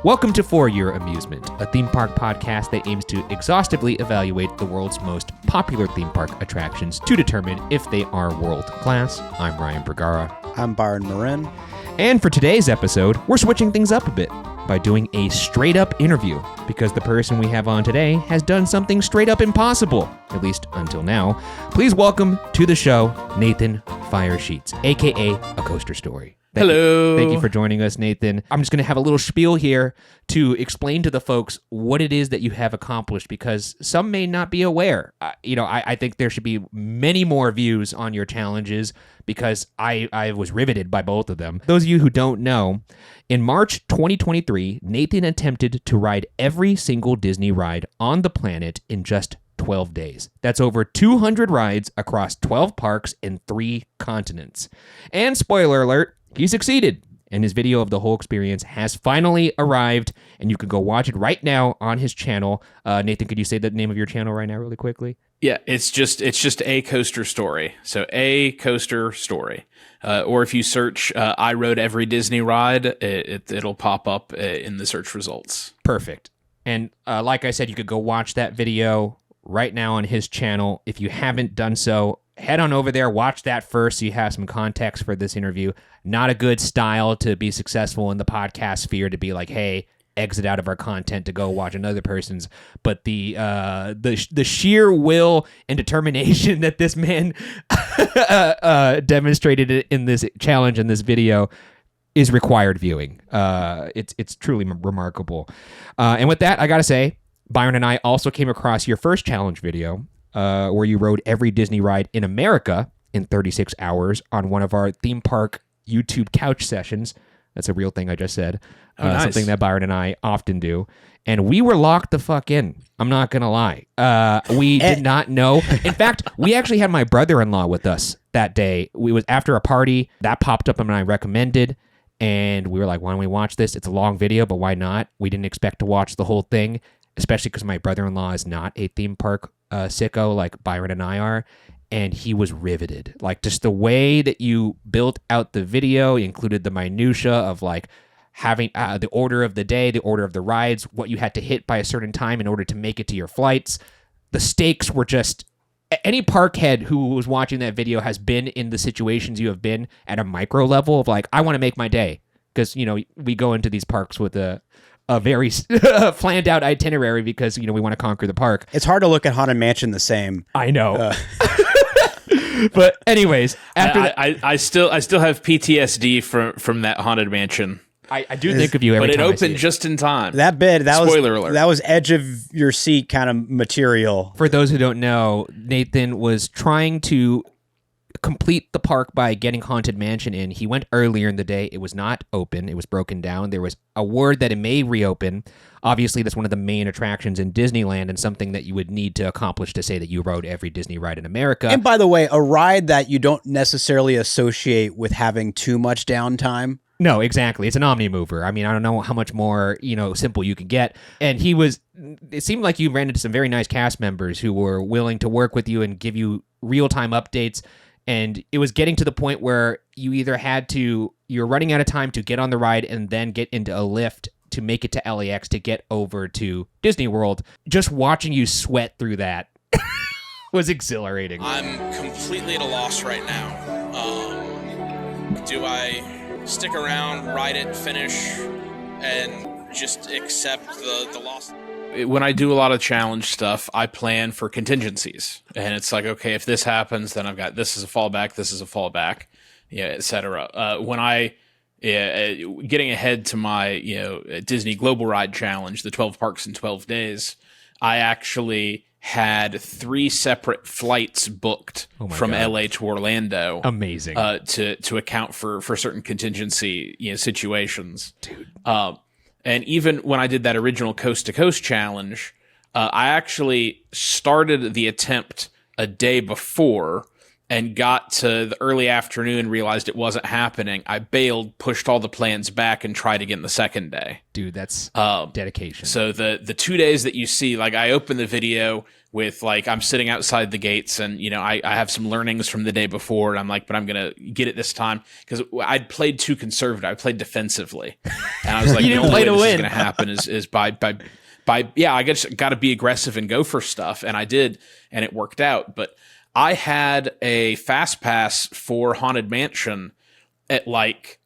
Welcome to For Your Amusement, a theme park podcast that aims to exhaustively evaluate the world's most popular theme park attractions to determine if they are world class. I'm Ryan Bergara. I'm Byron Marin. And for today's episode, we're switching things up a bit by doing a straight up interview, because the person we have on today has done something straight up impossible, at least until now. Please welcome to the show, Nathan Firesheets, aka A Coaster Story. Hello. Thank you for joining us, Nathan. I'm just going to have a little spiel here to explain to the folks what it is that you have accomplished, because some may not be aware. I think there should be many more views on your challenges, because I was riveted by both of them. Those of you who don't know, in March 2023, Nathan attempted to ride every single Disney ride on the planet in just 12 days. That's over 200 rides across 12 parks and 3 continents. And spoiler alert, he succeeded, and his video of the whole experience has finally arrived, and you can go watch it right now on his channel. Nathan, could you say the name of your channel right now really quickly? Yeah, it's just A Coaster Story. So A Coaster Story. Or if you search I Rode Every Disney Ride, it'll pop up in the search results. Perfect. And like I said, you could go watch that video right now on his channel. If you haven't done so, head on over there, watch that first so you have some context for this interview. Not a good style to be successful in the podcast sphere, to be like, hey, exit out of our content to go watch another person's. But the sheer will and determination that this man demonstrated in this challenge, in this video, is required viewing. It's truly remarkable. And with that, I gotta say, Byron and I also came across your first challenge video, where you rode every Disney ride in America in 36 hours on one of our theme park YouTube couch sessions. That's a real thing I just said. Nice. Something that Byron and I often do. And we were locked the fuck in. I'm not going to lie. We did not know. In fact, we actually had my brother-in-law with us that day. We was after a party that popped up and I recommended. And we were like, why don't we watch this? It's a long video, but why not? We didn't expect to watch the whole thing, especially because my brother-in-law is not a theme park sicko like Byron and I are, and he was riveted. Like, just the way that you built out the video, you included the minutia of like having the order of the day, the order of the rides, what you had to hit by a certain time in order to make it to your flights. The stakes were just, any park head who was watching that video has been in the situations you have been at a micro level of like, I want to make my day. Because, we go into these parks with a very planned out itinerary because, we want to conquer the park. It's hard to look at Haunted Mansion the same. I know. But anyways, after that, I still have PTSD from that Haunted Mansion. I do think of you every time. But it opened just in time. That bit, Spoiler alert. That was edge of your seat kind of material. For those who don't know, Nathan was trying to complete the park by getting Haunted Mansion in. He went earlier in the day. It was not open. It was broken down. There was a word that it may reopen. Obviously, that's one of the main attractions in Disneyland and something that you would need to accomplish to say that you rode every Disney ride in America. And by the way, a ride that you don't necessarily associate with having too much downtime. No, exactly. It's an omni mover. I mean, I don't know how much more, simple you can get. And it seemed like you ran into some very nice cast members who were willing to work with you and give you real-time updates. And it was getting to the point where you either you're running out of time to get on the ride and then get into a lift to make it to LAX to get over to Disney World. Just watching you sweat through that was exhilarating. I'm completely at a loss right now. Do I stick around, ride it, finish, and just accept the loss? When I do a lot of challenge stuff, I plan for contingencies. And it's like, okay, if this happens, then I've got this is a fallback, et cetera. When I getting ahead to my Disney Global Ride Challenge, the 12 parks in 12 days, I actually had 3 separate flights booked from LA to Orlando. Amazing. To account for certain contingency situations. Dude. And even when I did that original Coast to Coast challenge, I actually started the attempt a day before and got to the early afternoon, realized it wasn't happening. I bailed, pushed all the plans back, and tried again the second day. Dude, that's dedication. So the 2 days that you see, like I open the video with like I'm sitting outside the gates, and I have some learnings from the day before, and I'm like, but I'm gonna get it this time because I'd played too conservative. I played defensively, and I was like, You the didn't only play way to this win. is gonna happen is by I just got to be aggressive and go for stuff, and I did, and it worked out. But I had a fast pass for Haunted Mansion at like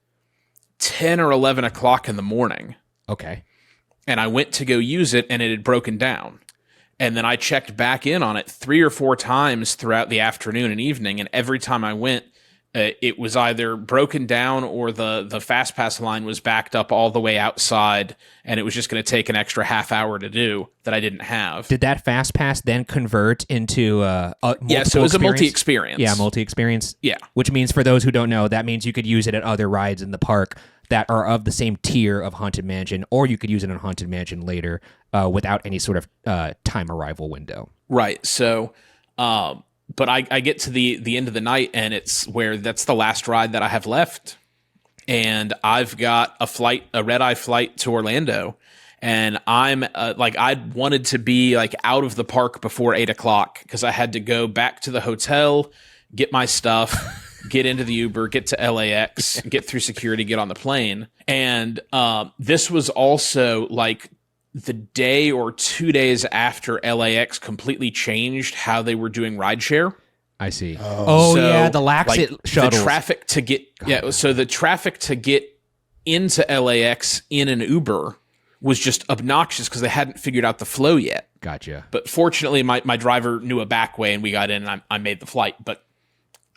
10 or 11 o'clock in the morning. Okay. And I went to go use it, and it had broken down. And then I checked back in on it 3 or 4 times throughout the afternoon and evening. And every time I went, it was either broken down or the fast pass line was backed up all the way outside, and it was just going to take an extra half hour to do that I didn't have. Did that fast pass then convert into a So it was experience? a multi-experience. Yeah, multi-experience. Yeah. Which means, for those who don't know, that means you could use it at other rides in the park that are of the same tier of Haunted Mansion, or you could use it in Haunted Mansion later without any sort of time arrival window. Right. So, but I get to the end of the night, and it's where that's the last ride that I have left. And I've got a red-eye flight to Orlando. And I'm I wanted to be like out of the park before 8 o'clock because I had to go back to the hotel, get my stuff, get into the Uber, get to LAX, get through security, get on the plane. And this was also like the day or 2 days after LAX completely changed how they were doing rideshare. I see. Oh, So, yeah, the Laxit shuttles. The traffic to get so the traffic to get into LAX in an Uber was just obnoxious because they hadn't figured out the flow yet. Gotcha. But fortunately, my driver knew a back way, and we got in, and I made the flight. But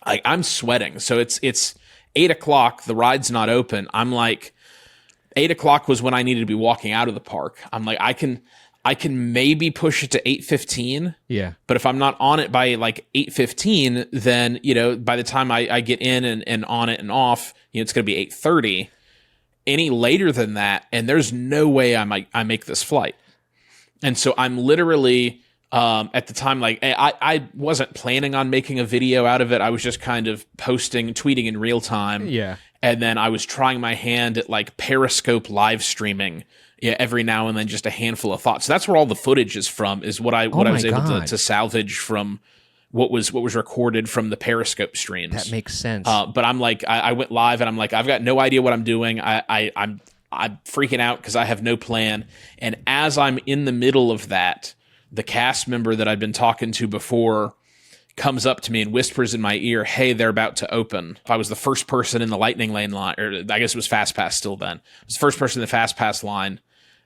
I'm sweating. So it's 8 o'clock. The ride's not open. I'm like, 8 o'clock was when I needed to be walking out of the park. I'm like, I can maybe push it to 8:15. Yeah. But if I'm not on it by like 8:15, then, by the time I get in and on it and off, it's going to be 8:30. Any later than that, and there's no way I make this flight. And so I'm literally, at the time, like I wasn't planning on making a video out of it. I was just kind of tweeting in real time. Yeah. And then I was trying my hand at like Periscope live streaming. Yeah, every now and then, just a handful of thoughts. So that's where all the footage is from. Is what I was able to salvage from what was recorded from the Periscope streams. That makes sense. But I'm like, I went live, and I'm like, I've got no idea what I'm doing. I'm freaking out because I have no plan. And as I'm in the middle of that, the cast member that I'd been talking to before comes up to me and whispers in my ear, "Hey, they're about to open." I was the first person in the Lightning Lane line, or I guess it was Fast Pass still then. I was the first person in the Fast Pass line.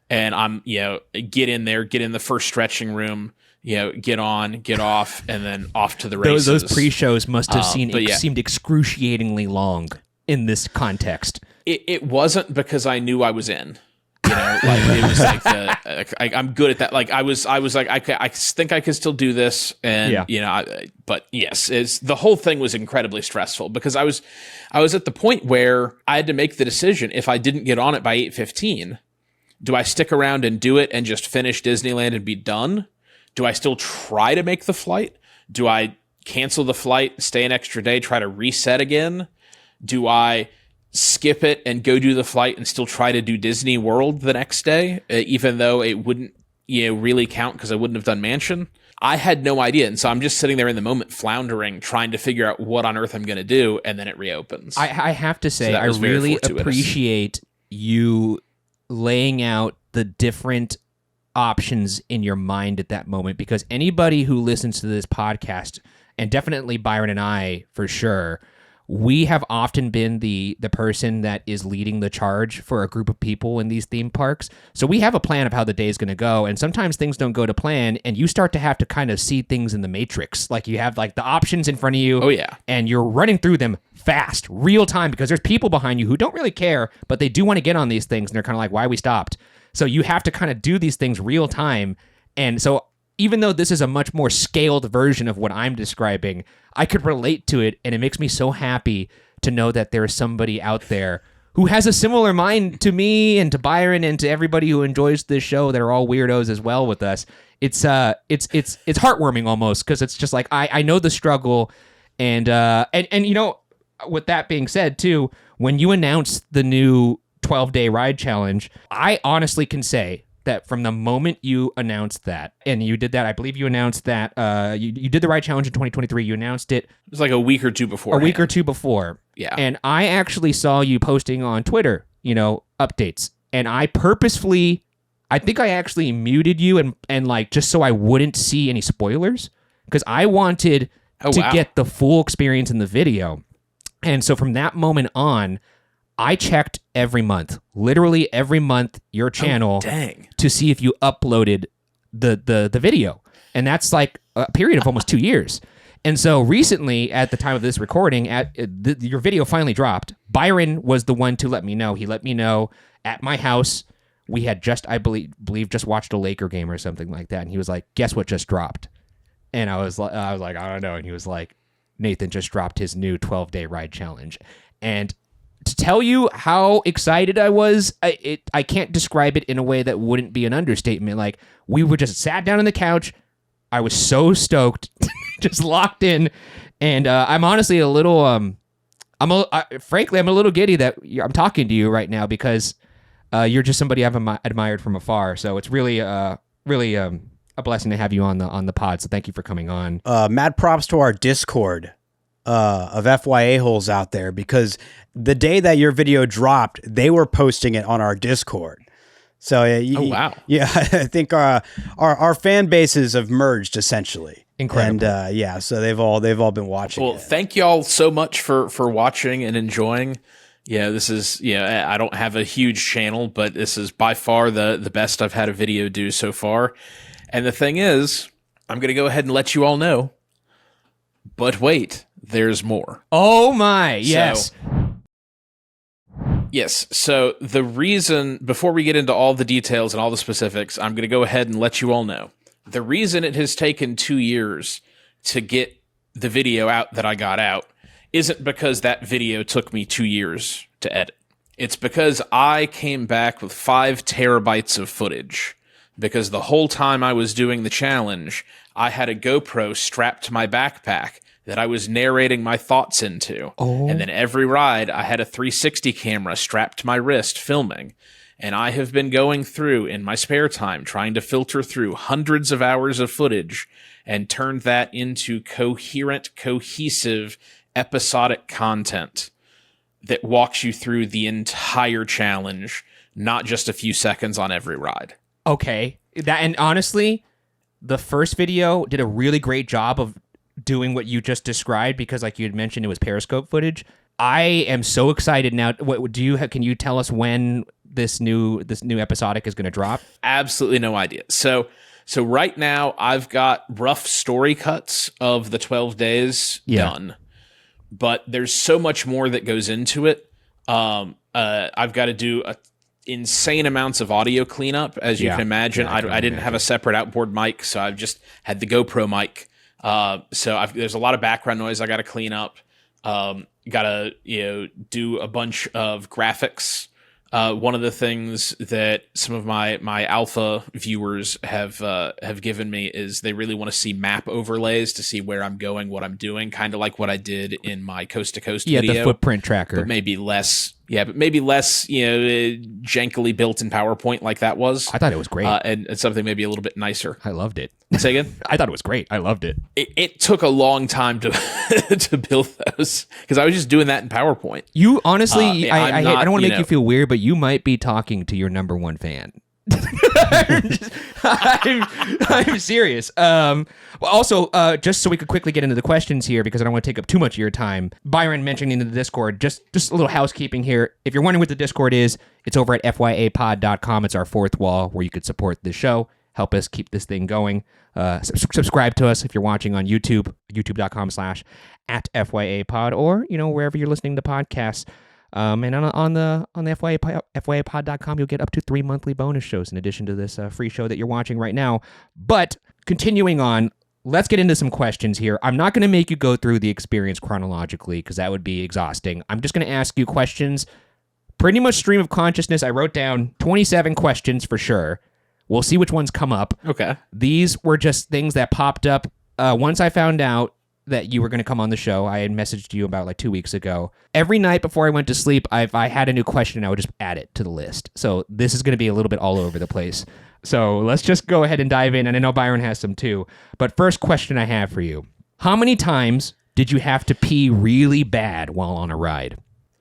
And I'm, get in there, get in the first stretching room, get on, get off, and then off to the races. Those pre-shows must have seemed excruciatingly long in this context. It wasn't because I knew I was in. It was like I'm good at that. Like I was like I think I could still do this, and but yes, the whole thing was incredibly stressful because I was at the point where I had to make the decision. If I didn't get on it by 8:15. Do I stick around and do it and just finish Disneyland and be done? Do I still try to make the flight? Do I cancel the flight, stay an extra day, try to reset again? Do I skip it and go do the flight and still try to do Disney World the next day, even though it wouldn't really count because I wouldn't have done Mansion? I had no idea. And so I'm just sitting there in the moment floundering, trying to figure out what on earth I'm going to do, and then it reopens. I have to say, So I really appreciate you laying out the different options in your mind at that moment, because anybody who listens to this podcast, and definitely Byron and I for sure, we have often been the person that is leading the charge for a group of people in these theme parks. So we have a plan of how the day is going to go, and sometimes things don't go to plan, and you start to have to kind of see things in the matrix. Like you have like the options in front of you, and you're running through them fast, real time, because there's people behind you who don't really care, but they do want to get on these things, and they're kind of like, why we stopped? So you have to kind of do these things real time. And so even though this is a much more scaled version of what I'm describing, I could relate to it, and it makes me so happy to know that there is somebody out there who has a similar mind to me and to Byron and to everybody who enjoys this show that are all weirdos as well with us. It's heartwarming almost, because it's just like I know the struggle, And you know, with that being said, too, when you announced the new 12-day ride challenge, I honestly can say that from the moment you announced that, and you did that, I believe you announced that you did the ride challenge in 2023. You announced it. It was like a week or two before. A week or two before. Yeah. And I actually saw you posting on Twitter, you know, updates. And I purposefully, I think I actually muted you and like just so I wouldn't see any spoilers, because I wanted to get the full experience in the video. And so from that moment on, I checked every month, literally every month, your channel to see if you uploaded the video. And that's like a period of almost 2 years. And so recently, at the time of this recording, your video finally dropped. Byron was the one to let me know. He let me know at my house. We had just, I believe, just watched a Laker game or something like that. And he was like, guess what just dropped? And I was like, I don't know. And he was like, Nathan just dropped his new 12-day ride challenge. And to tell you how excited I was, I can't describe it in a way that wouldn't be an understatement. Like, we were just sat down on the couch. I was so stoked, just locked in. And I'm honestly a little, frankly, I'm a little giddy that I'm talking to you right now, because you're just somebody I've admired from afar. So it's really, really a blessing to have you on the pod. So thank you for coming on. Mad props to our Discord of FYA holes out there, because the day that your video dropped, they were posting it on our Discord. So wow. Yeah, I think our fan bases have merged essentially. Incredible. And so they've all been watching. Well, thank y'all so much for watching and enjoying. Yeah, this is, I don't have a huge channel, but this is by far the best I've had a video do so far. And the thing is, I'm going to go ahead and let you all know, but wait, there's more. Oh my, yes. Yes, so the reason, before we get into all the details and all the specifics, I'm going to go ahead and let you all know. The reason it has taken 2 years to get the video out that I got out isn't because that video took me 2 years to edit. It's because I came back with 5 terabytes of footage. Because the whole time I was doing the challenge, I had a GoPro strapped to my backpack that I was narrating my thoughts into. Oh. And then every ride, I had a 360 camera strapped to my wrist filming. And I have been going through in my spare time trying to filter through hundreds of hours of footage and turn that into coherent, cohesive, episodic content that walks you through the entire challenge, not just a few seconds on every ride. Okay. And honestly, the first video did a really great job of doing what you just described, because like you had mentioned, it was Periscope footage. I am so excited now. What do you have? Can you tell us when this new episodic is going to drop? Absolutely no idea. So right now I've got rough story cuts of the 12 days done, but there's so much more that goes into it. I've got to do insane amounts of audio cleanup, as you can imagine. I didn't have a separate outboard mic, so I've just had the GoPro mic. So there's a lot of background noise I got to clean up. Got to do a bunch of graphics. One of the things that some of my alpha viewers have given me is they really want to see map overlays to see where I'm going, what I'm doing, kind of like what I did in my coast to coast video. The footprint tracker, but maybe less. Yeah, but maybe less, jankily built in PowerPoint like that was. I thought it was great. And something maybe a little bit nicer. I loved it. Say again? I thought it was great. I loved it. It took a long time to to build those, because I was just doing that in PowerPoint. You honestly, I don't want to make you feel weird, but you might be talking to your number one fan. I'm serious. Well, also, just so we could quickly get into the questions here, because I don't want to take up too much of your time. Byron mentioned in the Discord, just a little housekeeping here. If you're wondering what the Discord is, it's over at fyapod.com. It's our fourth wall where you could support the show, help us keep this thing going. Subscribe to us if you're watching on YouTube, youtube.com/@fyapod, or wherever you're listening to podcasts. And on the fyapod.com, you'll get up to 3 monthly bonus shows in addition to this free show that you're watching right now. But continuing on, let's get into some questions here. I'm not going to make you go through the experience chronologically, because that would be exhausting. I'm just going to ask you questions, pretty much stream of consciousness. I wrote down 27 questions for sure. We'll see which ones come up. Okay. These were just things that popped up once I found out that you were going to come on the show. I had messaged you about like 2 weeks ago. Every night before I went to sleep, if I had a new question, I would just add it to the list. So this is going to be a little bit all over the place. So let's just go ahead and dive in. And I know Byron has some too. But first question I have for you. How many times did you have to pee really bad while on a ride,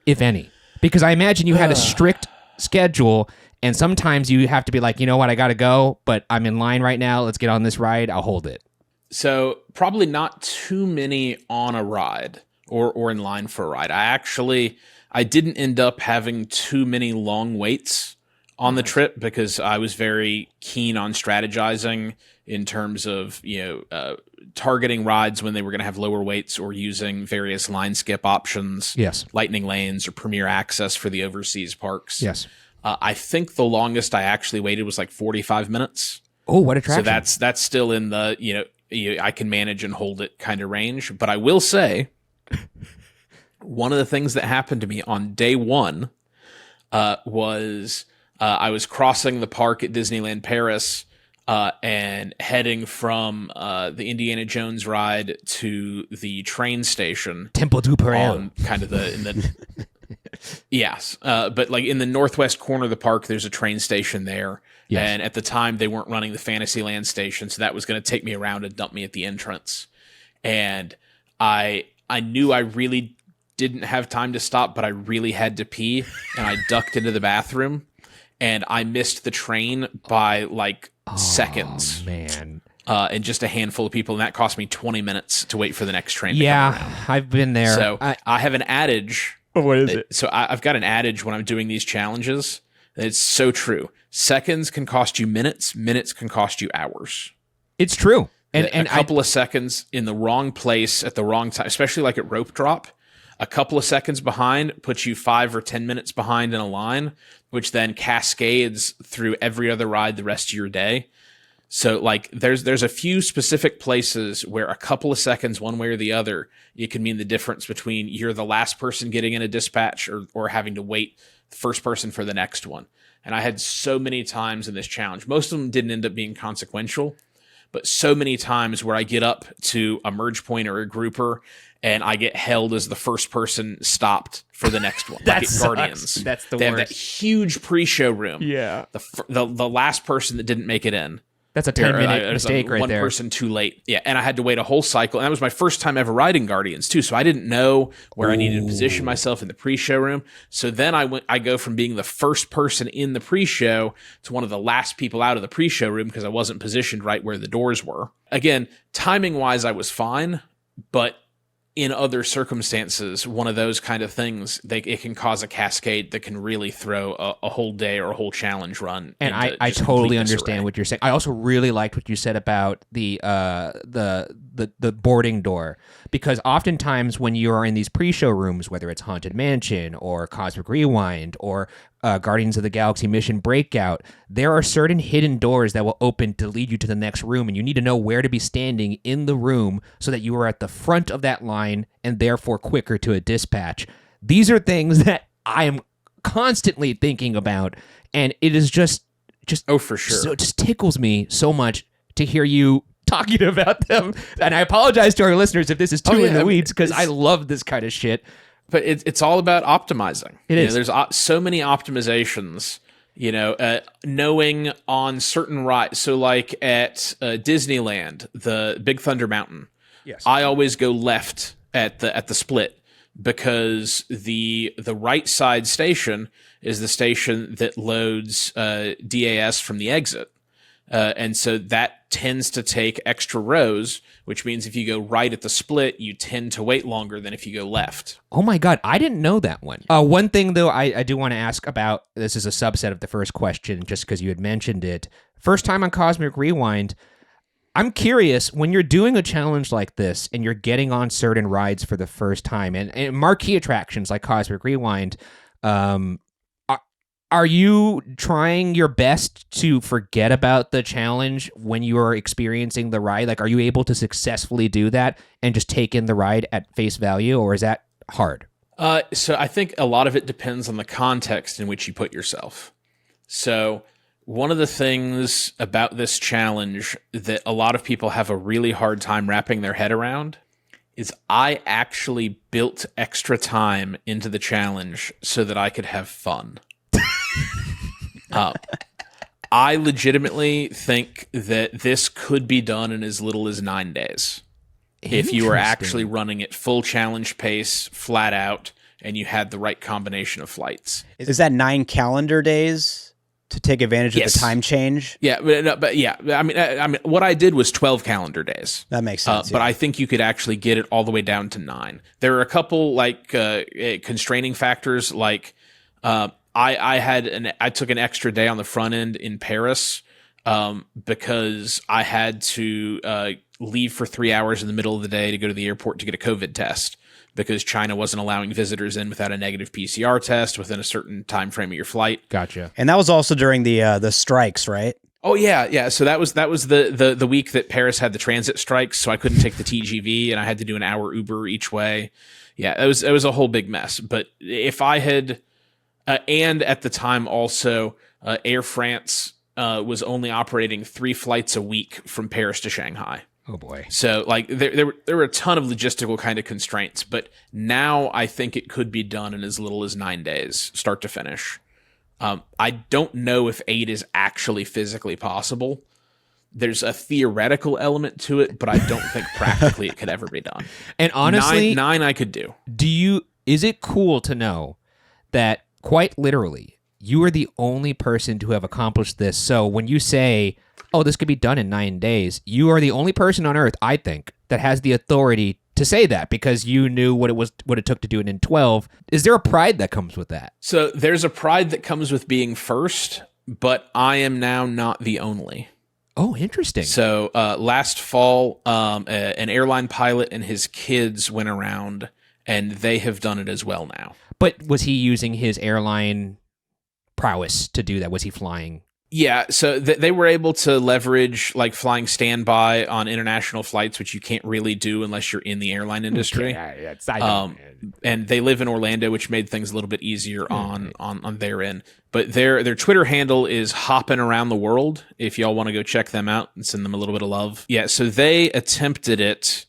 if any? Because I imagine you had a strict schedule, and sometimes you have to be like, you know what, I got to go, but I'm in line right now. Let's get on this ride. I'll hold it. So probably not too many on a ride or in line for a ride. I didn't end up having too many long waits on the trip because I was very keen on strategizing in terms of, targeting rides when they were going to have lower waits or using various line skip options, Yes. lightning lanes or premier access for the overseas parks. Yes. I think the longest I actually waited was like 45 minutes. Oh, what attraction. So that's still in the, I can manage and hold it kind of range. But I will say, one of the things that happened to me on day one was I was crossing the park at Disneyland Paris and heading from the Indiana Jones ride to the train station. Temple du Perel. On kind of yes. But like in the northwest corner of the park, there's a train station there. Yes. And at the time, they weren't running the Fantasyland station, so that was going to take me around and dump me at the entrance. And I knew I really didn't have time to stop, but I really had to pee, and I ducked into the bathroom, and I missed the train by like seconds. Man. And just a handful of people, and that cost me 20 minutes to wait for the next train to come around. I've been there. So I have an adage. What is it? So I've got an adage when I'm doing these challenges. It's so true. Seconds can cost you minutes. Minutes can cost you hours. It's true. And a couple of seconds in the wrong place at the wrong time, especially like at rope drop, a couple of seconds behind puts you 5 or 10 minutes behind in a line, which then cascades through every other ride the rest of your day. So like there's a few specific places where a couple of seconds one way or the other, it can mean the difference between you're the last person getting in a dispatch or having to wait the first person for the next one. And I had so many times in this challenge. Most of them didn't end up being consequential, but so many times where I get up to a merge point or a grouper and I get held as the first person stopped for the next one. That like at sucks. Guardians. That's the they worst. have that huge pre-show room. Yeah. The last person that didn't make it in. That's a 10-minute mistake right one there. One person too late. Yeah, and I had to wait a whole cycle. And that was my first time ever riding Guardians, too. So I didn't know where I needed to position myself in the pre-show room. So then I go from being the first person in the pre-show to one of the last people out of the pre-show room because I wasn't positioned right where the doors were. Again, timing-wise, I was fine, but in other circumstances, one of those kind of things, it can cause a cascade that can really throw a whole day or a whole challenge run. And I totally understand what you're saying. I also really liked what you said about the boarding door, because oftentimes when you are in these pre-show rooms, whether it's Haunted Mansion or Cosmic Rewind or Guardians of the Galaxy Mission Breakout, there are certain hidden doors that will open to lead you to the next room, and you need to know where to be standing in the room so that you are at the front of that line and therefore quicker to a dispatch. These are things that I am constantly thinking about, and it is just oh, for sure. So it just tickles me so much to hear you talking about them. And I apologize to our listeners if this is too in the weeds, because I love this kind of shit. But it's all about optimizing. It is. There's so many optimizations, knowing on certain rides. So like at Disneyland, the Big Thunder Mountain, Yes. I always go left at the split because the right side station is the station that loads DAS from the exit. And so that tends to take extra rows, which means if you go right at the split, you tend to wait longer than if you go left. Oh my God, I didn't know that one. One thing, though, I do want to ask about, this is a subset of the first question, just because you had mentioned it. First time on Cosmic Rewind, I'm curious, when you're doing a challenge like this and you're getting on certain rides for the first time, and marquee attractions like Cosmic Rewind, are you trying your best to forget about the challenge when you are experiencing the ride? Like, are you able to successfully do that and just take in the ride at face value, or is that hard? So I think a lot of it depends on the context in which you put yourself. So one of the things about this challenge that a lot of people have a really hard time wrapping their head around is I actually built extra time into the challenge so that I could have fun. I legitimately think that this could be done in as little as 9 days. If you were actually running at full challenge pace, flat out, and you had the right combination of flights. Is that 9 calendar days to take advantage of the time change? Yeah, but yeah, I mean, what I did was 12 calendar days. That makes sense. But I think you could actually get it all the way down to 9. There are a couple like constraining factors, like I took an extra day on the front end in Paris because I had to leave for 3 hours in the middle of the day to go to the airport to get a COVID test, because China wasn't allowing visitors in without a negative PCR test within a certain time frame of your flight. Gotcha. And that was also during the strikes, right? Oh yeah. So that was the week that Paris had the transit strikes, so I couldn't take the TGV and I had to do an hour Uber each way. Yeah, it was a whole big mess. But if I had and at the time also Air France was only operating 3 flights a week from Paris to Shanghai. Oh boy. So like there were a ton of logistical kind of constraints, but now I think it could be done in as little as 9 days, start to finish. I don't know if 8 is actually physically possible. There's a theoretical element to it, but I don't think practically it could ever be done. And honestly, 9 I could do. Is it cool to know that quite literally you are the only person to have accomplished this? So when you say, oh, this could be done in 9 days, you are the only person on earth, I think, that has the authority to say that, because you knew what it took to do it in 12. Is there a pride that comes with that? So there's a pride that comes with being first, but I am now not the only. Oh, interesting. So last fall, an airline pilot and his kids went around, and they have done it as well now. But was he using his airline prowess to do that? Was he flying? Yeah, so they were able to leverage like flying standby on international flights, which you can't really do unless you're in the airline industry. And they live in Orlando, which made things a little bit easier on their end. But their Twitter handle is Hoppin' Around the World, if y'all want to go check them out and send them a little bit of love. Yeah, so they attempted it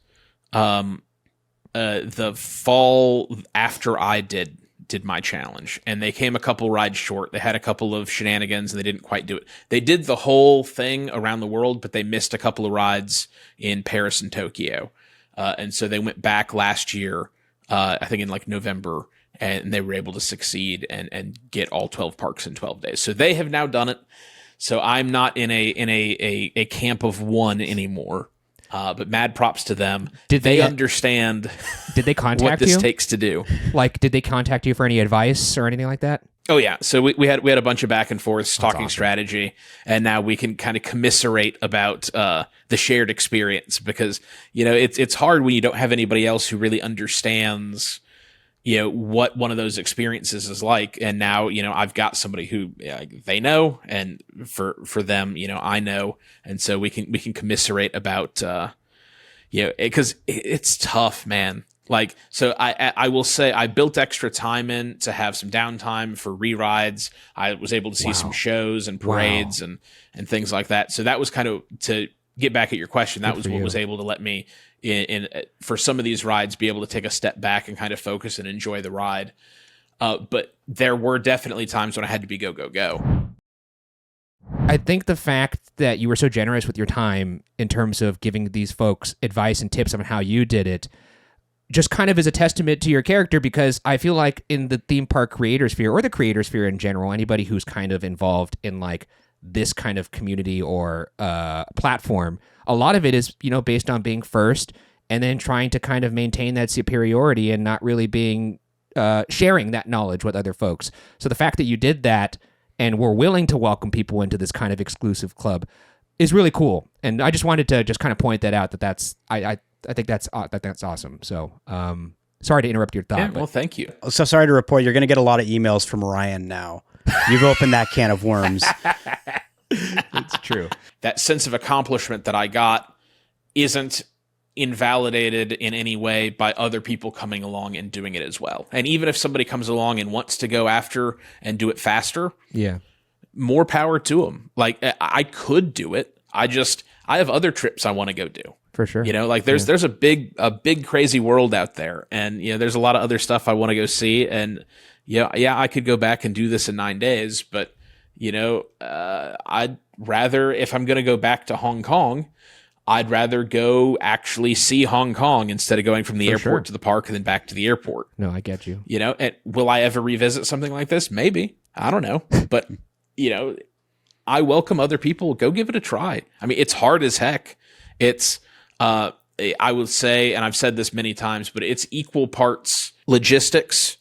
the fall after I did my challenge, and they came a couple rides short. They had a couple of shenanigans and they didn't quite do it. They did the whole thing around the world, but they missed a couple of rides in Paris and Tokyo. And so they went back last year, I think in like November, and they were able to succeed and get all 12 parks in 12 days. So they have now done it. So I'm not in a camp of one anymore. But mad props to them. Did they understand? Did they contact what this you? Takes to do? Like, did they contact you for any advice or anything like that? Oh yeah. So we had a bunch of back and forth talking awesome. Strategy, and now we can kind of commiserate about the shared experience, because it's hard when you don't have anybody else who really understands what one of those experiences is like. And now I've got somebody who they know, and for them I know, and so we can commiserate about because it's tough, man. Like, so I will say I built extra time in to have some downtime for re-rides. I was able to see some shows and parades and things like that. So that was kind of, to get back at your question, that was what was able to let me in for some of these rides be able to take a step back and kind of focus and enjoy the ride. But there were definitely times when I had to be go, go, go. I think the fact that you were so generous with your time in terms of giving these folks advice and tips on how you did it just kind of is a testament to your character, because I feel like in the theme park creator sphere, or the creator sphere in general, anybody who's kind of involved in like this kind of community or platform, a lot of it is, based on being first and then trying to kind of maintain that superiority and not really being sharing that knowledge with other folks. So the fact that you did that and were willing to welcome people into this kind of exclusive club is really cool. And I just wanted to just kind of point that out, I think that's awesome. So, sorry to interrupt your thought. Yeah, well, thank you. So sorry to report, you're going to get a lot of emails from Ryan now. You've opened that can of worms. It's true. That sense of accomplishment that I got isn't invalidated in any way by other people coming along and doing it as well. And even if somebody comes along and wants to go after and do it faster, more power to them. Like, I could do it. I have other trips I want to go do. For sure. You know, like there's a big crazy world out there, and you know, there's a lot of other stuff I want to go see, and yeah, I could go back and do this in 9 days, but you know, I'd rather, if I'm going to go back to Hong Kong, I'd rather go actually see Hong Kong instead of going from the airport to the park and then back to the airport. No, I get you. You know, and will I ever revisit something like this? Maybe. I don't know. But, you know, I welcome other people. Go give it a try. I mean, it's hard as heck. It's, I would say, and I've said this many times, but it's equal parts logistics,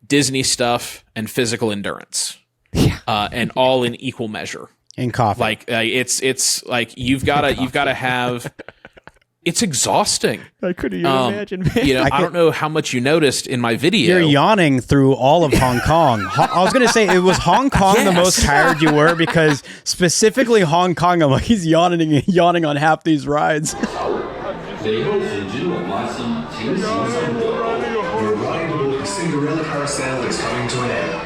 Disney stuff, and physical endurance. Yeah. And all in equal measure. In coffee. Like it's like you've got to have. It's exhausting. I couldn't even imagine. Man. You know, I don't know how much you noticed in my video. You're yawning through all of Hong Kong. I was going to say, it was Hong Kong the most tired you were, because specifically Hong Kong, I'm like, he's yawning on half these rides. Your ride aboard Cinderella Carousel is coming to an end.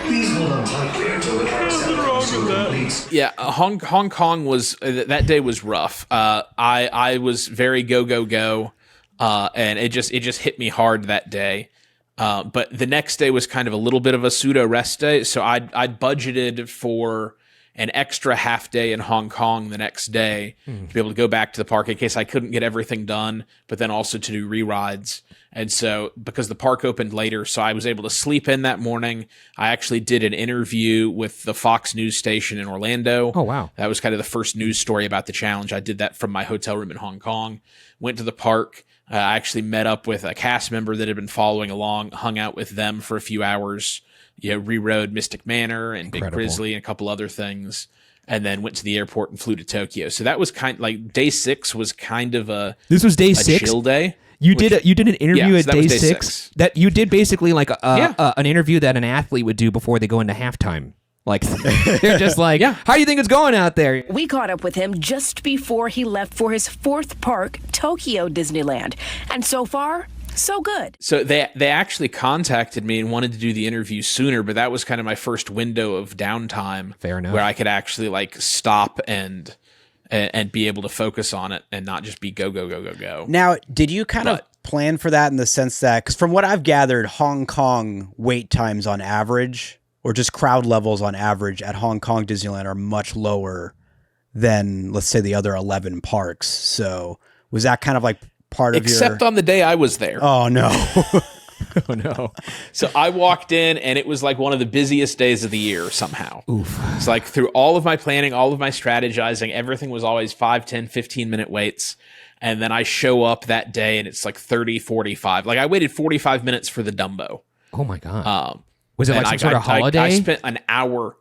Please hold on tightly until the carousel comes to a complete. Yeah, Hong Kong was that day was rough. I was very go, and it just hit me hard that day. But the next day was kind of a little bit of a pseudo rest day, so I'd budgeted for an extra half day in Hong Kong the next day to be able to go back to the park in case I couldn't get everything done, but then also to do re-rides. And so because the park opened later, so I was able to sleep in that morning. I actually did an interview with the Fox News station in Orlando. Oh, wow. That was kind of the first news story about the challenge. I did that from my hotel room in Hong Kong. Went to the park. I actually met up with a cast member that had been following along, hung out with them for a few hours, you know, re-rode Mystic Manor and Big Grizzly and a couple other things, and then went to the airport and flew to Tokyo. So that was kind of like day 6 was kind of a This was day 6? chill day. You did an interview at so that day was day 6 that you did basically like an interview that an athlete would do before they go into halftime. Like they're just like, how do you think it's going out there? We caught up with him just before he left for his 4th park, Tokyo Disneyland. And so far, so good. So they actually contacted me and wanted to do the interview sooner, but that was kind of my first window of downtime. Fair enough. Where I could actually like stop and be able to focus on it and not just be go. Now, did you kind of plan for that in the sense that, because from what I've gathered, Hong Kong wait times on average, or just crowd levels on average at Hong Kong Disneyland, are much lower than, let's say, the other 11 parks. So was that kind of like part of Except on the day I was there. Oh, no. Oh, no. So I walked in and it was like one of the busiest days of the year somehow. Oof. It's like through all of my planning, all of my strategizing, everything was always 5, 10, 15-minute waits. And then I show up that day and it's like 30, 45. Like I waited 45 minutes for the Dumbo. Oh, my God. Was it like some sort of I holiday? spent an hour.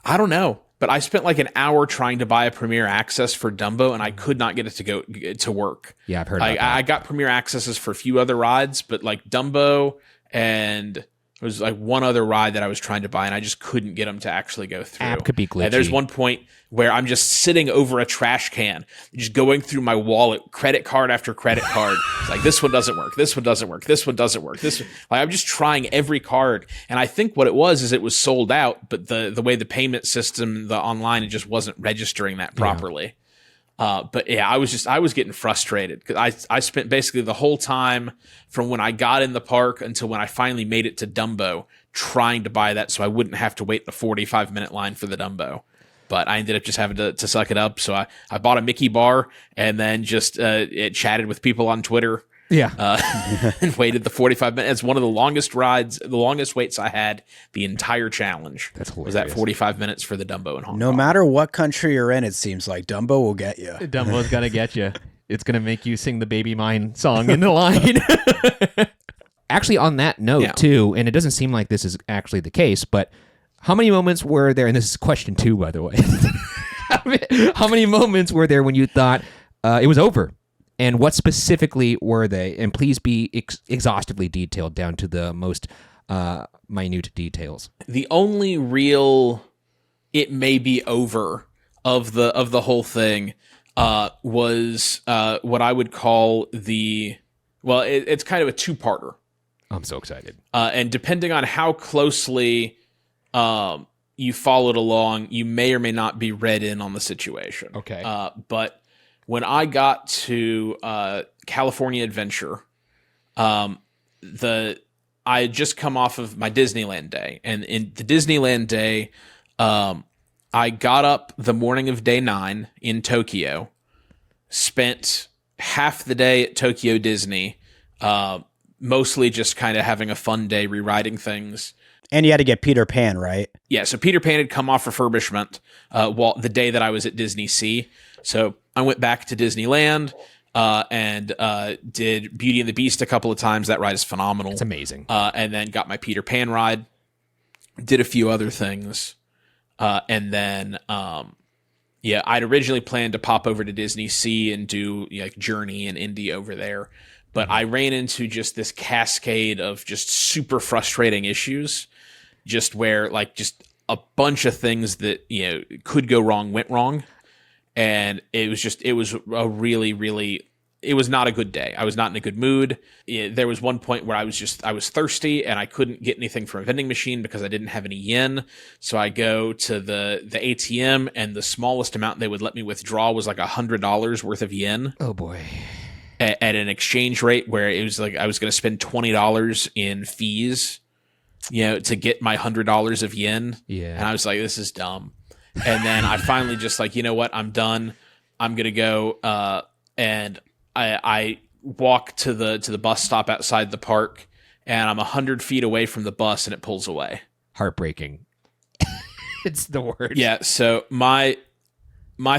I don't know. But I spent like an hour trying to buy a Premier Access for Dumbo, and I could not get it to go to work. Yeah, I've heard about that. I got Premier Accesses for a few other rides, but like Dumbo and there was like one other ride that I was trying to buy, and I just couldn't get them to actually go through. App could be glitchy. And there's one point where I'm just sitting over a trash can, just going through my wallet, credit card after credit card. It's like, this one doesn't work. This one doesn't work. This one doesn't work. Like I'm just trying every card. And I think what it was is it was sold out, but the way the payment system, the online, it just wasn't registering that properly. But yeah, I was getting frustrated because I spent basically the whole time from when I got in the park until when I finally made it to Dumbo trying to buy that so I wouldn't have to wait the 45-minute line for the Dumbo. But I ended up just having to suck it up. So I bought a Mickey bar and then just chatted with people on Twitter. Yeah. And waited the 45 minutes. It's one of the longest rides, the longest waits I had the entire challenge. That's hilarious. Was that 45 minutes for the Dumbo in Hong Kong. No matter what country you're in, it seems like Dumbo will get you. Dumbo's gonna get you. It's gonna make you sing the Baby Mine song in the line. Actually, on that note, too, and it doesn't seem like this is actually the case, but how many moments were there, and this is question 2, by the way, how many moments were there when you thought it was over? And what specifically were they? And please be exhaustively detailed down to the most minute details. The only real it may be over of the whole thing was what I would call it's kind of a 2-parter. I'm so excited. And depending on how closely you followed along, you may or may not be read in on the situation. Okay. But when I got to California Adventure, I had just come off of my Disneyland day, and in the Disneyland day, I got up the morning of day 9 in Tokyo, spent half the day at Tokyo Disney, mostly just kind of having a fun day rewriting things. And you had to get Peter Pan, right? Yeah, so Peter Pan had come off refurbishment the day that I was at Disney Sea. So I went back to Disneyland and did Beauty and the Beast a couple of times. That ride is phenomenal. It's amazing. And then got my Peter Pan ride, did a few other things. And then, I'd originally planned to pop over to Disney Sea and do like Journey and Indy over there. But I ran into just this cascade of just super frustrating issues, just where like just a bunch of things that, could go wrong went wrong. And it was a really, really, it was not a good day. I was not in a good mood. There was one point where I was thirsty and I couldn't get anything from a vending machine because I didn't have any yen. So I go to the ATM, and the smallest amount they would let me withdraw was like $100 worth of yen. Oh boy. At an exchange rate where it was like I was going to spend $20 in fees, to get my $100 of yen. Yeah. And I was like, this is dumb. And then I finally just like, you know what? I'm done. I'm going to go. And I walk to the bus stop outside the park, and I'm 100 feet away from the bus, and it pulls away. Heartbreaking. It's the word. Yeah. So my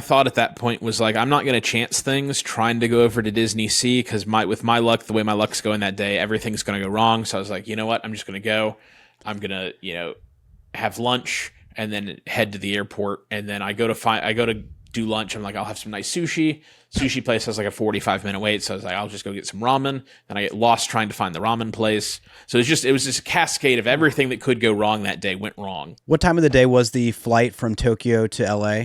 thought at that point was like, I'm not going to chance things trying to go over to Disney Sea, because with my luck, the way my luck's going that day, everything's going to go wrong. So I was like, you know what? I'm just going to go. I'm going to, have lunch and then head to the airport. And then I go to do lunch. I'm like, I'll have some nice sushi. Sushi place has like a 45-minute wait. So I was like, I'll just go get some ramen. Then I get lost trying to find the ramen place. So it was just a cascade of everything that could go wrong that day went wrong. What time of the day was the flight from Tokyo to LA?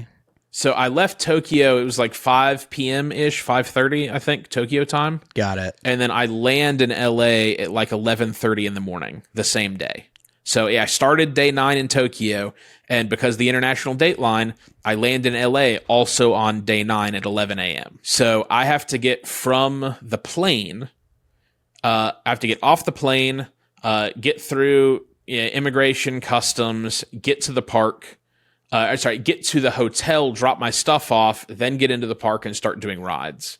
So I left Tokyo, it was like 5 p.m.-ish, 5:30, I think, Tokyo time. Got it. And then I land in LA at like 11:30 in the morning the same day. So I started day 9 in Tokyo, and because the international date line, I land in LA also on day 9 at 11 a.m. So I have to get from the plane, I have to get off the plane, get through immigration, customs, get to the park, get to the hotel, drop my stuff off, then get into the park and start doing rides.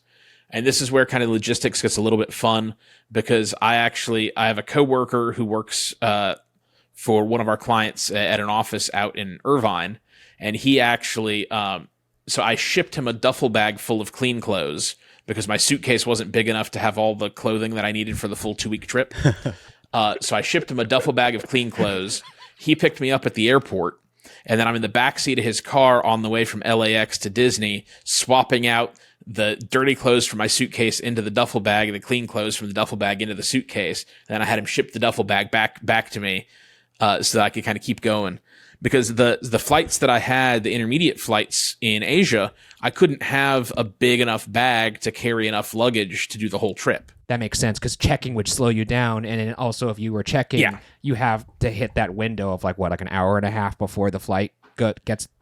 And this is where kind of logistics gets a little bit fun, because I have a coworker who works for one of our clients at an office out in Irvine. And he actually, so I shipped him a duffel bag full of clean clothes because my suitcase wasn't big enough to have all the clothing that I needed for the full 2-week trip. So I shipped him a duffel bag of clean clothes. He picked me up at the airport. And then I'm in the backseat of his car on the way from LAX to Disney, swapping out the dirty clothes from my suitcase into the duffel bag and the clean clothes from the duffel bag into the suitcase. And then I had him ship the duffel bag back to me so that I could kind of keep going. Because the flights that I had, the intermediate flights in Asia, I couldn't have a big enough bag to carry enough luggage to do the whole trip. That makes sense, because checking would slow you down. And then also if you were checking, you have to hit that window of like an hour and a half before the flight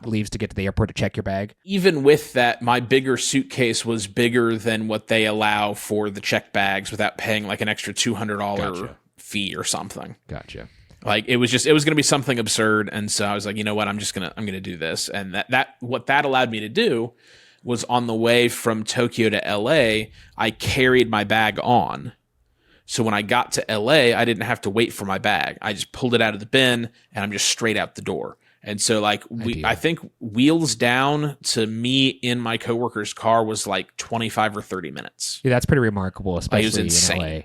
leaves to get to the airport to check your bag. Even with that, my bigger suitcase was bigger than what they allow for the check bags without paying like an extra $200 fee or something. Gotcha. Like it was going to be something absurd. And so I was like, you know what, I'm going to do this. And what that allowed me to do was on the way from Tokyo to LA, I carried my bag on. So when I got to LA, I didn't have to wait for my bag. I just pulled it out of the bin and I'm just straight out the door. And so like I think wheels down to me in my coworker's car was like 25 or 30 minutes. Yeah, that's pretty remarkable, especially in LA.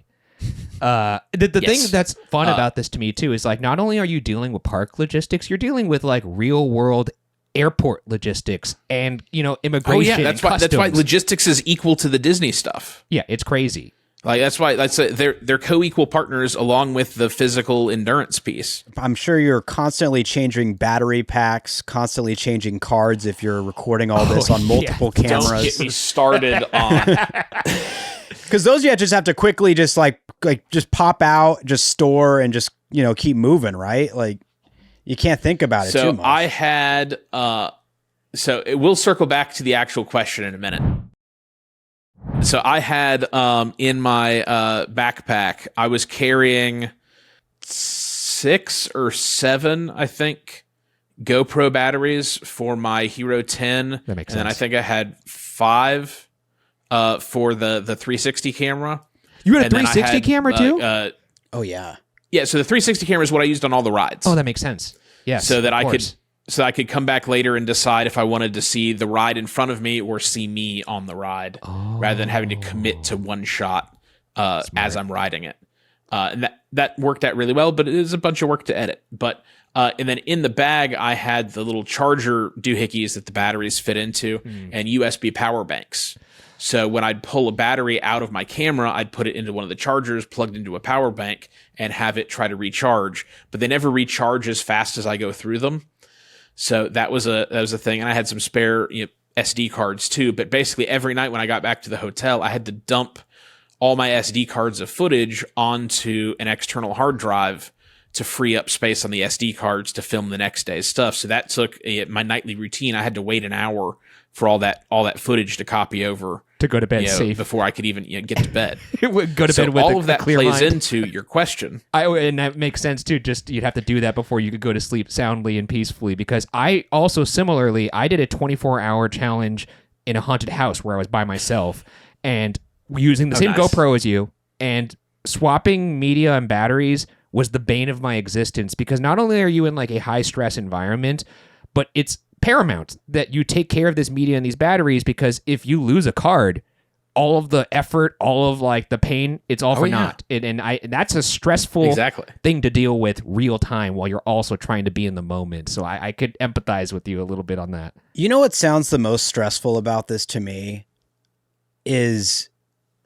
The thing that's fun about this to me too is like not only are you dealing with park logistics, you're dealing with like real world airport logistics and immigration. Oh yeah, that's why logistics is equal to the Disney stuff. Yeah, it's crazy. Like they're co-equal partners along with the physical endurance piece. I'm sure you're constantly changing battery packs, constantly changing cards if you're recording all this on multiple cameras. Don't get me started on. Because those you just have to quickly just just pop out, just store, and just keep moving, right? Like you can't think about it too much. So I had we'll circle back to the actual question in a minute. So I had in my backpack, I was carrying 6 or 7, I think, GoPro batteries for my Hero 10. That makes sense. And then I sense. think I had 5 for the 360 camera. You had a And then I 360 had, camera too? Oh yeah. Yeah, so the 360 camera is what I used on all the rides. Oh, that makes sense. Yes. So that of I course. I could come back later and decide if I wanted to see the ride in front of me or see me on the ride, rather than having to commit to one shot as I'm riding it. And that worked out really well, but it is a bunch of work to edit. But and then in the bag, I had the little charger doohickeys that the batteries fit into and USB power banks. So when I'd pull a battery out of my camera, I'd put it into one of the chargers, plugged into a power bank, and have it try to recharge. But they never recharge as fast as I go through them. So that was a thing. And I had some spare SD cards too. But basically every night when I got back to the hotel, I had to dump all my SD cards of footage onto an external hard drive to free up space on the SD cards to film the next day's stuff. So that took my nightly routine. I had to wait an hour for all that footage to copy over to go to bed safe before I could even get to bed. Go to bed with all of that clear plays mind. into your question. And that makes sense too. Just you'd have to do that before you could go to sleep soundly and peacefully. Because I also similarly, I did a 24-hour challenge in a haunted house where I was by myself and using the same nice. GoPro as you, and swapping media and batteries was the bane of my existence. Because not only are you in like a high stress environment, but it's paramount that you take care of this media and these batteries, because if you lose a card, all of the effort, all of like the pain, it's all for naught. And that's a stressful thing to deal with real time while you're also trying to be in the moment. So I could empathize with you a little bit on that. You know what sounds the most stressful about this to me is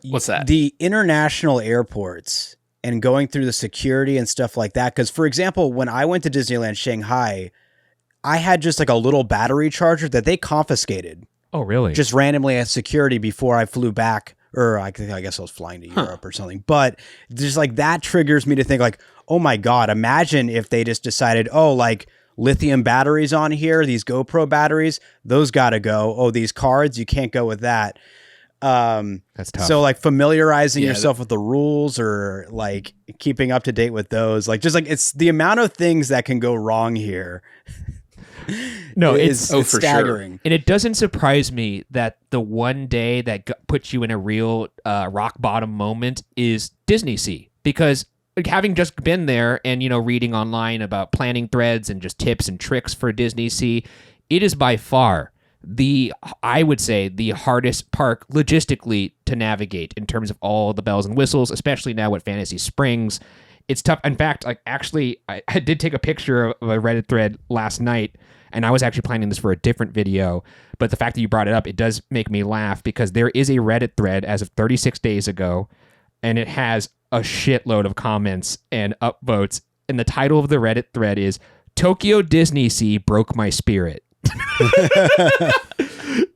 what's that? The international airports and going through the security and stuff like that. Because, for example, when I went to Disneyland Shanghai, I had just like a little battery charger that they confiscated. Oh, really? Just randomly at security before I flew back, or I guess I was flying to Europe or something. But just like that triggers me to think like, oh my God, imagine if they just decided, oh, like lithium batteries on here, these GoPro batteries, those got to go. Oh, these cards, you can't go with that. That's tough. So like familiarizing yourself with the rules or like keeping up to date with those, like just like it's the amount of things that can go wrong here. No, it's for staggering. sure. And it doesn't surprise me that the one day that puts you in a real rock bottom moment is Disney Sea, because having just been there and, reading online about planning threads and just tips and tricks for Disney Sea, it is by far I would say the hardest park logistically to navigate in terms of all the bells and whistles, especially now with Fantasy Springs. It's tough. In fact, like actually, I did take a picture of a Reddit thread last night, and I was actually planning this for a different video. But the fact that you brought it up, it does make me laugh, because there is a Reddit thread as of 36 days ago, and it has a shitload of comments and upvotes. And the title of the Reddit thread is "Tokyo Disney Sea Broke My Spirit."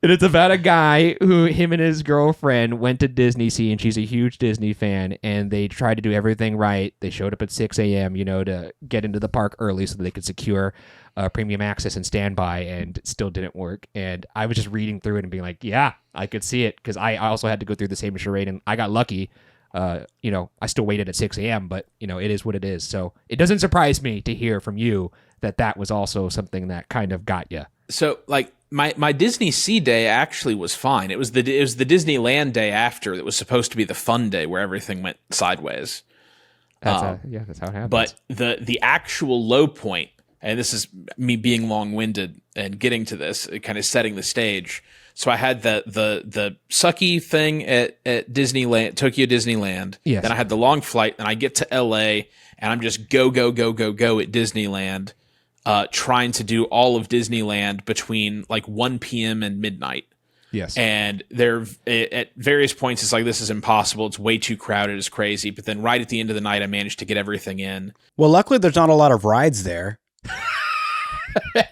And it's about a guy who, him and his girlfriend went to Disney Sea, and she's a huge Disney fan, and they tried to do everything right. They showed up at 6 a.m., to get into the park early so that they could secure premium access and standby, and it still didn't work. And I was just reading through it and being like, yeah, I could see it, because I also had to go through the same charade, and I got lucky. I still waited at 6 a.m., but, it is what it is. So it doesn't surprise me to hear from you that was also something that kind of got you. So, like, my Disney Sea day actually was fine. It was the Disneyland day after that was supposed to be the fun day where everything went sideways. That's how it happens. But the actual low point, and this is me being long-winded and getting to this, kind of setting the stage. So I had the sucky thing at Disneyland, Tokyo Disneyland. Yes. Then I had the long flight, and I get to LA, and I'm just go at Disneyland. Trying to do all of Disneyland between like 1 p.m. and midnight. Yes. And at various points, it's like, this is impossible. It's way too crowded. It's crazy. But then right at the end of the night, I managed to get everything in. Well, luckily there's not a lot of rides there.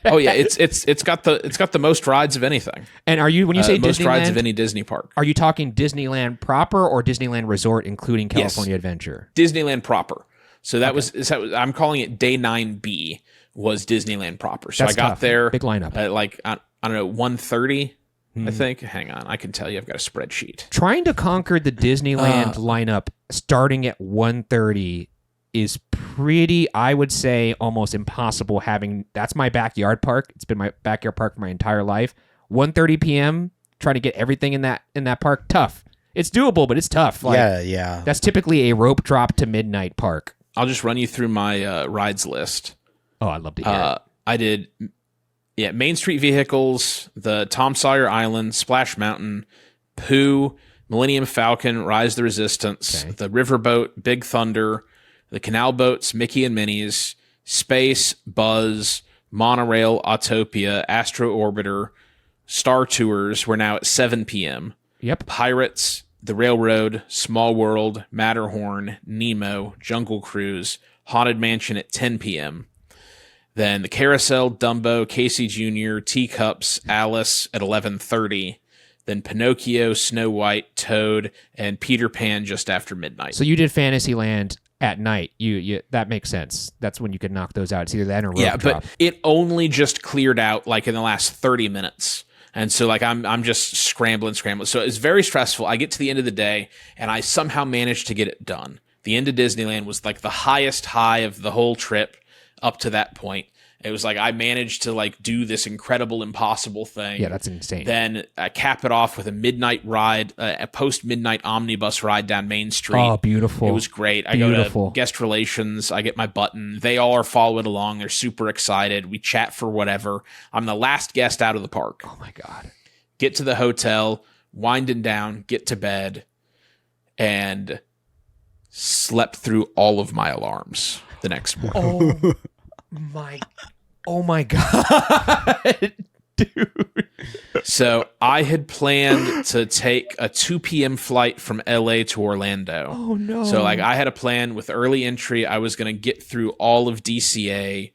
Oh yeah, it's got the most rides of anything. And are you, when you say most Disneyland, rides of any Disney park? Are you talking Disneyland proper or Disneyland Resort, including California Adventure? Disneyland proper. So I'm calling it day 9B was Disneyland proper. So That's I got tough. there Big lineup at like, I don't know, 1:30. I think. Hang on, I can tell you. I've got a spreadsheet. Trying to conquer the Disneyland lineup starting at 1:30 is pretty, I would say, almost impossible. That's my backyard park. It's been my backyard park for my entire life. 1:30 p.m. trying to get everything in that park, tough. It's doable, but it's tough. Yeah. That's typically a rope drop to midnight park. I'll just run you through my rides list. Oh, I'd love to hear it. I did, Main Street Vehicles, the Tom Sawyer Island, Splash Mountain, Pooh, Millennium Falcon, Rise of the Resistance, the Riverboat, Big Thunder, the Canal Boats, Mickey and Minnie's, Space, Buzz, Monorail, Autopia, Astro Orbiter, Star Tours. We're now at 7 p.m. Yep. Pirates, The Railroad, Small World, Matterhorn, Nemo, Jungle Cruise, Haunted Mansion at 10 p.m. Then the Carousel, Dumbo, Casey Jr., Teacups, Alice at 11:30. Then Pinocchio, Snow White, Toad, and Peter Pan just after midnight. So you did Fantasyland at night. You that makes sense. That's when you could knock those out. It's either that or rope drop. But it only just cleared out like in the last 30 minutes. And so like I'm just scrambling. So it's very stressful. I get to the end of the day and I somehow managed to get it done. The end of Disneyland was like the highest high of the whole trip up to that point. It was like I managed to like do this incredible impossible thing. Yeah, that's insane. Then I cap it off with a midnight ride, a post-midnight omnibus ride down Main Street. Oh, beautiful. It was great. I go to guest relations. I get my button. They all are following along. They're super excited. We chat for whatever. I'm the last guest out of the park. Oh, my God. Get to the hotel, winding down, get to bed, and slept through all of my alarms the next morning. Oh my God, dude. So I had planned to take a 2 p.m. flight from LA to Orlando. Oh no. So like I had a plan with early entry. I was going to get through all of DCA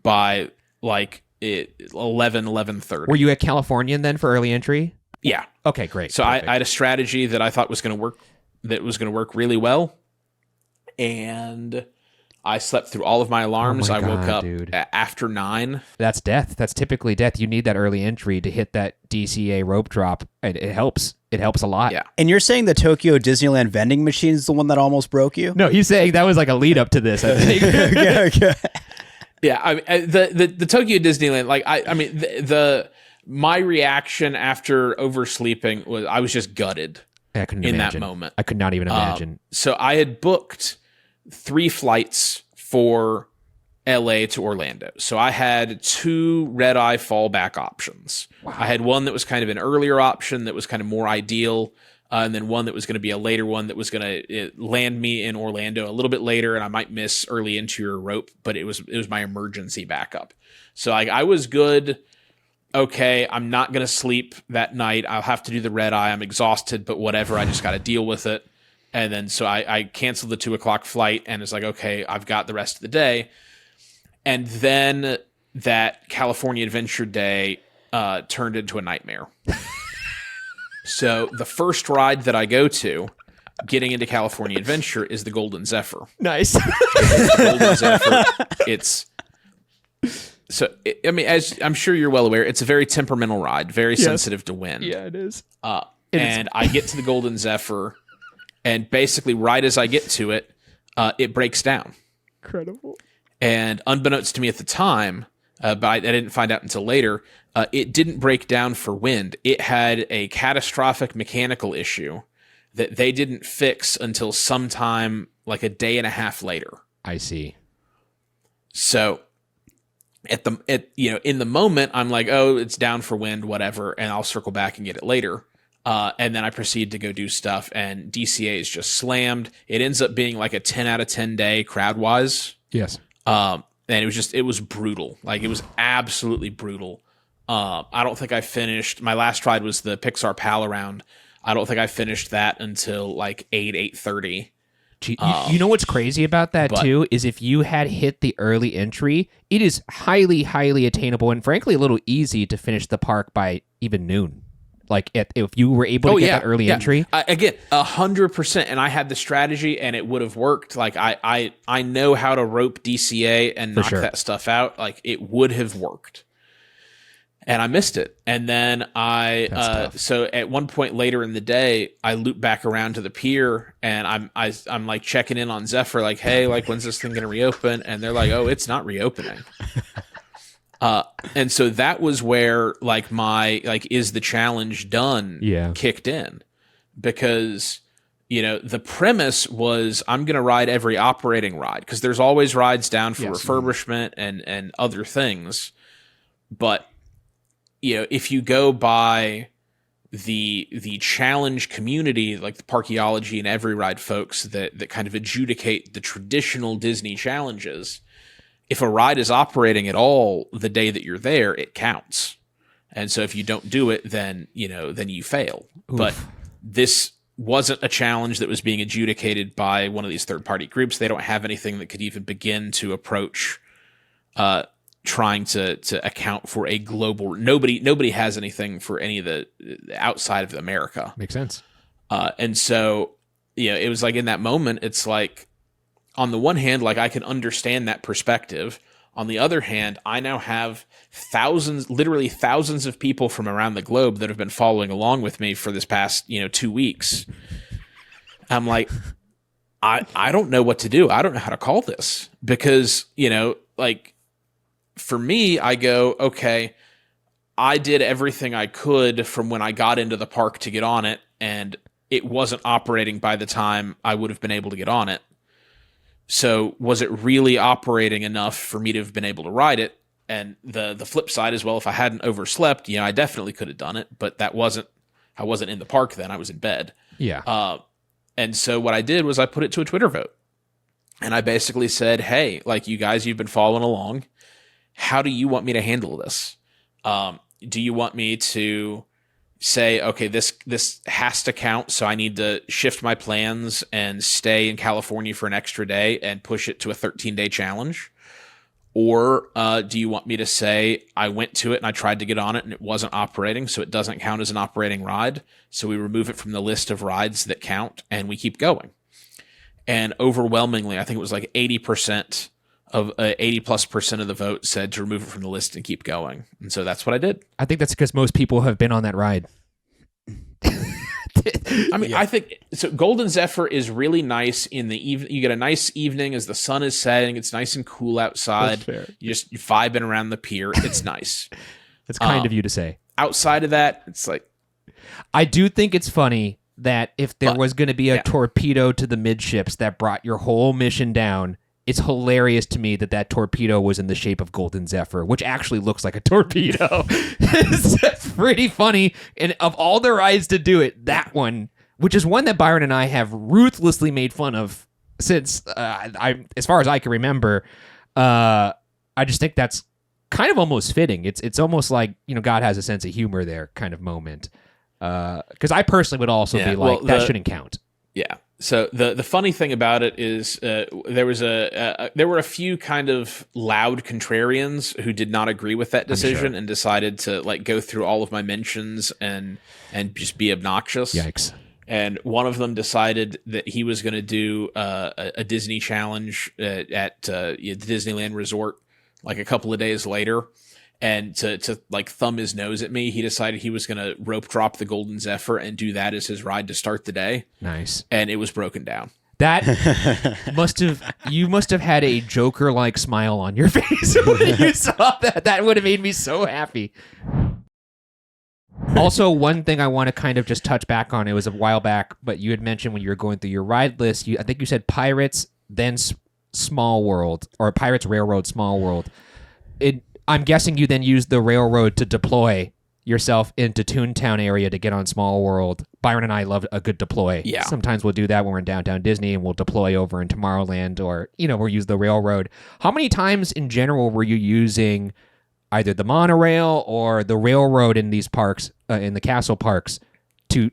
by like 11:30. Were you at Californian then for early entry? Yeah. Okay, great. So I had a strategy that I thought was going to work, that was going to work really well. And I slept through all of my alarms. I woke up after 9. That's death. That's typically death. You need that early entry to hit that DCA rope drop. And it helps. It helps a lot. Yeah. And you're saying the Tokyo Disneyland vending machine is the one that almost broke you? No, he's saying that was like a lead up to this, I think. Okay. Yeah, I mean, the Tokyo Disneyland, like my reaction after oversleeping was I was just gutted. I couldn't in imagine. that moment. I could not even imagine. So I had booked 3 flights for LA to Orlando. So I had 2 red-eye fallback options. Wow. I had one that was kind of an earlier option that was kind of more ideal, and then one that was going to be a later one that was going to land me in Orlando a little bit later, and I might miss early entry or rope, but it was my emergency backup. So I was good. Okay, I'm not going to sleep that night. I'll have to do the red eye. I'm exhausted, but whatever. I just got to deal with it. And then so I canceled the 2 o'clock flight, and it's like, okay, I've got the rest of the day. And then that California Adventure Day turned into a nightmare. So the first ride that I go to, getting into California Adventure, is the Golden Zephyr. Nice. The Golden Zephyr. I mean, as I'm sure you're well aware, it's a very temperamental ride, very sensitive to wind. Yeah, it is. And I get to the Golden Zephyr, and basically right as I get to it, it breaks down. Incredible. And unbeknownst to me at the time, but I didn't find out until later, it didn't break down for wind. It had a catastrophic mechanical issue that they didn't fix until sometime like a day and a half later. I see. So in the moment, I'm like, oh, it's down for wind, whatever, and I'll circle back and get it later. And then I proceed to go do stuff, and DCA is just slammed. It ends up being like a 10 out of 10 day crowd-wise. Yes. And it was brutal. Like, it was absolutely brutal. I don't think I finished. My last ride was the Pixar Pal Around. I don't think I finished that until like 8:30. You know what's crazy about that too is if you had hit the early entry, it is highly, highly attainable and frankly a little easy to finish the park by even noon. Like if you were able to get that early entry. Again, 100%. And I had the strategy and it would have worked. Like I know how to rope DCA and knock that stuff out. Like it would have worked. and I missed it. And then so at one point later in the day, I loop back around to the pier, and I'm like checking in on Zephyr, like, hey, like, when's this thing going to reopen? And they're like, oh, it's not reopening. And so that was where like my, like, is the challenge done? Kicked in, because, you know, the premise was I'm going to ride every operating ride, because there's always rides down for refurbishment and other things. But, you know, if you go by the challenge community, like the Parkeology and Every Ride folks that kind of adjudicate the traditional Disney challenges, if a ride is operating at all the day that you're there, it counts. And so if you don't do it, then you fail. Oof. But this wasn't a challenge that was being adjudicated by one of these third-party groups. They don't have anything that could even begin to approach trying to account for a global. Nobody has anything for any of the outside of America. Makes sense. And so, you know, it was like in that moment, it's like, on the one hand, like, I can understand that perspective. On the other hand, I now have literally thousands of people from around the globe that have been following along with me for this past, 2 weeks. I'm like, I don't know what to do. I don't know how to call this, because, like, for me, I go, okay, I did everything I could from when I got into the park to get on it, and it wasn't operating by the time I would have been able to get on it. So was it really operating enough for me to have been able to ride it? And the flip side as well, if I hadn't overslept, I definitely could have done it, but I wasn't in the park then. I was in bed. Yeah. And so what I did was I put it to a Twitter vote. And I basically said, hey, like, you guys, you've been following along. How do you want me to handle this? Do you want me to say, okay, this has to count, so I need to shift my plans and stay in California for an extra day and push it to a 13-day challenge? Or do you want me to say, I went to it and I tried to get on it and it wasn't operating, so it doesn't count as an operating ride, so we remove it from the list of rides that count and we keep going? And overwhelmingly, I think it was like 80% of 80+% of the vote said to remove it from the list and keep going. And so that's what I did. I think that's because most people have been on that ride. I mean, I think so. Golden Zephyr is really nice in the evening. You get a nice evening as the sun is setting. It's nice and cool outside. You're vibing around the pier. It's nice. That's kind of you to say. Outside of that, it's like, I do think it's funny that if there was going to be a torpedo to the midships that brought your whole mission down, it's hilarious to me that torpedo was in the shape of Golden Zephyr, which actually looks like a torpedo. It's pretty funny. And of all the rides to do it, that one, which is one that Byron and I have ruthlessly made fun of since, as far as I can remember, I just think that's kind of almost fitting. It's almost like, God has a sense of humor there kind of moment. Because I personally would also be like, that shouldn't count. Yeah. So the funny thing about it is there were a few kind of loud contrarians who did not agree with that decision and decided to like go through all of my mentions and just be obnoxious. Yikes. And one of them decided that he was going to do a Disney challenge at the Disneyland Resort like a couple of days later. And to like thumb his nose at me, he decided he was going to rope drop the Golden Zephyr and do that as his ride to start the day. Nice. And it was broken down. That you must have had a Joker-like smile on your face when you saw that. That would have made me so happy. Also, one thing I want to kind of just touch back on, it was a while back, but you had mentioned when you were going through your ride list, I think you said Pirates, then Small World, or Pirates Railroad Small World. I'm guessing you then used the railroad to deploy yourself into Toontown area to get on Small World. Byron and I love a good deploy. Yeah. Sometimes we'll do that when we're in downtown Disney and we'll deploy over in Tomorrowland or, we'll use the railroad. How many times in general were you using either the monorail or the railroad in these parks, in the castle parks, to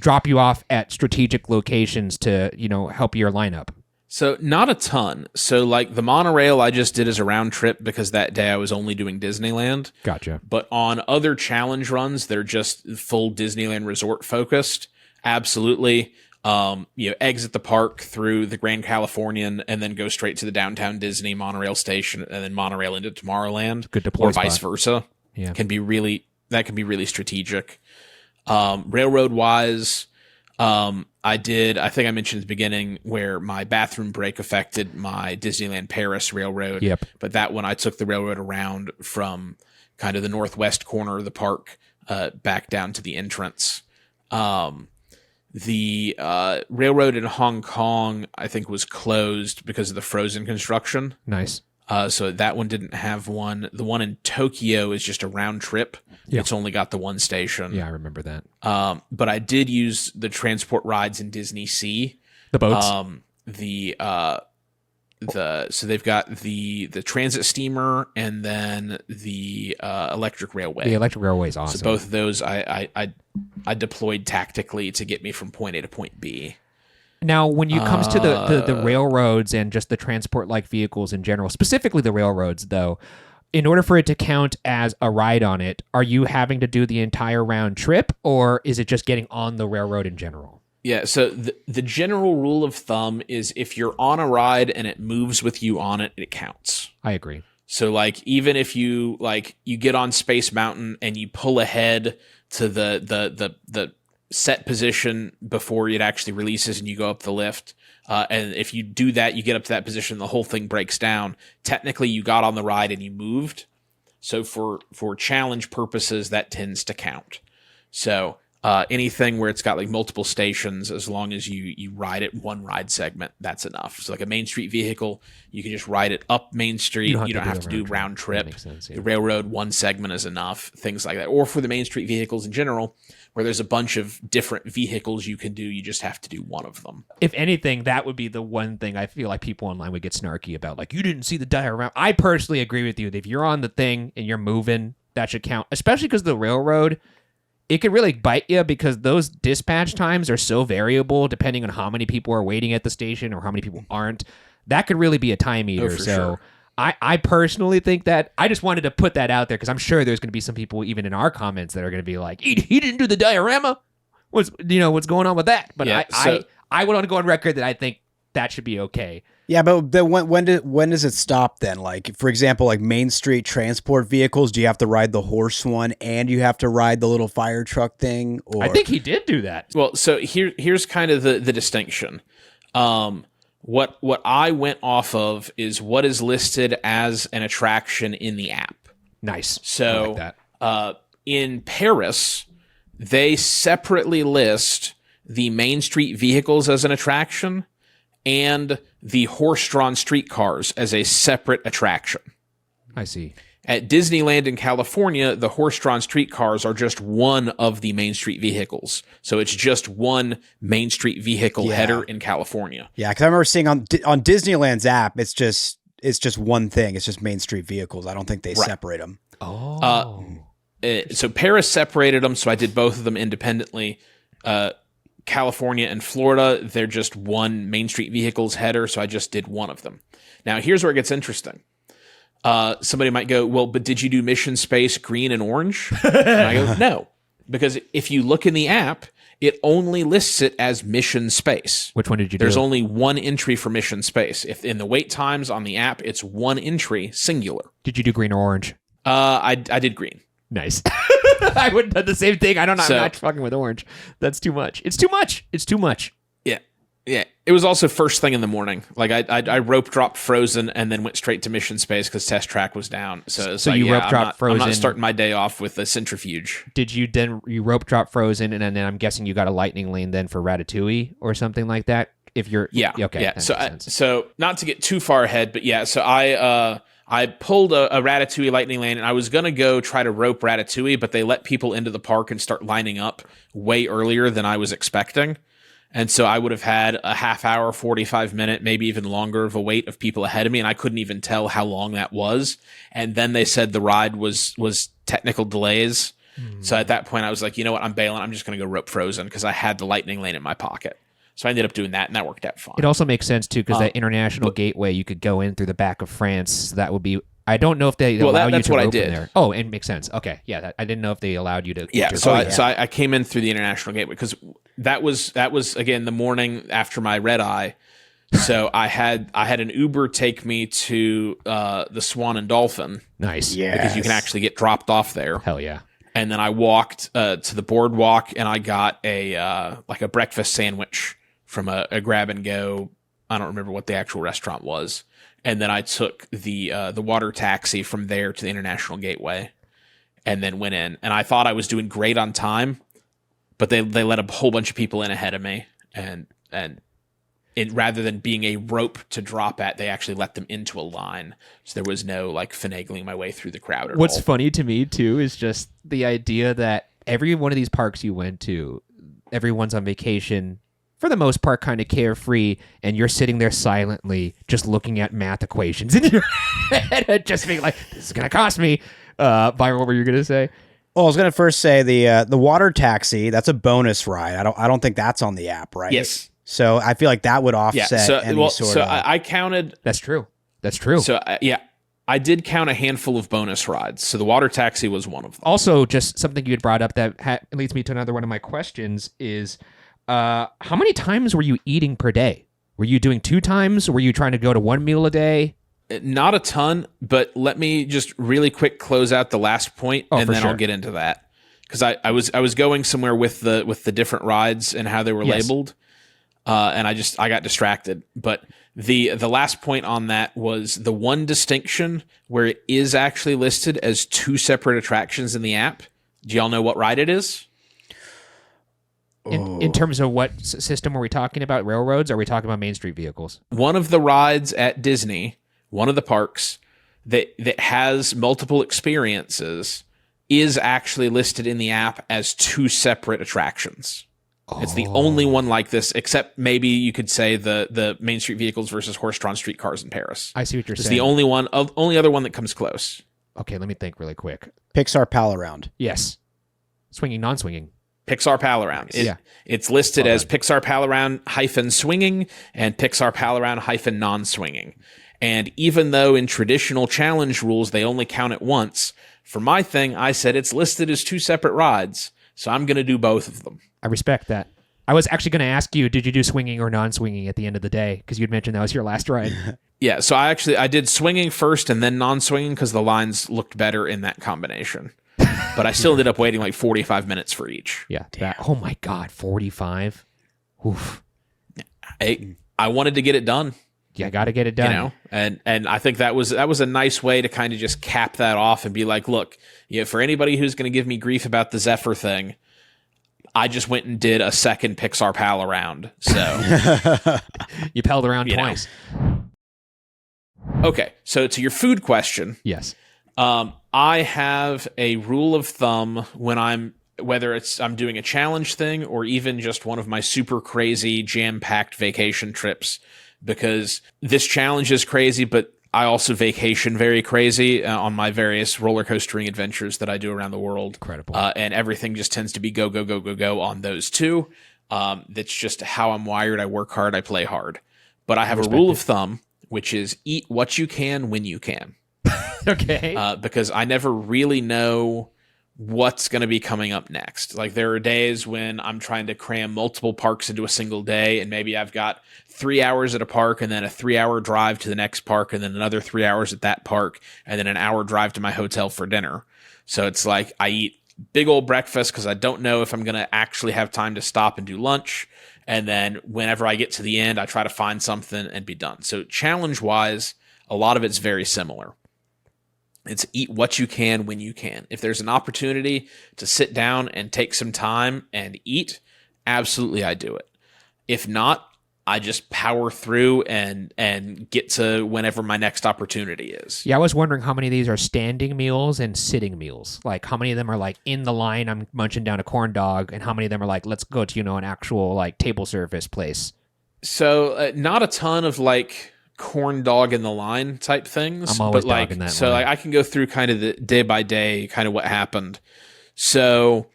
drop you off at strategic locations to, help your lineup? So not a ton. So like the monorail I just did as a round trip because that day I was only doing Disneyland. Gotcha. But on other challenge runs, they're just full Disneyland Resort focused. Absolutely. Exit the park through the Grand Californian and then go straight to the downtown Disney monorail station and then monorail into Tomorrowland. Good deploy or vice spot. versa. can be really strategic. Railroad wise, I think I mentioned at the beginning where my bathroom break affected my Disneyland Paris railroad. Yep. But that one, I took the railroad around from kind of the northwest corner of the park back down to the entrance. The railroad in Hong Kong, I think, was closed because of the Frozen construction. Nice. So that one didn't have one. The one in Tokyo is just a round trip. Yeah. It's only got the one station. Yeah, I remember that. But I did use the transport rides in Disney Sea. The boats. So they've got the transit steamer and then the electric railway. The electric railway is awesome. So both of those I deployed tactically to get me from point A to point B. Now, when it comes to the railroads and just the transport-like vehicles in general, specifically the railroads, though, in order for it to count as a ride on it, are you having to do the entire round trip, or is it just getting on the railroad in general? Yeah, so the general rule of thumb is if you're on a ride and it moves with you on it, it counts. I agree. So, like, even if you get on Space Mountain and you pull ahead to the set position before it actually releases and you go up the lift, and if you do that, you get up to that position, the whole thing breaks down. Technically, you got on the ride and you moved. So for challenge purposes, that tends to count. So anything where it's got like multiple stations, as long as you ride it one ride segment, that's enough. So like a Main Street vehicle, you can just ride it up Main Street. You don't have to do round trip. Makes sense, yeah. The railroad, one segment is enough, things like that. Or for the Main Street vehicles in general, where there's a bunch of different vehicles you can do, you just have to do one of them. If anything, that would be the one thing I feel like people online would get snarky about. Like, you didn't see the diorama. I personally agree with you. If you're on the thing and you're moving, that should count, especially because the railroad, it could really bite you because those dispatch times are so variable depending on how many people are waiting at the station or how many people aren't. That could really be a time eater. For so sure. I personally think that I just wanted to put that out there because I'm sure there's going to be some people even in our comments that are going to be like, he didn't do the diorama. What's going on with that? But Yeah, I would want to go on record that I think that should be okay. Yeah, but when does it stop then? Like, for example, like Main Street transport vehicles, do you have to ride the horse one and you have to ride the little fire truck thing? Or... I think he did do that. Well, so here's kind of the distinction. What I went off of is what is listed as an attraction in the app. Nice. So I like that. In Paris, they separately list the Main Street vehicles as an attraction and the horse-drawn streetcars as a separate attraction. I see. At Disneyland in California, the horse-drawn streetcars are just one of the Main Street vehicles. So it's just one Main Street vehicle header in California. Yeah, because I remember seeing on Disneyland's app, it's just one thing. It's just Main Street vehicles. I don't think they separate them. Oh. So Paris separated them, so I did both of them independently. California and Florida, they're just one Main Street vehicles header, so I just did one of them. Now, here's where it gets interesting. Somebody might go, well, but did you do Mission Space green and orange? And I go, no. Because if you look in the app, it only lists it as Mission Space. Which one did you do? There's only one entry for Mission Space. If in the wait times on the app, it's one entry, singular. Did you do green or orange? I did green. Nice. I would have done the same thing. I don't know. I'm not fucking with orange. That's too much. It's too much. It's too much. Yeah. It was also first thing in the morning. Like I rope dropped Frozen and then went straight to Mission Space because Test Track was down. So you rope dropped Frozen. I'm not starting my day off with a centrifuge. Did you then rope drop Frozen and then I'm guessing you got a lightning lane then for Ratatouille or something like that? If you're okay. Yeah. So not to get too far ahead, but yeah. So I pulled a Ratatouille lightning lane, and I was going to go try to rope Ratatouille, but they let people into the park and start lining up way earlier than I was expecting. And so I would have had a half hour, 45-minute, maybe even longer of a wait of people ahead of me, and I couldn't even tell how long that was. And then they said the ride was technical delays. So at that point, I was like, you know what, I'm bailing. I'm just going to go rope Frozen because I had the lightning lane in my pocket. So I ended up doing that, and that worked out fine. It also makes sense, too, because that international gateway, you could go in through the back of France. So that would be... I don't know if they allow you to rope in there. Oh, it makes sense. Okay, yeah, I didn't know if they allowed you to... Yeah, so I came in through the international gateway because that was again, the morning after my red eye. So I had an Uber take me to the Swan and Dolphin. Nice. Yeah. Because you can actually get dropped off there. Hell yeah. And then I walked to the boardwalk and I got a breakfast sandwich from a grab and go. I don't remember what the actual restaurant was. And then I took the water taxi from there to the International Gateway and then went in. And I thought I was doing great on time, but they let a whole bunch of people in ahead of me. And rather than being a rope to drop at, they actually let them into a line. So there was no like finagling my way through the crowd at What's all. funny to me too is just the idea that every one of these parks you went to, everyone's on vacation, for the most part kind of carefree, and you're sitting there silently just looking at math equations in your head, just being like, this is going to cost me. Byron, what were you going to say? Well, I was going to first say the water taxi, that's a bonus ride. I don't think that's on the app, right? Yes. So I feel like that would offset any sort of... I counted... That's true. That's true. So, I did count a handful of bonus rides. So the water taxi was one of them. Also, just something you had brought up that leads me to another one of my questions is, how many times were you eating per day? Were you doing 2 times? Or were you trying to go to 1 meal a day? Not a ton, but let me just really quick close out the last point, and then sure. I'll get into that. Because I was going somewhere with the different rides and how they were labeled. And I got distracted. But the last point on that was the one distinction where it is actually listed as 2 separate attractions in the app. Do y'all know what ride it is? In terms of what system are we talking about? Railroads? Or are we talking about Main Street vehicles? One of the rides at Disney, one of the parks that has multiple experiences, is actually listed in the app as 2 separate attractions. It's the only one like this, except maybe you could say the Main Street vehicles versus horse-drawn streetcars in Paris. I see what you're saying. It's the only other one that comes close. Okay, let me think really quick. Pixar Pal Around. Yes. Swinging, non-swinging. Pixar Pal Around. It's listed as Pixar Pal Around -swinging and Pixar Pal Around -non-swinging. And even though in traditional challenge rules they only count it once, for my thing, I said it's listed as 2 separate rides, so I'm going to do both of them. I respect that. I was actually going to ask you, did you do swinging or non-swinging at the end of the day? Because you'd mentioned that was your last ride. Yeah, so I did swinging first and then non-swinging because the lines looked better in that combination. But I still ended up waiting like 45 minutes for each. Yeah. Oh my God, 45? Oof. I wanted to get it done. Yeah, got to get it done. You know, and I think that was a nice way to kind of just cap that off and be like, look, for anybody who's going to give me grief about the Zephyr thing, I just went and did a second Pixar Pal Around. So you palled around twice. Okay, so to your food question. Yes. I have a rule of thumb when whether I'm doing a challenge thing or even just one of my super crazy jam-packed vacation trips, because this challenge is crazy, but I also vacation very crazy on my various roller coastering adventures that I do around the world. Incredible. And everything just tends to be go, go, go, go, go on those two. That's just how I'm wired. I work hard. I play hard. But I have a rule of thumb, which is eat what you can when you can. Okay. Because I never really know what's going to be coming up next. Like there are days when I'm trying to cram multiple parks into a single day, and maybe I've got 3 hours at a park and then a 3-hour drive to the next park and then another 3 hours at that park and then an hour drive to my hotel for dinner. So it's like I eat big old breakfast because I don't know if I'm going to actually have time to stop and do lunch. And then whenever I get to the end, I try to find something and be done. So challenge-wise, a lot of it's very similar. It's eat what you can when you can. If there's an opportunity to sit down and take some time and eat, absolutely I do it. If not, I just power through and get to whenever my next opportunity is. Yeah, I was wondering how many of these are standing meals and sitting meals. Like how many of them are like in the line, I'm munching down a corn dog, and how many of them are like, let's go to, an actual like table service place. So not a ton of like corn dog in the line type things. I'm always but like dogging that so line. like I can go through kind of the day by day kind of what happened. So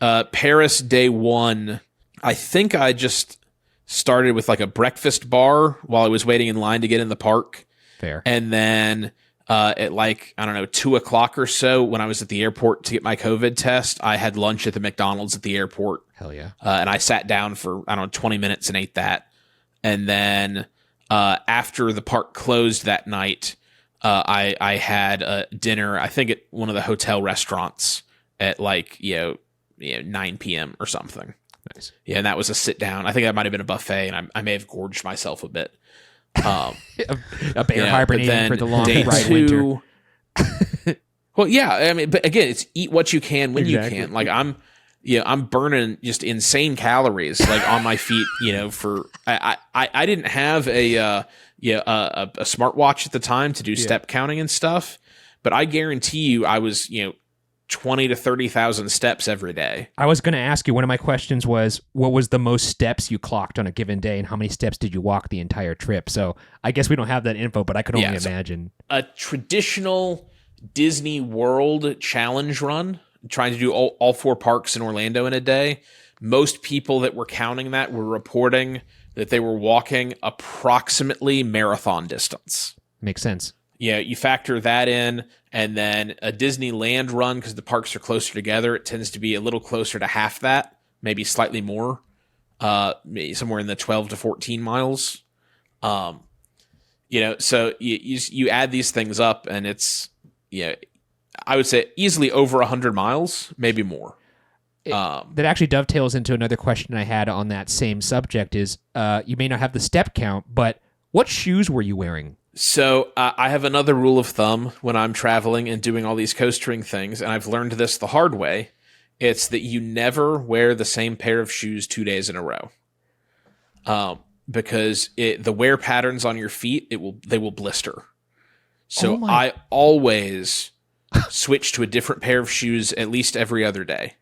Paris day 1, I think I just started with like a breakfast bar while I was waiting in line to get in the park. Fair. And then at like, I don't know, 2:00 or so when I was at the airport to get my COVID test, I had lunch at the McDonald's at the airport. Hell yeah. And I sat down for, 20 minutes and ate that. And then after the park closed that night, I had a dinner, I think at one of the hotel restaurants at 9 p.m. or something. Nice. Yeah, and that was a sit down. I think that might have been a buffet, and I may have gorged myself a bit. A bear hibernating for the long day ride two, winter. Well, yeah, I mean, but again, it's eat what you can when Exactly. you can. Like I'm burning just insane calories like on my feet. For I didn't have a smartwatch at the time to do step counting and stuff, but I guarantee you, I was 20 to 30,000 steps every day. I was going to ask you, one of my questions was, what was the most steps you clocked on a given day, and how many steps did you walk the entire trip? So I guess we don't have that info, but I could only imagine. A traditional Disney World challenge run, trying to do all 4 parks in Orlando in a day, most people that were counting that were reporting that they were walking approximately marathon distance. Makes sense. Yeah, you factor that in, and then a Disneyland run, because the parks are closer together, it tends to be a little closer to half that, maybe slightly more, maybe somewhere in the 12 to 14 miles. So you add these things up, and it's, I would say easily over 100 miles, maybe more. That actually dovetails into another question I had on that same subject is, you may not have the step count, but what shoes were you wearing? So I have another rule of thumb when I'm traveling and doing all these coastering things, and I've learned this the hard way. It's that you never wear the same pair of shoes 2 days in a row, because the wear patterns on your feet they will blister. So I always switch to a different pair of shoes at least every other day,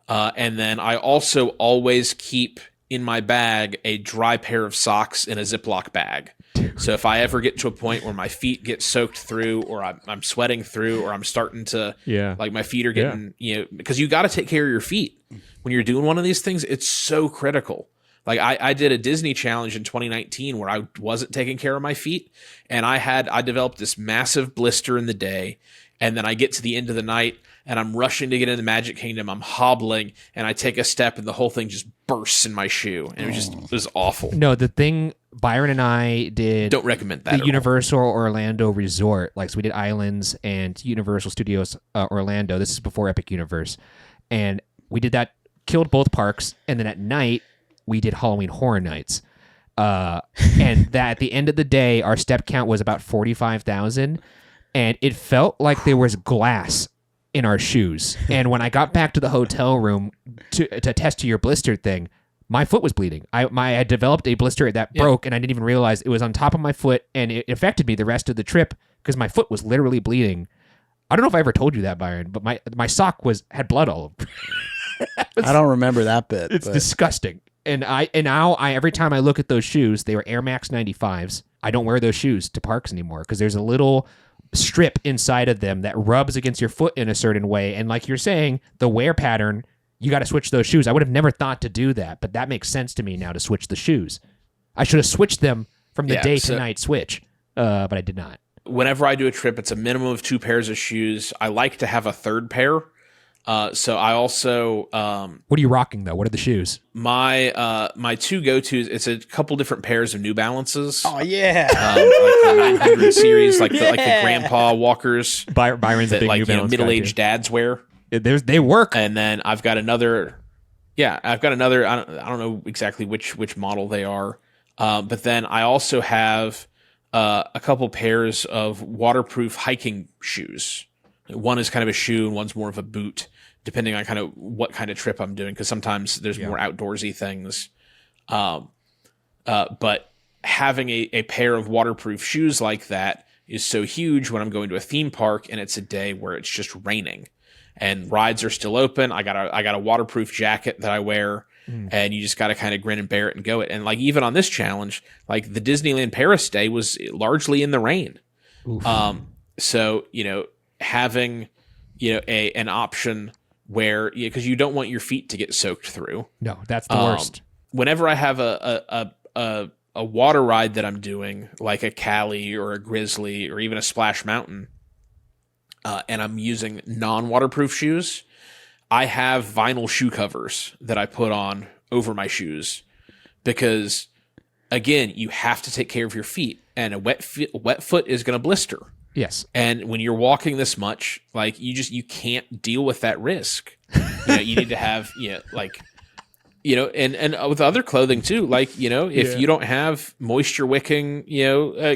and then I also always keep in my bag a dry pair of socks in a Ziploc bag. So if I ever get to a point where my feet get soaked through, or I'm sweating through, or I'm starting to, like my feet are getting, because you got to take care of your feet when you're doing one of these things. It's so critical. Like I did a Disney challenge in 2019 where I wasn't taking care of my feet, and I developed this massive blister in the day, and then I get to the end of the night and I'm rushing to get into the Magic Kingdom. I'm hobbling, and I take a step, and the whole thing just bursts in my shoe, and it was awful. No, the thing Byron and I did. Don't recommend that. The Universal Orlando Resort, so we did Islands and Universal Studios Orlando. This is before Epic Universe, and we did that. Killed both parks, and then at night we did Halloween Horror Nights. And that at the end of the day, our step count was about 45,000, and it felt like there was glass in our shoes. And when I got back to the hotel room to test to your blister thing, my foot was bleeding. I had developed a blister that broke, and I didn't even realize it was on top of my foot, and it affected me the rest of the trip because my foot was literally bleeding. I don't know if I ever told you that, Byron, but my sock had blood all over. I don't remember that bit. It's disgusting. And now every time I look at those shoes, they were Air Max 95s. I don't wear those shoes to parks anymore because there's a little strip inside of them that rubs against your foot in a certain way. And like you're saying, the wear pattern, you got to switch those shoes. I would have never thought to do that, but that makes sense to me now to switch the shoes. I should have switched them from the day to night switch, but I did not. Whenever I do a trip, it's a minimum of 2 pairs of shoes. I like to have a third pair. So I also what are you rocking though? What are the shoes? My 2 go-tos. It's a couple different pairs of New Balances. Oh yeah, like the 900 series, like the grandpa walkers. Byron's a big New Balance middle-aged dads wear. They work. And then I've got another. Yeah, I've got another. I don't know exactly which model they are, but then I also have a couple pairs of waterproof hiking shoes. One is kind of a shoe and one's more of a boot, depending on kind of what kind of trip I'm doing, because sometimes there's more outdoorsy things. But having a pair of waterproof shoes like that is so huge when I'm going to a theme park and it's a day where it's just raining and rides are still open. I got a waterproof jacket that I wear, and you just got to kind of grin and bear it and go it. And like even on this challenge, like the Disneyland Paris day was largely in the rain. So having an option where because you don't want your feet to get soaked through. No, that's the worst. Whenever I have a water ride that I'm doing, like a Cali or a Grizzly or even a Splash Mountain, and I'm using non-waterproof shoes, I have vinyl shoe covers that I put on over my shoes because again, you have to take care of your feet, and a wet foot is going to blister. Yes. And when you're walking this much, like you can't deal with that risk. You need to have, and with other clothing too, like, if you don't have moisture wicking,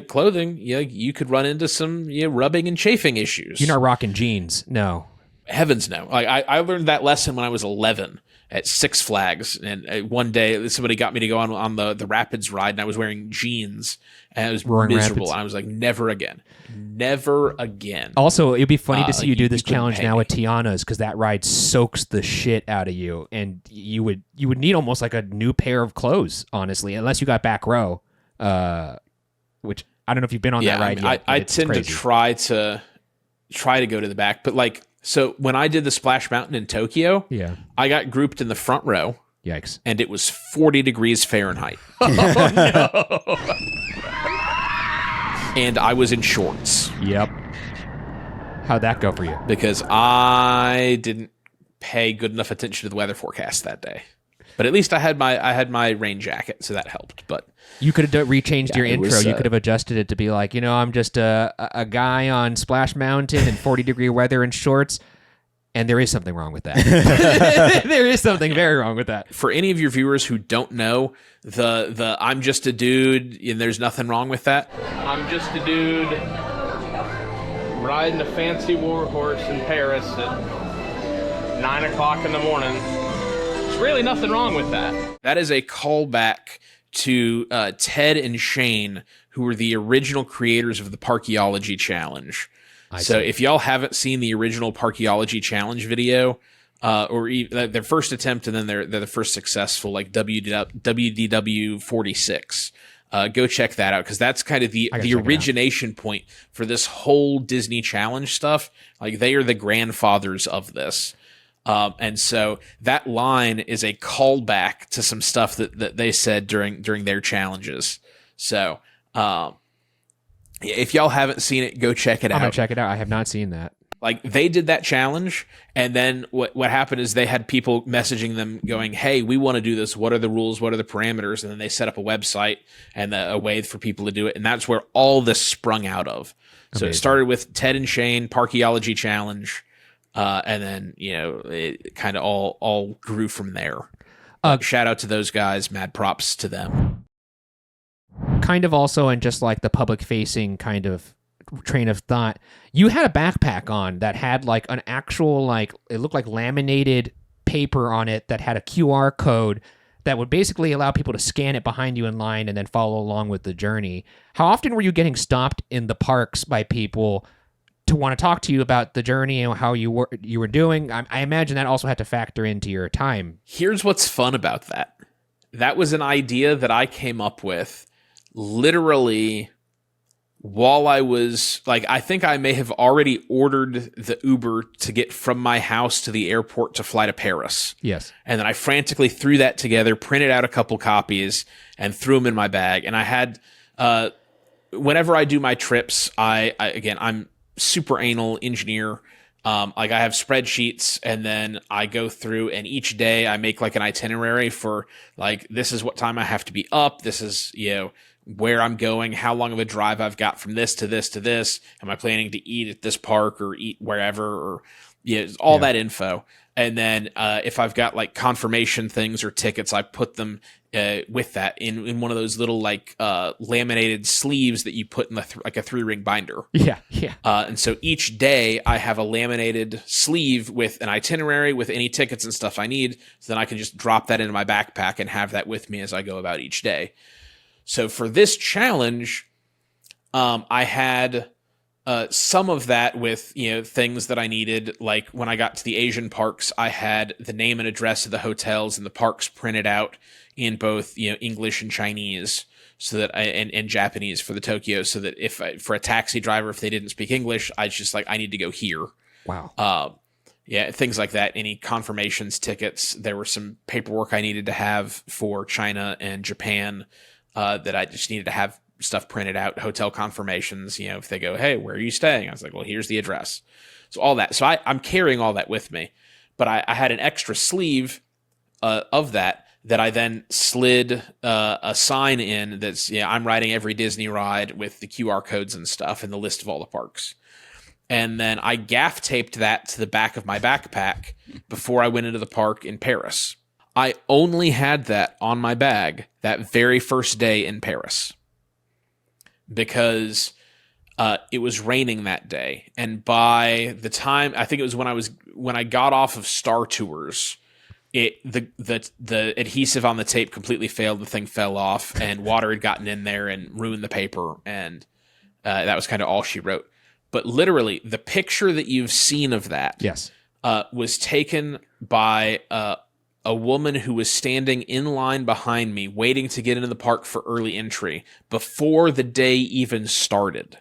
clothing, you could run into some, rubbing and chafing issues. You're not rocking jeans. No. Heavens no. Like I learned that lesson when I was 11 at Six Flags. And one day somebody got me to go on the Rapids ride, and I was wearing jeans, and it was Roaring miserable. Rapids. And I was like, never again. Never again. Also, it'd be funny to see you do this you couldn't challenge pay now me. with Tiana's, because that ride soaks the shit out of you, and you would need almost like a new pair of clothes, honestly, unless you got back row, which I don't know if you've been on that ride yet. I It's tend crazy. to try to go to the back, but like, so when I did the Splash Mountain in Tokyo, Yeah. I got grouped in the front row, Yikes. and it was 40 degrees Fahrenheit. And I was in shorts Yep. How'd that go for you? because I didn't pay good enough attention to the weather forecast that day. But at least I had my rain jacket, so that helped. But You could have rechanged your it intro. was, You could have adjusted it to be like, I'm just a guy on Splash Mountain in 40-degree weather and shorts, and there is something wrong with that. There is something very wrong with that. for any of your viewers who don't know, the I'm just a dude and there's nothing wrong with that. I'm just a dude riding a fancy war horse in Paris at 9 o'clock in the morning. There's really nothing wrong with that. That is a callback to Ted and Shane, who were the original creators of the Parkeology Challenge. So if y'all haven't seen the original Parkeology Challenge video, or their first attempt, and then they're the first successful, like WDW 46, go check that out, because that's kind of the check it out. origination point for this whole Disney Challenge stuff. Like, they are the grandfathers of this. And so that line is a callback to some stuff that they said during their challenges. So, if y'all haven't seen it, go check it I'm out. going to check it out. I have not seen that. Like, they did that challenge, and then what happened is they had people messaging them going, hey, we want to do this. What are the rules? What are the parameters? And then they set up a website and a way for people to do it. And that's where all this sprung out of. So it started with Ted and Shane, Parkeology Challenge, and then, it kind of all grew from there. Shout out to those guys. Mad props to them. Kind of also, and just like the public-facing kind of train of thought, you had a backpack on that had like an actual, like, it looked like laminated paper on it that had a QR code that would basically allow people to scan it behind you in line and then follow along with the journey. How often were you getting stopped in the parks by people to want to talk to you about the journey and how you were doing? I imagine that also had to factor into your time. Here's what's fun about that. That was an idea that I came up with literally while I was, like, I think I may have already ordered the Uber to get from my house to the airport to fly to Paris. Yes. And then I frantically threw that together, printed out a couple copies, and threw them in my bag. And I had, whenever I do my trips, I'm super anal engineer. Like, I have spreadsheets, and then I go through, and each day I make like an itinerary for, like, this is what time I have to be up. This is, where I'm going, how long of a drive I've got from this to this to this. Am I planning to eat at this park or eat wherever, or all that info. And then if I've got like confirmation things or tickets, I put them with that in one of those little like laminated sleeves that you put in like a 3-ring binder. Yeah. And so each day I have a laminated sleeve with an itinerary with any tickets and stuff I need. So then I can just drop that into my backpack and have that with me as I go about each day. So for this challenge, I had some of that with, things that I needed. Like when I got to the Asian parks, I had the name and address of the hotels and the parks printed out in both, English and Chinese, so that and Japanese for the Tokyo, so that for a taxi driver, if they didn't speak English, I just like, I need to go here. Wow. Things like that. Any confirmations, tickets. There were some paperwork I needed to have for China and Japan. That I just needed to have stuff printed out, hotel confirmations, if they go, hey, where are you staying? I was like, well, here's the address. So all that. So I'm carrying all that with me, but I had an extra sleeve of that that I then slid a sign in that's, I'm riding every Disney ride with the QR codes and stuff and the list of all the parks. And then I gaff taped that to the back of my backpack before I went into the park in Paris. I only had that on my bag that very first day in Paris because it was raining that day. And by the time, I think it was when I got off of Star Tours, the adhesive on the tape completely failed. The thing fell off and water had gotten in there and ruined the paper. And that was kind of all she wrote. But literally, the picture that you've seen of that was taken by a woman who was standing in line behind me, waiting to get into the park for early entry before the day even started.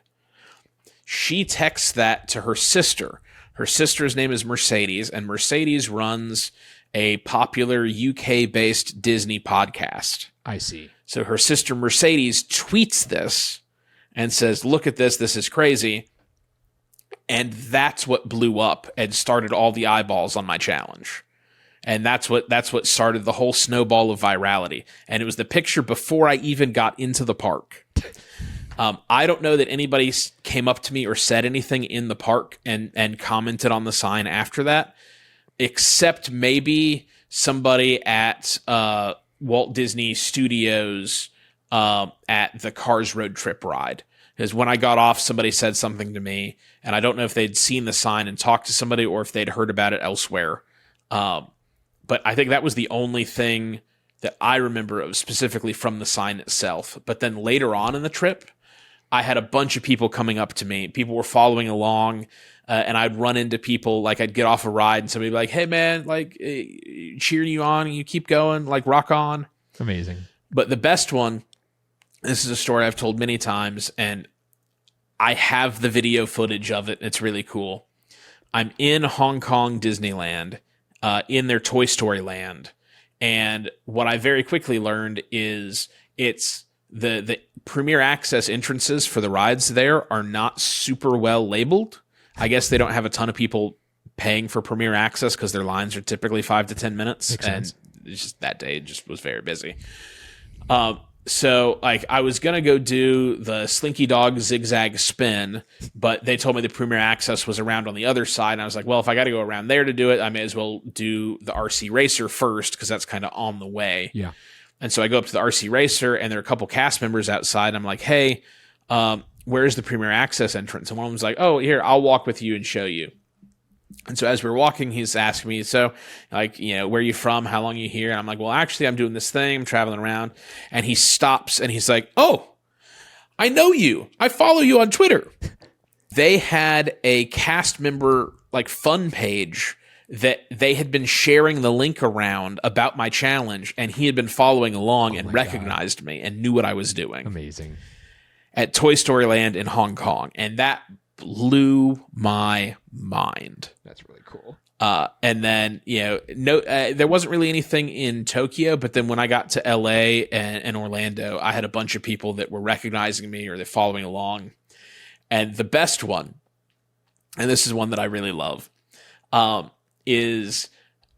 She texts that to her sister. Her sister's name is Mercedes, and Mercedes runs a popular UK-based Disney podcast. I see. So her sister Mercedes tweets this and says, "Look at this. This is crazy." And that's what blew up and started all the eyeballs on my challenge. And that's what started the whole snowball of virality. And it was the picture before I even got into the park. I don't know that anybody came up to me or said anything in the park and commented on the sign after that, except maybe somebody at Walt Disney Studios at the Cars Road Trip ride. Because when I got off, somebody said something to me, and I don't know if they'd seen the sign and talked to somebody or if they'd heard about it elsewhere. But I think that was the only thing that I remember of specifically from the sign itself. But then later on in the trip, I had a bunch of people coming up to me. People were following along, and I'd run into people. Like, I'd get off a ride, and somebody would be like, "Hey, man, like, cheering you on, and you keep going, like, rock on." Amazing. But the best one, this is a story I've told many times, and I have the video footage of it. It's really cool. I'm in Hong Kong Disneyland, in their Toy Story land, and what I very quickly learned is it's the Premier Access entrances for the rides there are not super well labeled. I guess they don't have a ton of people paying for Premier Access because their lines are typically 5 to 10 minutes. Makes sense. And it's just that day just was very busy. So like I was going to go do the Slinky Dog zigzag spin, but they told me the Premier Access was around on the other side. And I was like, well, if I got to go around there to do it, I may as well do the RC Racer first because that's kind of on the way. Yeah. And so I go up to the RC Racer, and there are a couple cast members outside. And I'm like, hey, where's the Premier Access entrance? And one of them's like, oh, here, I'll walk with you and show you. And so as we're walking, he's asking me, so, like, where are you from? How long are you here? And I'm like, well, actually, I'm doing this thing. I'm traveling around. And he stops, and he's like, oh, I know you. I follow you on Twitter. They had a cast member, like, fun page that they had been sharing the link around about my challenge, and he had been following along and recognized me and knew what I was doing. Amazing. At Toy Story Land in Hong Kong. And that blew my mind. That's really cool. And then, there wasn't really anything in Tokyo, but then when I got to LA and Orlando, I had a bunch of people that were recognizing me or they're following along. And the best one, and this is one that I really love, is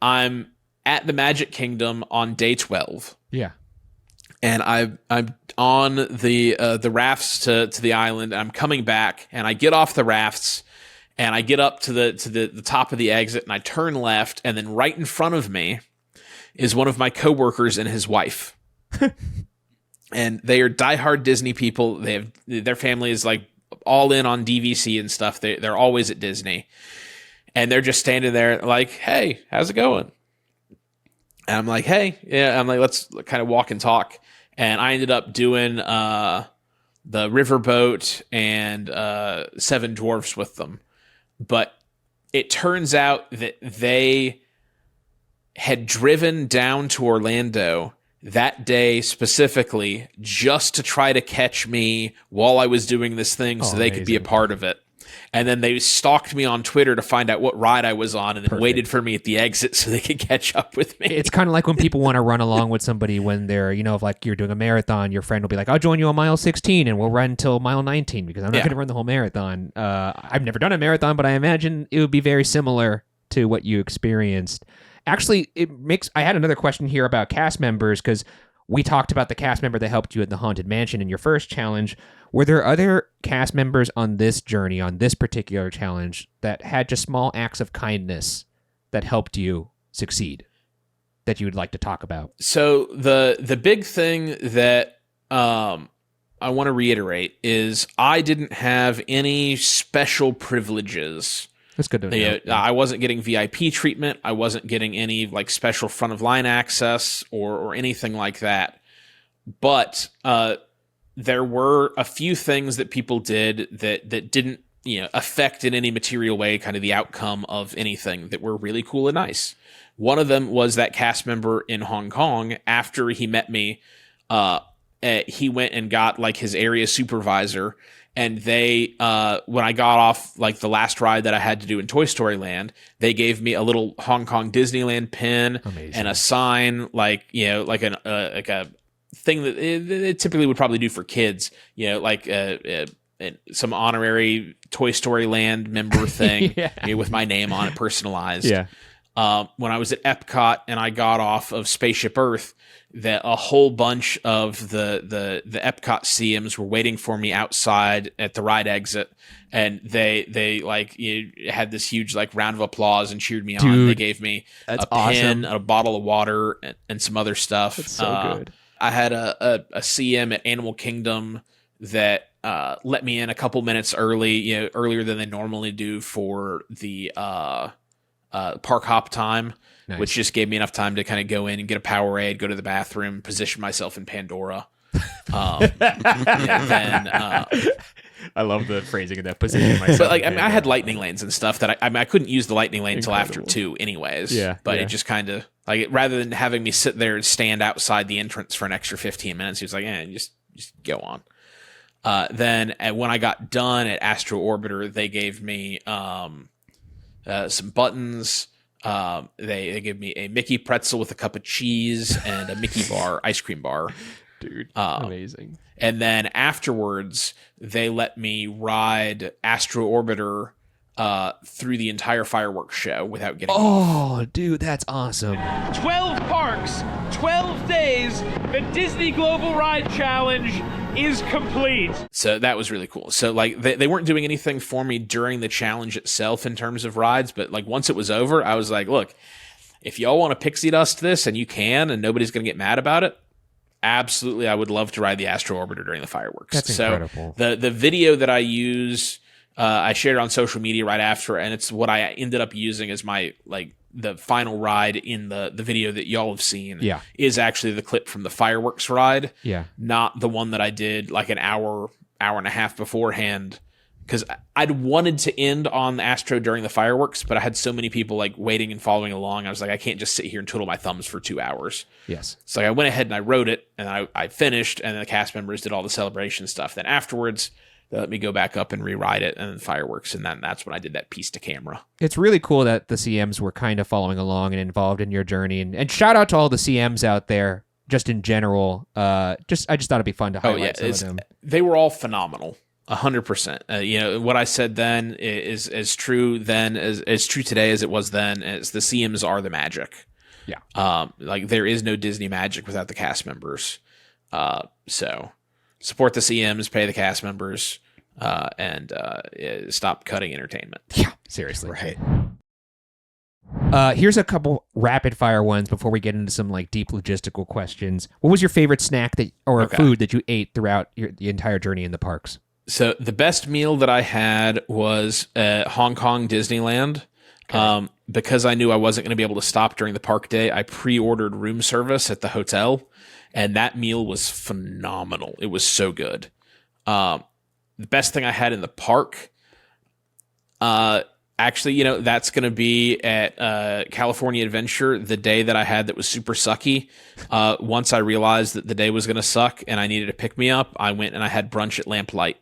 I'm at the Magic Kingdom on day 12. Yeah. And I'm on the rafts to the island. And I'm coming back, and I get off the rafts, and I get up to the top of the exit, and I turn left, and then right in front of me is one of my coworkers and his wife. And they are diehard Disney people. Their family is like all in on DVC and stuff. They're always at Disney. And they're just standing there like, hey, how's it going? And I'm like, hey, yeah. I'm like, let's kind of walk and talk. And I ended up doing the riverboat and Seven Dwarfs with them. But it turns out that they had driven down to Orlando that day specifically just to try to catch me while I was doing this thing so they could be a part of it. And then they stalked me on Twitter to find out what ride I was on, and then waited for me at the exit so they could catch up with me. It's kind of like when people want to run along with somebody when they're, if like you're doing a marathon, your friend will be like, I'll join you on mile 16 and we'll run until mile 19 because I'm not going to run the whole marathon. I've never done a marathon, but I imagine it would be very similar to what you experienced. Actually, I had another question here about cast members, because we talked about the cast member that helped you at the Haunted Mansion in your first challenge. Were there other cast members on this journey, on this particular challenge, that had just small acts of kindness that helped you succeed that you would like to talk about? So the big thing that I want to reiterate is I didn't have any special privileges. That's good to know. I wasn't getting VIP treatment. I wasn't getting any like special front of line access or anything like that. But there were a few things that people did that didn't affect in any material way kind of the outcome of anything, that were really cool and nice. One of them was that cast member in Hong Kong. After he met me, he went and got like his area supervisor. And they, when I got off like the last ride that I had to do in Toy Story Land, they gave me a little Hong Kong Disneyland pin. Amazing. And a sign, like like a thing that it typically would probably do for kids, like some honorary Toy Story Land member thing with my name on it, personalized. Yeah. When I was at Epcot and I got off of Spaceship Earth, that a whole bunch of the Epcot CMs were waiting for me outside at the ride exit, and they like had this huge like round of applause and cheered me on. They gave me a pin, a bottle of water, and some other stuff. That's so good. I had a CM at Animal Kingdom that let me in a couple minutes early, earlier than they normally do for the park hop time. Nice. Which just gave me enough time to kind of go in and get a Powerade, go to the bathroom, position myself in Pandora. Then, I love the phrasing of that, position myself. But like, I had lightning lanes and stuff that I couldn't use the lightning lane until after 2 anyways. Yeah. But it just kind of like, rather than having me sit there and stand outside the entrance for an extra 15 minutes, he was like, just go on. Then when I got done at Astro Orbiter, they gave me some buttons. They gave me a Mickey pretzel with a cup of cheese and a Mickey bar, ice cream bar. Dude, amazing. And then afterwards, they let me ride Astro Orbiter through the entire fireworks show without getting off. Dude, that's awesome. 12 parks, 12 days, the Disney Global Ride Challenge is complete. So that was really cool. So like they weren't doing anything for me during the challenge itself in terms of rides, but like once it was over, I was like, look, if y'all want to pixie dust this and you can and nobody's going to get mad about it, absolutely, I would love to ride the Astro Orbiter during the fireworks. That's incredible. The video that I use, I shared on social media right after, and it's what I ended up using as my the final ride in the video that y'all have seen. Yeah. Is actually the clip from the fireworks ride. Yeah. Not the one that I did like an hour and a half beforehand, because I'd wanted to end on the Astro during the fireworks, but I had so many people like waiting and following along. I was like, I can't just sit here and twiddle my thumbs for 2 hours. Yes. So I went ahead and I wrote it, and I finished, and then the cast members did all the celebration stuff. Then afterwards, they let me go back up and rewrite it, and then fireworks, and then that's when I did that piece to camera. It's really cool that the CMs were kind of following along and involved in your journey, and shout out to all the CMs out there, just in general. I just thought it'd be fun to highlight some of them. They were all phenomenal, 100%. What I said then is as true then as true today as it was then. As the CMs are the magic. Yeah. Like there is no Disney magic without the cast members. So support the CMs, pay the cast members, and stop cutting entertainment. Yeah, seriously. Right. Here's a couple rapid fire ones before we get into some like deep logistical questions. What was your favorite snack food that you ate throughout the entire journey in the parks? So the best meal that I had was at Hong Kong Disneyland. Okay. Because I knew I wasn't going to be able to stop during the park day, I pre-ordered room service at the hotel, and that meal was phenomenal. It was so good. The best thing I had in the park, actually, that's going to be at California Adventure, the day that I had that was super sucky. Once I realized that the day was going to suck and I needed to pick me up, I went and I had brunch at Lamplight.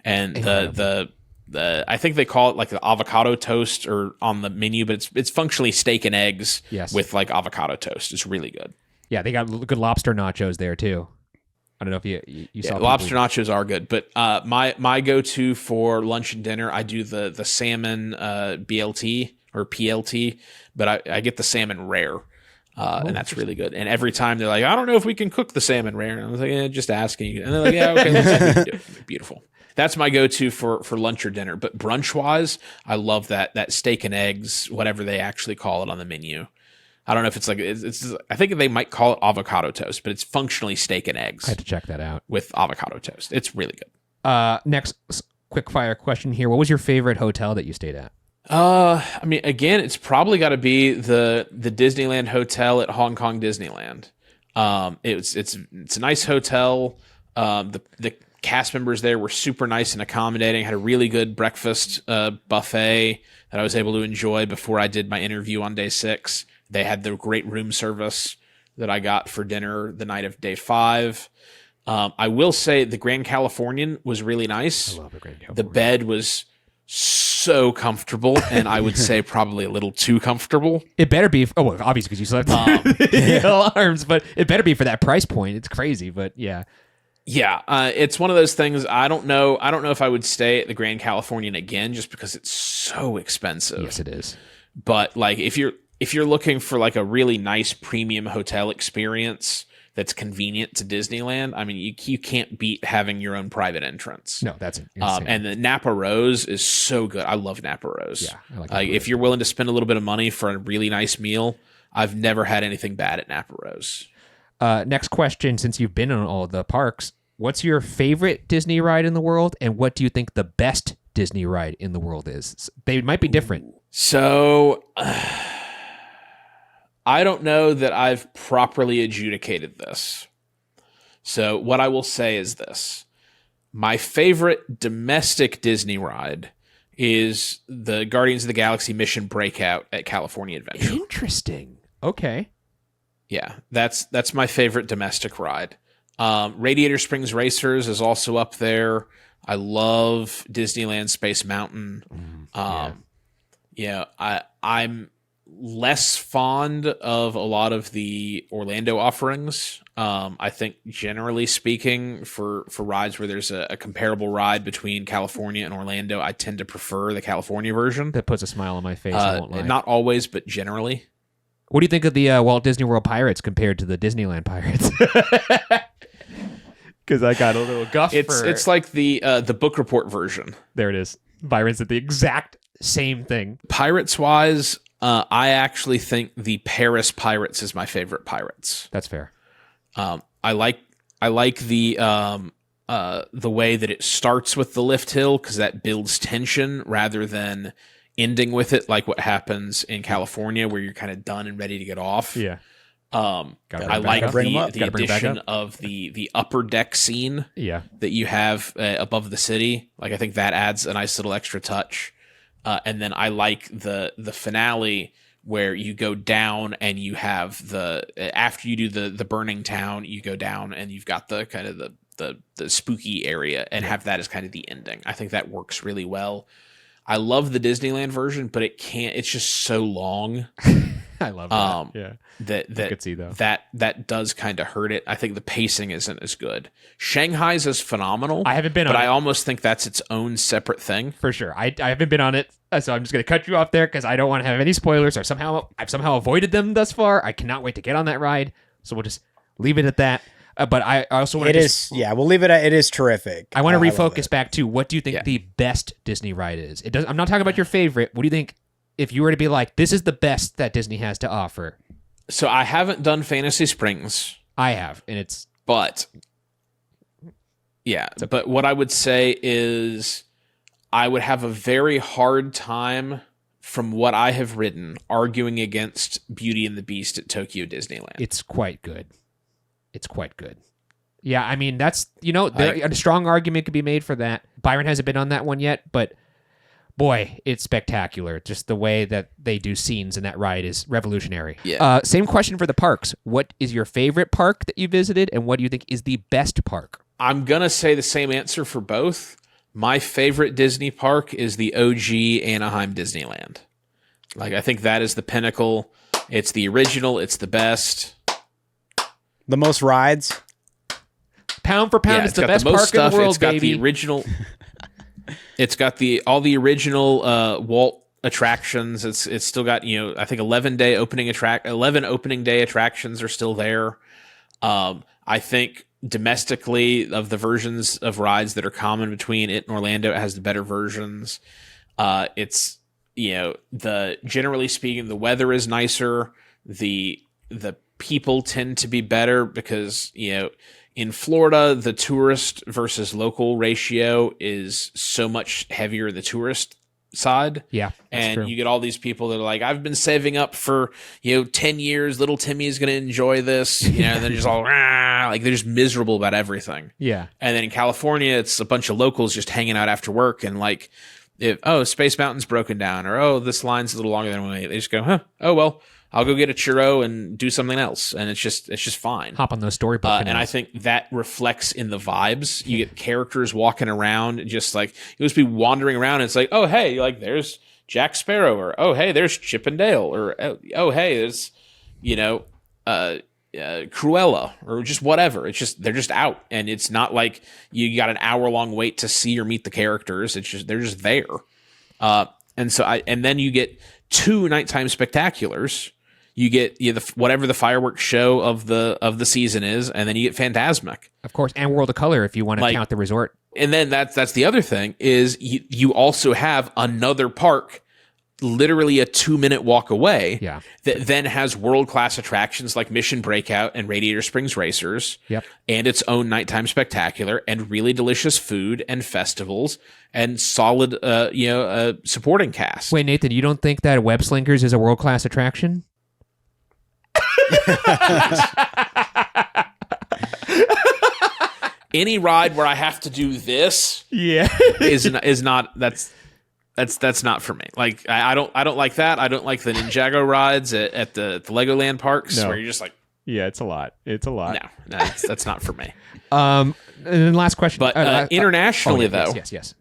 And the I think they call it like the avocado toast or on the menu, but it's functionally steak and eggs with like avocado toast. It's really good. Yeah, they got good lobster nachos there too. I don't know if you saw. Lobster nachos are good, but my go-to for lunch and dinner, I do the salmon BLT or PLT, but I get the salmon rare. And that's really good. And every time they're like, I don't know if we can cook the salmon rare. And I was like, just asking. And they're like, yeah, okay, let's see if we can do it. Beautiful. That's my go-to for lunch or dinner. But brunch-wise, I love that steak and eggs, whatever they actually call it on the menu. I don't know if it's like it's. I think they might call it avocado toast, but it's functionally steak and eggs. I had to check that out. With avocado toast. It's really good. Next quick fire question here. What was your favorite hotel that you stayed at? I mean, again, it's probably got to be the Disneyland hotel at Hong Kong Disneyland. It's a nice hotel. The cast members there were super nice and accommodating. Had a really good breakfast buffet that I was able to enjoy before I did my interview on day 6. They had the great room service that I got for dinner the night of day 5. I will say the Grand Californian was really nice. I love the Grand Californian. The bed was so comfortable, and I would say probably a little too comfortable. It better be. Oh, well, obviously because you slept the alarms, but it better be for that price point. It's crazy, but yeah. Yeah, it's one of those things. I don't know if I would stay at the Grand Californian again, just because it's so expensive. Yes, it is. But like, if you're looking for like a really nice premium hotel experience that's convenient to Disneyland, I mean, you can't beat having your own private entrance. No, that's insane. And the Napa Rose is so good. I love Napa Rose. Yeah, I like Napa Rose. If you're willing to spend a little bit of money for a really nice meal, I've never had anything bad at Napa Rose. Next question, since you've been on all the parks, what's your favorite Disney ride in the world, and what do you think the best Disney ride in the world is? They might be different. So, I don't know that I've properly adjudicated this. So what I will say is this. My favorite domestic Disney ride is the Guardians of the Galaxy Mission Breakout at California Adventure. Interesting. Okay. Yeah, that's my favorite domestic ride. Radiator Springs Racers is also up there. I love Disneyland Space Mountain. I'm less fond of a lot of the Orlando offerings. I think generally speaking, for rides where there's a comparable ride between California and Orlando, I tend to prefer the California version. That puts a smile on my face. I won't lie. Not always, but generally. What do you think of the Walt Disney World Pirates compared to the Disneyland Pirates? Because I got a little guff. It's like the book report version. There it is. Byron said the exact same thing. Pirates wise, I actually think the Paris Pirates is my favorite Pirates. That's fair. I like the way that it starts with the lift hill, because that builds tension rather than ending with it like what happens in California where you're kind of done and ready to get off. Yeah. I like the addition of the upper deck scene that you have above the city. Like, I think that adds a nice little extra touch. And then I like the finale where you go down and you have after you do the burning town, you go down and you've got the kind of the spooky area and have that as kind of the ending. I think that works really well. I love the Disneyland version, but it's just so long. I love that. That I could see, though. That does kind of hurt it. I think the pacing isn't as good. Shanghai's is phenomenal. I haven't been on it. I almost think that's its own separate thing. For sure. I haven't been on it, so I'm just going to cut you off there because I don't want to have any spoilers, or I've somehow avoided them thus far. I cannot wait to get on that ride, so we'll just leave it at that. But I also want to... we'll leave it at it is terrific. I want to refocus back to what do you think the best Disney ride is? I'm not talking about your favorite. What do you think if you were to be like, this is the best that Disney has to offer? So I haven't done Fantasy Springs. I have, and it's... But what I would say is I would have a very hard time, from what I have written, arguing against Beauty and the Beast at Tokyo Disneyland. It's quite good. Yeah, I mean, that's, a strong argument could be made for that. Byron hasn't been on that one yet, but boy, it's spectacular. Just the way that they do scenes in that ride is revolutionary. Yeah. Same question for the parks. What is your favorite park that you visited, and what do you think is the best park? I'm going to say the same answer for both. My favorite Disney park is the OG Anaheim Disneyland. Like, I think that is the pinnacle. It's the original. It's the best. The most rides. Pound for pound, it's the best park in the world, It's got baby. the original. It's got all the original Walt attractions. It's still got, I think 11 opening day attractions are still there. I think domestically, of the versions of rides that are common between it and Orlando, it has the better versions. It's, generally speaking, the weather is nicer. The people tend to be better because, in Florida, the tourist versus local ratio is so much heavier the tourist side. Yeah. And true. you get all these people that are like, I've been saving up for, 10 years. Little Timmy is going to enjoy this. And they're just all, like, they're just miserable about everything. Yeah. And then in California, it's a bunch of locals just hanging out after work. And like, Space Mountain's broken down, or, this line's a little longer than we wait. They just go, well, I'll go get a churro and do something else. And it's just fine. Hop on those storybook. And I think that reflects in the vibes. You get characters walking around, just like, you'll just be wandering around. And it's like, oh, hey, like there's Jack Sparrow, or, oh, hey, there's Chip and Dale, or, oh, hey, there's, Cruella, or just whatever. It's just, they're just out. And it's not like you got an hour-long wait to see or meet the characters. It's just, they're just there. And then you get 2 nighttime spectaculars. You get whatever the fireworks show of the season is, and then you get Fantasmic, of course, and World of Color if you want to count the resort. And then that's the other thing is you also have another park, literally a 2-minute walk away, that then has world-class attractions like Mission Breakout and Radiator Springs Racers, and its own nighttime spectacular, and really delicious food and festivals and solid supporting cast. Wait, Nathan, you don't think that Web Slinkers is a world-class attraction? Any ride where I have to do this, is not that's not for me. Like I don't like that. I don't like the Ninjago rides at the Legoland parks where you're just like, it's a lot. It's a lot. No, that's not for me. And then last question, but internationally though, yes.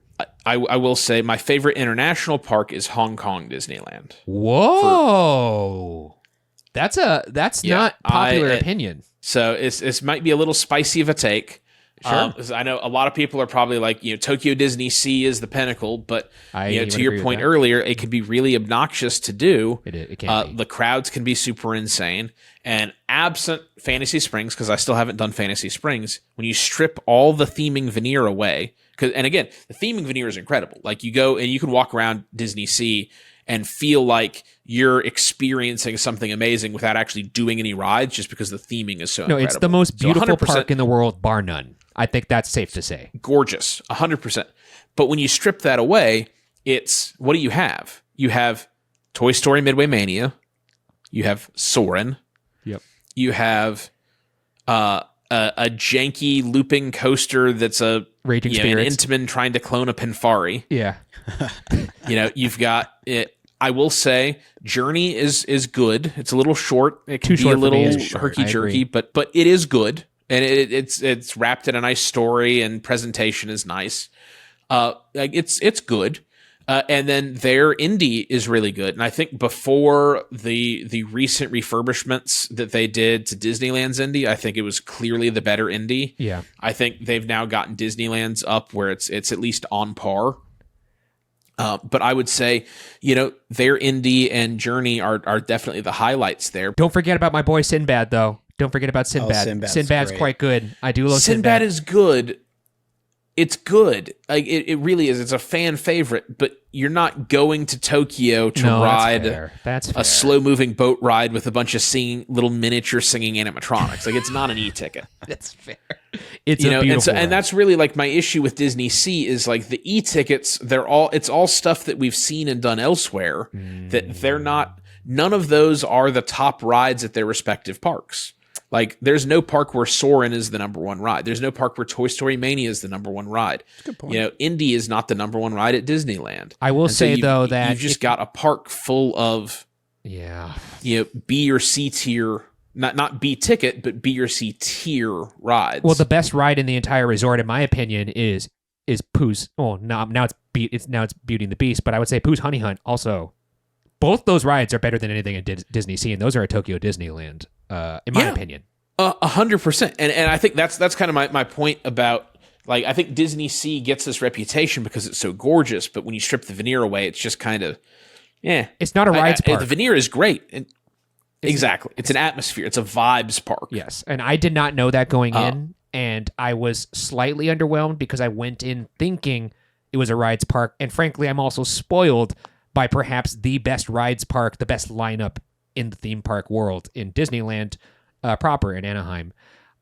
I will say my favorite international park is Hong Kong Disneyland. Whoa. That's not popular opinion. So this might be a little spicy of a take. Sure. I know a lot of people are probably like, Tokyo Disney Sea is the pinnacle, but to your point earlier, it can be really obnoxious to do. It can be. The crowds can be super insane. And absent Fantasy Springs, because I still haven't done Fantasy Springs, when you strip all the theming veneer away, and again, the theming veneer is incredible. Like you go and you can walk around Disney Sea and feel like you're experiencing something amazing without actually doing any rides, just because the theming is so incredible. It's the most beautiful park in the world, bar none. I think that's safe to say. Gorgeous, 100%. But when you strip that away, it's, what do you have? You have Toy Story Midway Mania. You have Soarin'. Yep. You have a janky looping coaster that's a Raging Spirits. An Intamin trying to clone a Pinfari. Yeah. You've got it. I will say Journey is good. It's a little short. It can Too be short a for me. little herky-jerky, but it is good. And it's wrapped in a nice story, and presentation is nice. It's good. And then their Indy is really good. And I think before the recent refurbishments that they did to Disneyland's Indy, I think it was clearly the better Indy. Yeah. I think they've now gotten Disneyland's up where it's at least on par. But I would say, their Indy and Journey are definitely the highlights there. Don't forget about my boy Sinbad, though. Don't forget about Sinbad. Sinbad's great. quite good. I do love Sinbad. Sinbad. Is good. It's good. Like it really is. It's a fan favorite, but you're not going to Tokyo to ride a slow-moving boat ride with a bunch of little miniature singing animatronics. Like, it's not an e-ticket. That's fair. It's a beautiful and that's really like my issue with Disney Sea is like the e-tickets. It's all stuff that we've seen and done elsewhere. That they're not. None of those are the top rides at their respective parks. Like, there's no park where Soarin' is the number one ride. There's no park where Toy Story Mania is the number one ride. Good point. Indy is not the number one ride at Disneyland. I will say, though, that you've just got a park full of, B or C tier, not B ticket, but B or C tier rides. Well, the best ride in the entire resort, in my opinion, is Pooh's. Oh, now it's Beauty and the Beast, but I would say Pooh's Honey Hunt also. Both those rides are better than anything at Disney Sea, and those are at Tokyo Disneyland, in my opinion. 100%. And I think that's kind of my point about, like, I think Disney Sea gets this reputation because it's so gorgeous, but when you strip the veneer away, it's just kind of, Yeah, It's not a rides park. The veneer is great. Exactly. It's an atmosphere. It's a vibes park. Yes. And I did not know that going in. And I was slightly underwhelmed because I went in thinking it was a rides park. And frankly, I'm also spoiled by perhaps the best rides park, the best lineup in the theme park world in Disneyland proper in Anaheim.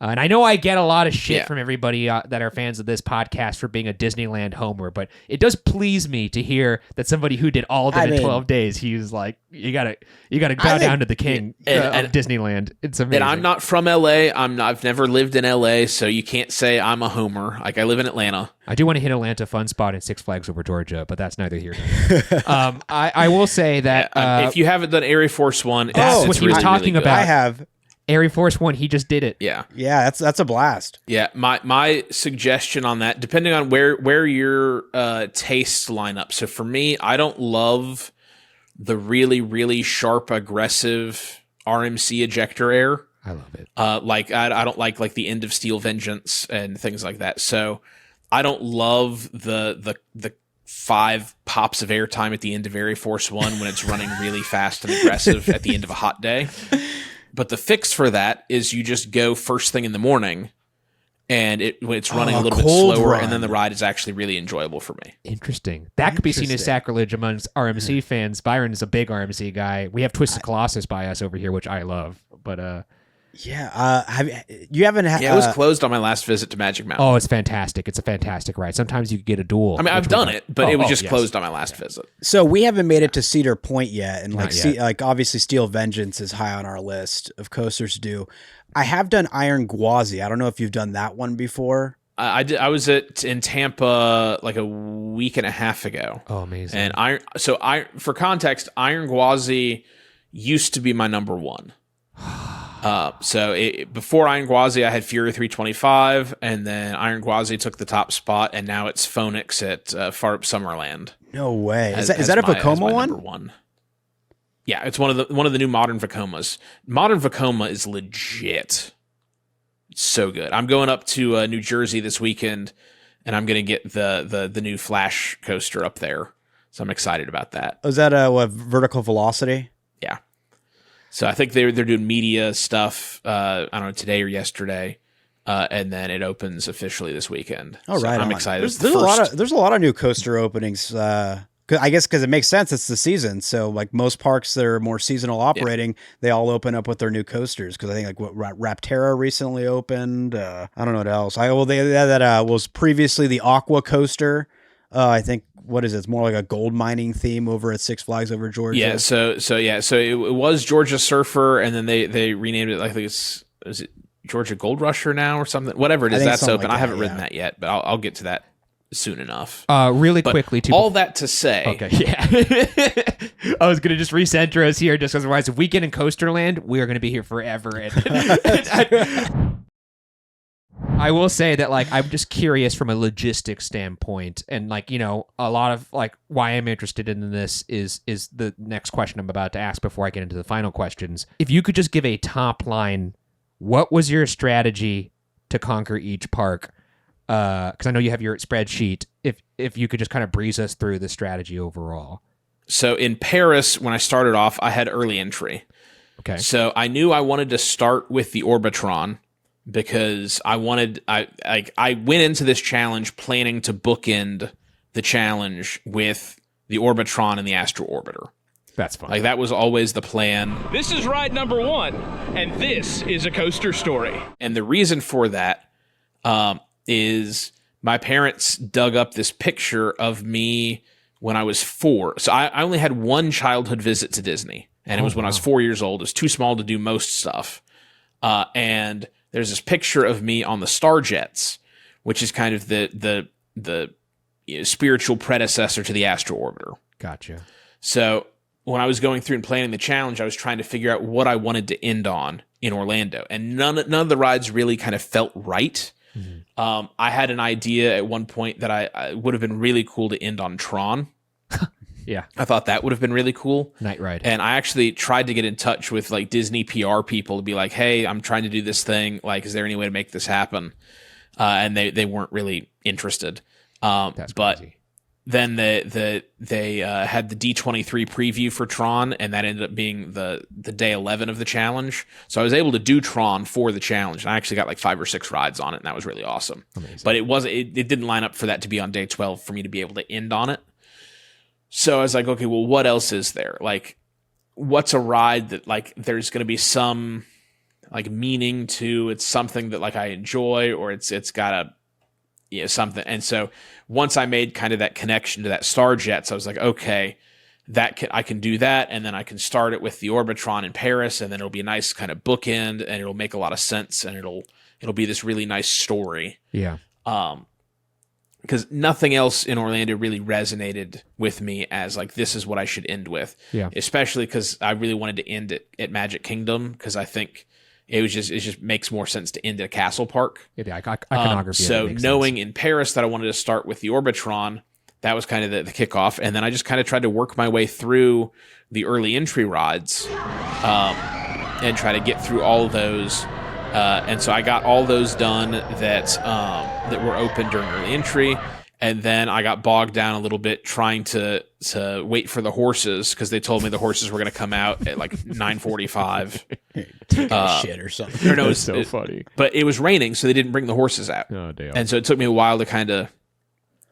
And I know I get a lot of shit from everybody that are fans of this podcast for being a Disneyland homer, but it does please me to hear that somebody who did all of it in 12 days, he was like, you gotta bow down to the king of Disneyland. It's amazing. And I'm not from LA. I've never lived in LA, so you can't say I'm a homer. Like, I live in Atlanta. I do want to hit Atlanta fun spot in Six Flags Over Georgia, but that's neither here nor there. I will say that if you haven't done Air Force One, that's what he was really, talking really about. I have. Air Force One, he just did it. Yeah. Yeah, that's a blast. Yeah, my suggestion on that, depending on where your tastes line up. So for me, I don't love the really, really sharp, aggressive RMC ejector air. I love it. I don't like the End of Steel Vengeance and things like that. So I don't love the 5 pops of airtime at the end of Air Force One when it's running really fast and aggressive at the end of a hot day. But the fix for that is you just go first thing in the morning, and when it's running a little bit slower, and then the ride is actually really enjoyable for me. Interesting. That could be seen as sacrilege amongst RMC fans. Byron is a big RMC guy. We have Twisted Colossus by us over here, which I love. But you haven't had? Yeah, it was closed on my last visit to Magic Mountain. Oh, it's fantastic. It's a fantastic ride. Sometimes you get a duel. I mean, I've done it, but it was just closed on my last visit. So we haven't made it to Cedar Point yet, and Not yet. Obviously Steel Vengeance is high on our list of coasters to do. I have done Iron Gwazi. I don't know if you've done that one before. I did. I was in Tampa like a week and a half ago. Oh, amazing. And for context, Iron Gwazi used to be my number one. Before Iron Gwazi, I had Fury 325, and then Iron Gwazi took the top spot, and now it's Phoenix at Far Up Summerland. No way. Is that a Vekoma one? Number one. Yeah, it's one of the new modern Vekomas. Modern Vekoma is legit. It's so good. I'm going up to New Jersey this weekend, and I'm going to get the new Flash coaster up there. So I'm excited about that. Is that Vertical Velocity? Yeah. So I think they're doing media stuff. I don't know, today or yesterday, and then it opens officially this weekend. Oh, right. I'm excited. There's a lot of new coaster openings. I guess because it makes sense. It's the season. So like most parks that are more seasonal operating, they all open up with their new coasters. Because I think like Rapterra recently opened. I don't know what else. That was previously the Aqua coaster. I think. What is it? It's more like a gold mining theme over at Six Flags Over Georgia. Yeah. So it was Georgia Surfer, and then they renamed it. I think is it Georgia Gold Rusher now or something? Whatever it is, that's open. I haven't ridden that yet, but I'll get to that soon enough. Really quickly, too. All that to say. Okay, yeah. I was going to just recenter us here just because otherwise if we get in Coasterland, we are going to be here forever. And I will say that, like, I'm just curious from a logistics standpoint, and like, you know, a lot of like why I'm interested in this is the next question I'm about to ask before I get into the final questions. If you could just give a top line, what was your strategy to conquer each park? Because I know you have your spreadsheet. If you could just kind of breeze us through the strategy overall. So in Paris, when I started off, I had early entry. Okay. So I knew I wanted to start with the Orbitron, because I went into this challenge planning to bookend the challenge with the Orbitron and the Astro Orbiter. That's fine. Like, that was always the plan. This is ride number 1, and this is a coaster story. And the reason for that is my parents dug up this picture of me when I was 4. So I only had one childhood visit to Disney, and it was when I was 4 years old. It was too small to do most stuff. And there's this picture of me on the Starjets, which is kind of the spiritual predecessor to the Astro Orbiter. Gotcha. So when I was going through and planning the challenge, I was trying to figure out what I wanted to end on in Orlando, and none of the rides really kind of felt right. Mm-hmm. I had an idea at one point that I would have been really cool to end on Tron. Yeah. I thought that would have been really cool. Night ride. And I actually tried to get in touch with like Disney PR people to be like, hey, I'm trying to do this thing. Like, is there any way to make this happen? And they weren't really interested. That's but crazy. then they had the D23 preview for Tron, and that ended up being the day 11 of the challenge. So I was able to do Tron for the challenge, and I actually got like 5 or 6 rides on it, and that was really awesome. Amazing. But it didn't line up for that to be on day 12 for me to be able to end on it. So I was like, okay, well, what else is there? Like, what's a ride that like there's going to be some like meaning to? It's something that like I enjoy, or it's got a something. And so once I made kind of that connection to that Starjets, I was like, okay, I can do that, and then I can start it with the Orbitron in Paris, and then it'll be a nice kind of bookend, and it'll make a lot of sense, and it'll be this really nice story. Yeah. Because nothing else in Orlando really resonated with me as like, this is what I should end with. Yeah. Especially because I really wanted to end it at Magic Kingdom, because I think it just makes more sense to end at a castle park. Yeah, the iconography. So knowing in Paris that I wanted to start with the Orbitron, that was kind of the kickoff. And then I just kind of tried to work my way through the early entry rides and try to get through all of those. And so I got all those done that were open during early entry. And then I got bogged down a little bit trying to wait for the horses, because they told me the horses were going to come out at like 9:45. Shit or something. No, That's so funny. But it was raining, so they didn't bring the horses out. Oh, damn. And so it took me a while to kind of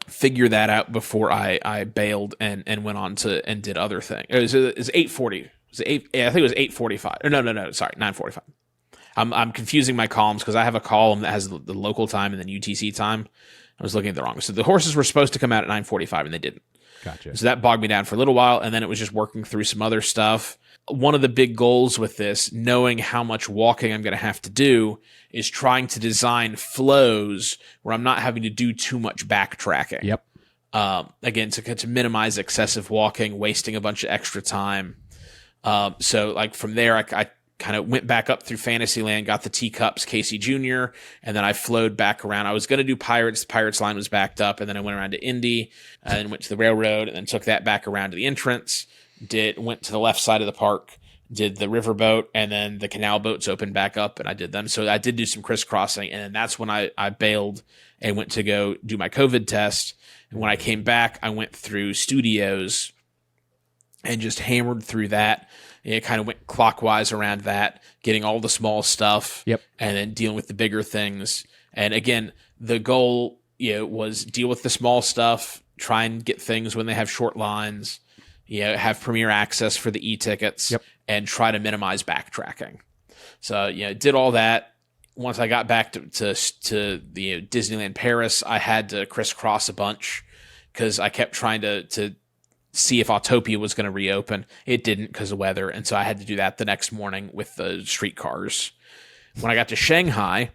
figure that out before I bailed and went on to and did other things. It was 8:40. I think it was 8:45. No, sorry, 9:45. I'm confusing my columns because I have a column that has the local time and then UTC time. I was looking at the wrong. So the horses were supposed to come out at 9:45 and they didn't. Gotcha. So that bogged me down for a little while, and then it was just working through some other stuff. One of the big goals with this, knowing how much walking I'm going to have to do, is trying to design flows where I'm not having to do too much backtracking. Yep. Again, to minimize excessive walking, wasting a bunch of extra time. So like from there, I kind of went back up through Fantasyland, got the teacups, Casey Jr., and then I flowed back around. I was going to do Pirates. The Pirates line was backed up, and then I went around to Indy, and then went to the railroad, and then took that back around to the entrance, went to the left side of the park, did the riverboat, and then the canal boats opened back up, and I did them. So I did do some crisscrossing, and then that's when I bailed and went to go do my COVID test. And when I came back, I went through Studios and just hammered through that. It kind of went clockwise around that, getting all the small stuff, yep, and then dealing with the bigger things. And again, the goal, was deal with the small stuff, try and get things when they have short lines, have premier access for the e-tickets, yep, and try to minimize backtracking. So, did all that. Once I got back to the Disneyland Paris, I had to crisscross a bunch because I kept trying to see if Autopia was going to reopen. It didn't because of weather, and so I had to do that the next morning with the streetcars. When I got to Shanghai,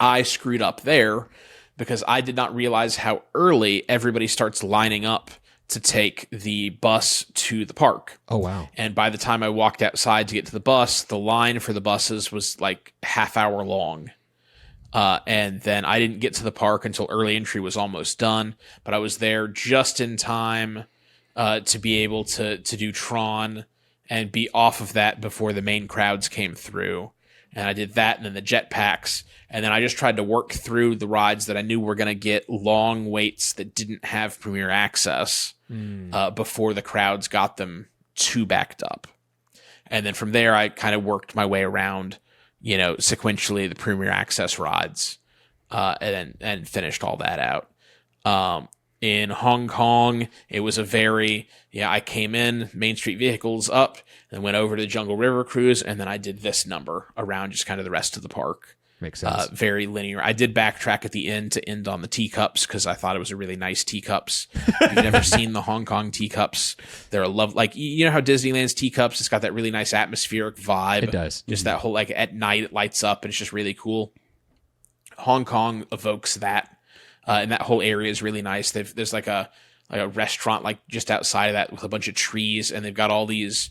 I screwed up there because I did not realize how early everybody starts lining up to take the bus to the park. Oh, wow. And by the time I walked outside to get to the bus, the line for the buses was like half hour long. And then I didn't get to the park until early entry was almost done, but I was there just in time to be able to do Tron and be off of that before the main crowds came through. And I did that, and then the jetpacks. And then I just tried to work through the rides that I knew were going to get long waits that didn't have premier access before the crowds got them too backed up. And then from there, I kind of worked my way around, sequentially the premier access rides, and finished all that out. In Hong Kong, it was I came in, Main Street vehicles up, and went over to the Jungle River Cruise, and then I did this number around just kind of the rest of the park. Makes sense. Very linear. I did backtrack at the end to end on the teacups because I thought it was a really nice teacups. If you've never seen the Hong Kong teacups, they're a love. Like, how Disneyland's teacups, it's got that really nice atmospheric vibe. It does. Just that whole, like, at night it lights up and it's just really cool. Hong Kong evokes that. And that whole area is really nice. There's like a restaurant like just outside of that with a bunch of trees, and they've got all these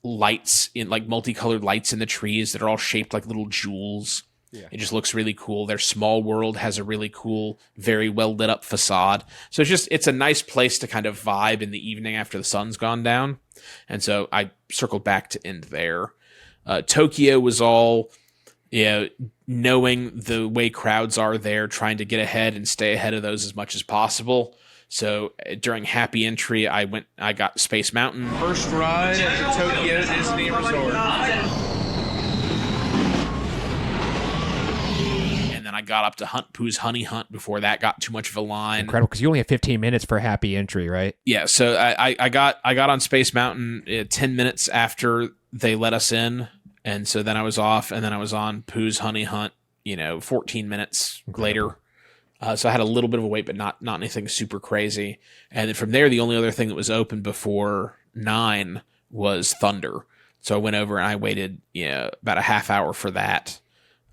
lights in like multicolored lights in the trees that are all shaped like little jewels. Yeah. It just looks really cool. Their Small World has a really cool, very well lit up facade. So it's a nice place to kind of vibe in the evening after the sun's gone down. And so I circled back to end there. Tokyo was all, knowing the way crowds are there, trying to get ahead and stay ahead of those as much as possible. So during Happy Entry, I got Space Mountain. First ride at the Tokyo Disney Resort. And then I got up to Pooh's Honey Hunt before that got too much of a line. Incredible, because you only have 15 minutes for Happy Entry, right? Yeah, so I got on Space Mountain 10 minutes after they let us in, and so then I was off, and then I was on Pooh's Honey Hunt, 14 minutes later. So I had a little bit of a wait, but not anything super crazy. And then from there, the only other thing that was open before 9 was Thunder. So I went over and I waited, about a half hour for that.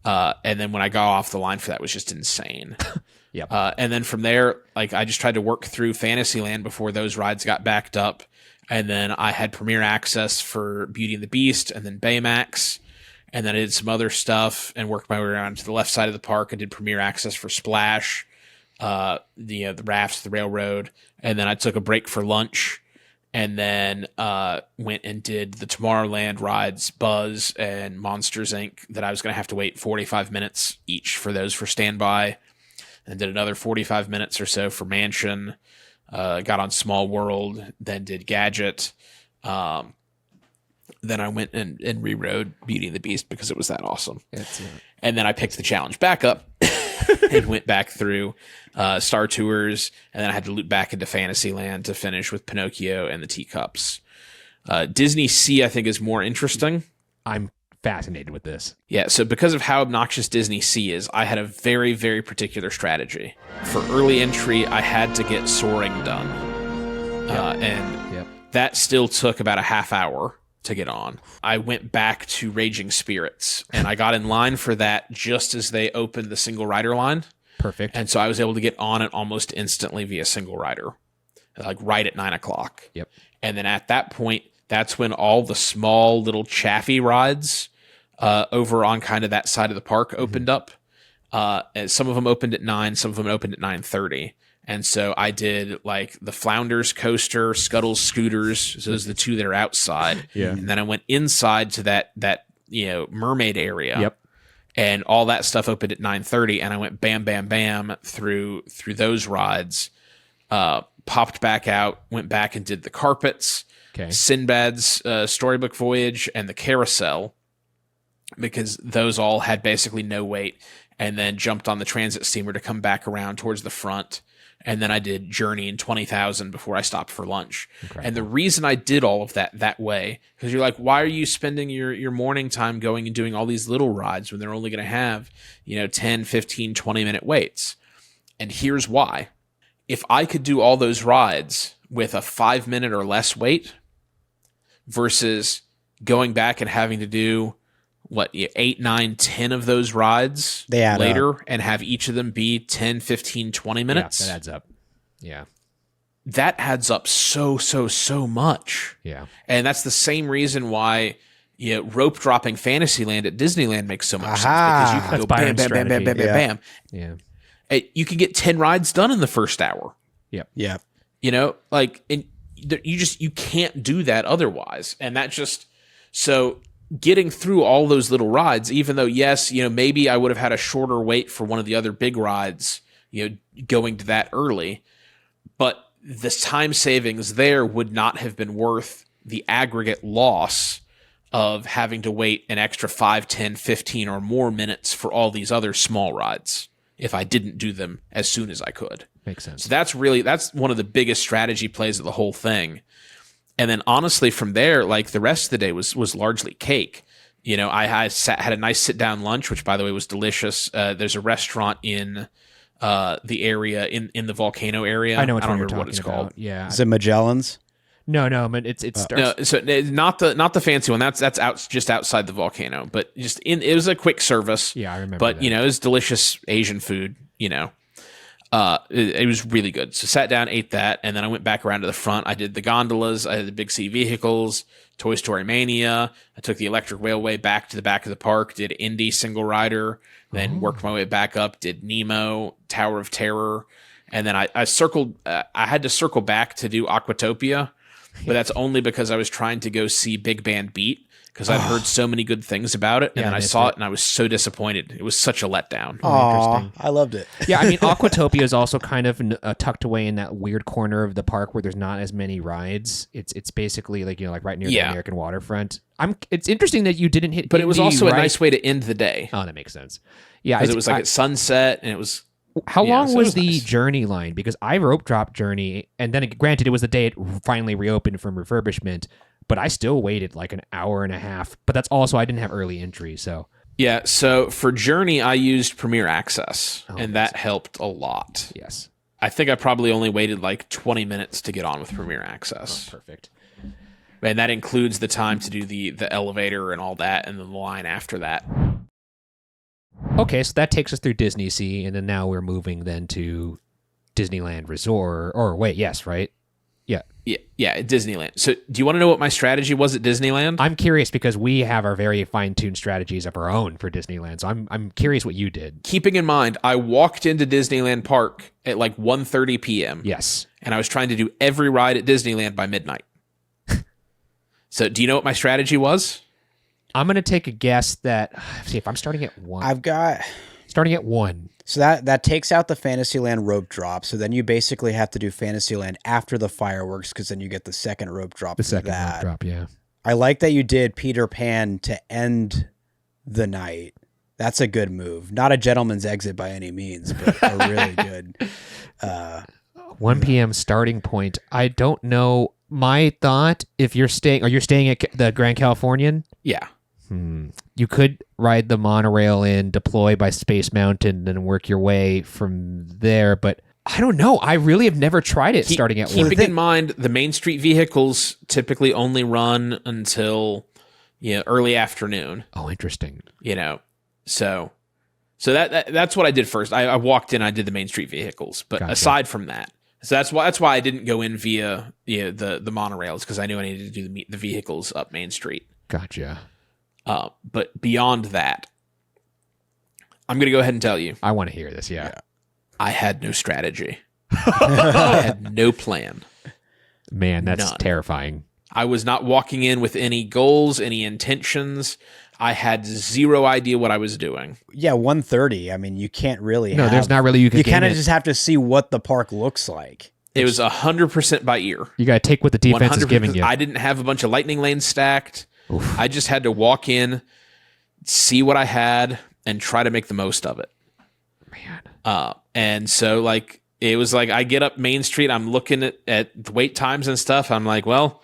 And then when I got off the line for that, it was just insane. Yep. And then from there, I just tried to work through Fantasyland before those rides got backed up. And then I had Premier Access for Beauty and the Beast, and then Baymax. And then I did some other stuff and worked my way around to the left side of the park. I did Premier Access for Splash, the rafts, the railroad. And then I took a break for lunch, and then went and did the Tomorrowland rides, Buzz and Monsters, Inc., that I was going to have to wait 45 minutes each for those for standby. And did another 45 minutes or so for Mansion. Got on Small World, then did Gadget. Then I went and rerode Beauty and the Beast because it was that awesome. And then I picked the challenge back up and went back through Star Tours, and then I had to loop back into Fantasyland to finish with Pinocchio and the Teacups. Disney Sea, I think, is more interesting. I'm fascinated with this. Yeah, so because of how obnoxious Disney Sea is, I had a very, very particular strategy. For early entry, I had to get Soaring done. And that still took about a half hour to get on. I went back to Raging Spirits, and I got in line for that just as they opened the single rider line. Perfect. And so I was able to get on it almost instantly via single rider, right at 9 o'clock. Yep. And then at that point, that's when all the small little chaffy rides over on kind of that side of the park opened up. And some of them opened at 9, some of them opened at 9:30. And so I did the Flounders coaster, Scuttles scooters. So those are the two that are outside. Yeah. And then I went inside to that mermaid area. Yep. And all that stuff opened at 9:30, and I went bam, bam, bam through those rides. Popped back out, went back and did the carpets, Sinbad's Storybook Voyage, and the Carousel, because those all had basically no wait. And then jumped on the transit steamer to come back around towards the front. And then I did Journey and 20,000 before I stopped for lunch. Incredible. And the reason I did all of that way, because you're like, why are you spending your morning time going and doing all these little rides when they're only going to have, 10, 15, 20-minute waits? And here's why. If I could do all those rides with a 5-minute or less wait versus going back and having to do 8, 9, 10 of those rides later and have each of them be 10, 15, 20 minutes. Yeah, that adds up. Yeah. That adds up so much. Yeah. And that's the same reason why rope dropping Fantasyland at Disneyland makes so much sense, because you can go bam, bam, bam, bam, bam, bam, bam. Yeah. You can get 10 rides done in the first hour. Yep. Yeah. And you can't do that otherwise. And that just, so getting through all those little rides, even though, yes, maybe I would have had a shorter wait for one of the other big rides, going to that early, but the time savings there would not have been worth the aggregate loss of having to wait an extra 5, 10, 15 or more minutes for all these other small rides if I didn't do them as soon as I could. Makes sense. So that's one of the biggest strategy plays of the whole thing. And then honestly, from there, the rest of the day was largely cake. I had a nice sit down lunch, which by the way was delicious. There's a restaurant in the area in the volcano area. I know I don't you're remember what it's talking called. about. Yeah. Is it Magellan's? No, but it starts. No, so not the fancy one. That's out just outside the volcano, but it was a quick service. Yeah, I remember. But that. it was delicious Asian food. It was really good. So sat down, ate that, and then I went back around to the front. I did the gondolas, I did the Big C vehicles, Toy Story Mania. I took the electric railway back to the back of the park, did Indy single rider, then worked my way back up, did Nemo, Tower of Terror, and then I circled. I had to circle back to do Aquatopia, but that's only because I was trying to go see Big Band Beat, because I'd heard so many good things about it, and then I saw it, and I was so disappointed. It was such a letdown. Aw, I loved it. Yeah, I mean, Aquatopia is also kind of tucked away in that weird corner of the park where there's not as many rides. It's basically like right near the American waterfront. It's interesting that you didn't hit, but it was also a nice way to end the day. Oh, that makes sense. Yeah, because it was like at sunset, and it was. How long was the Journey line? Because I rope dropped Journey, and then granted, it was the day it finally reopened from refurbishment. But I still waited like an hour and a half. But that's also, I didn't have early entry, so. Yeah, so for Journey, I used Premier Access, and that helped a lot. Yes. I think I probably only waited like 20 minutes to get on with Premier Access. Oh, perfect. And that includes the time to do the elevator and all that, and then the line after that. Okay, so that takes us through Disney Sea, and then now we're moving then to Disneyland Resort. Or wait, yes, right? Yeah, at Disneyland. So do you want to know what my strategy was at Disneyland? I'm curious because we have our very fine-tuned strategies of our own for Disneyland. So I'm curious what you did. Keeping in mind, I walked into Disneyland Park at like 1:30 p.m. Yes. And I was trying to do every ride at Disneyland by midnight. So do you know what my strategy was? I'm going to take a guess that, see, if I'm starting at 1. Starting at 1. So that takes out the Fantasyland rope drop. So then you basically have to do Fantasyland after the fireworks because then you get the second rope drop. The second rope drop, yeah. I like that you did Peter Pan to end the night. That's a good move. Not a gentleman's exit by any means, but a really good. 1 p.m. starting point. I don't know. My thought, if you're staying, are you staying at the Grand Californian? Yeah. You could ride the monorail in, deploy by Space Mountain, and work your way from there. But I don't know. I really have never tried it starting at 1. Keeping in mind, the Main Street vehicles typically only run until early afternoon. Oh, interesting. So that's what I did first. I walked in, I did the Main Street vehicles. But aside from that, so that's why I didn't go in via the monorails, because I knew I needed to do the vehicles up Main Street. Gotcha. But beyond that, I'm going to go ahead and tell you. I want to hear this, yeah. I had no strategy. I had no plan. Man, that's None. Terrifying. I was not walking in with any goals, any intentions. I had zero idea what I was doing. Yeah, 1:30. I mean, you can't really there's not really you can kind of just have to see what the park looks like. It was 100% by ear. You got to take what the defense is giving you. I didn't have a bunch of lightning lanes stacked. Oof. I just had to walk in, see what I had, and try to make the most of it. Man. And so it was like I get up Main Street, I'm looking at the wait times and stuff. I'm like, well,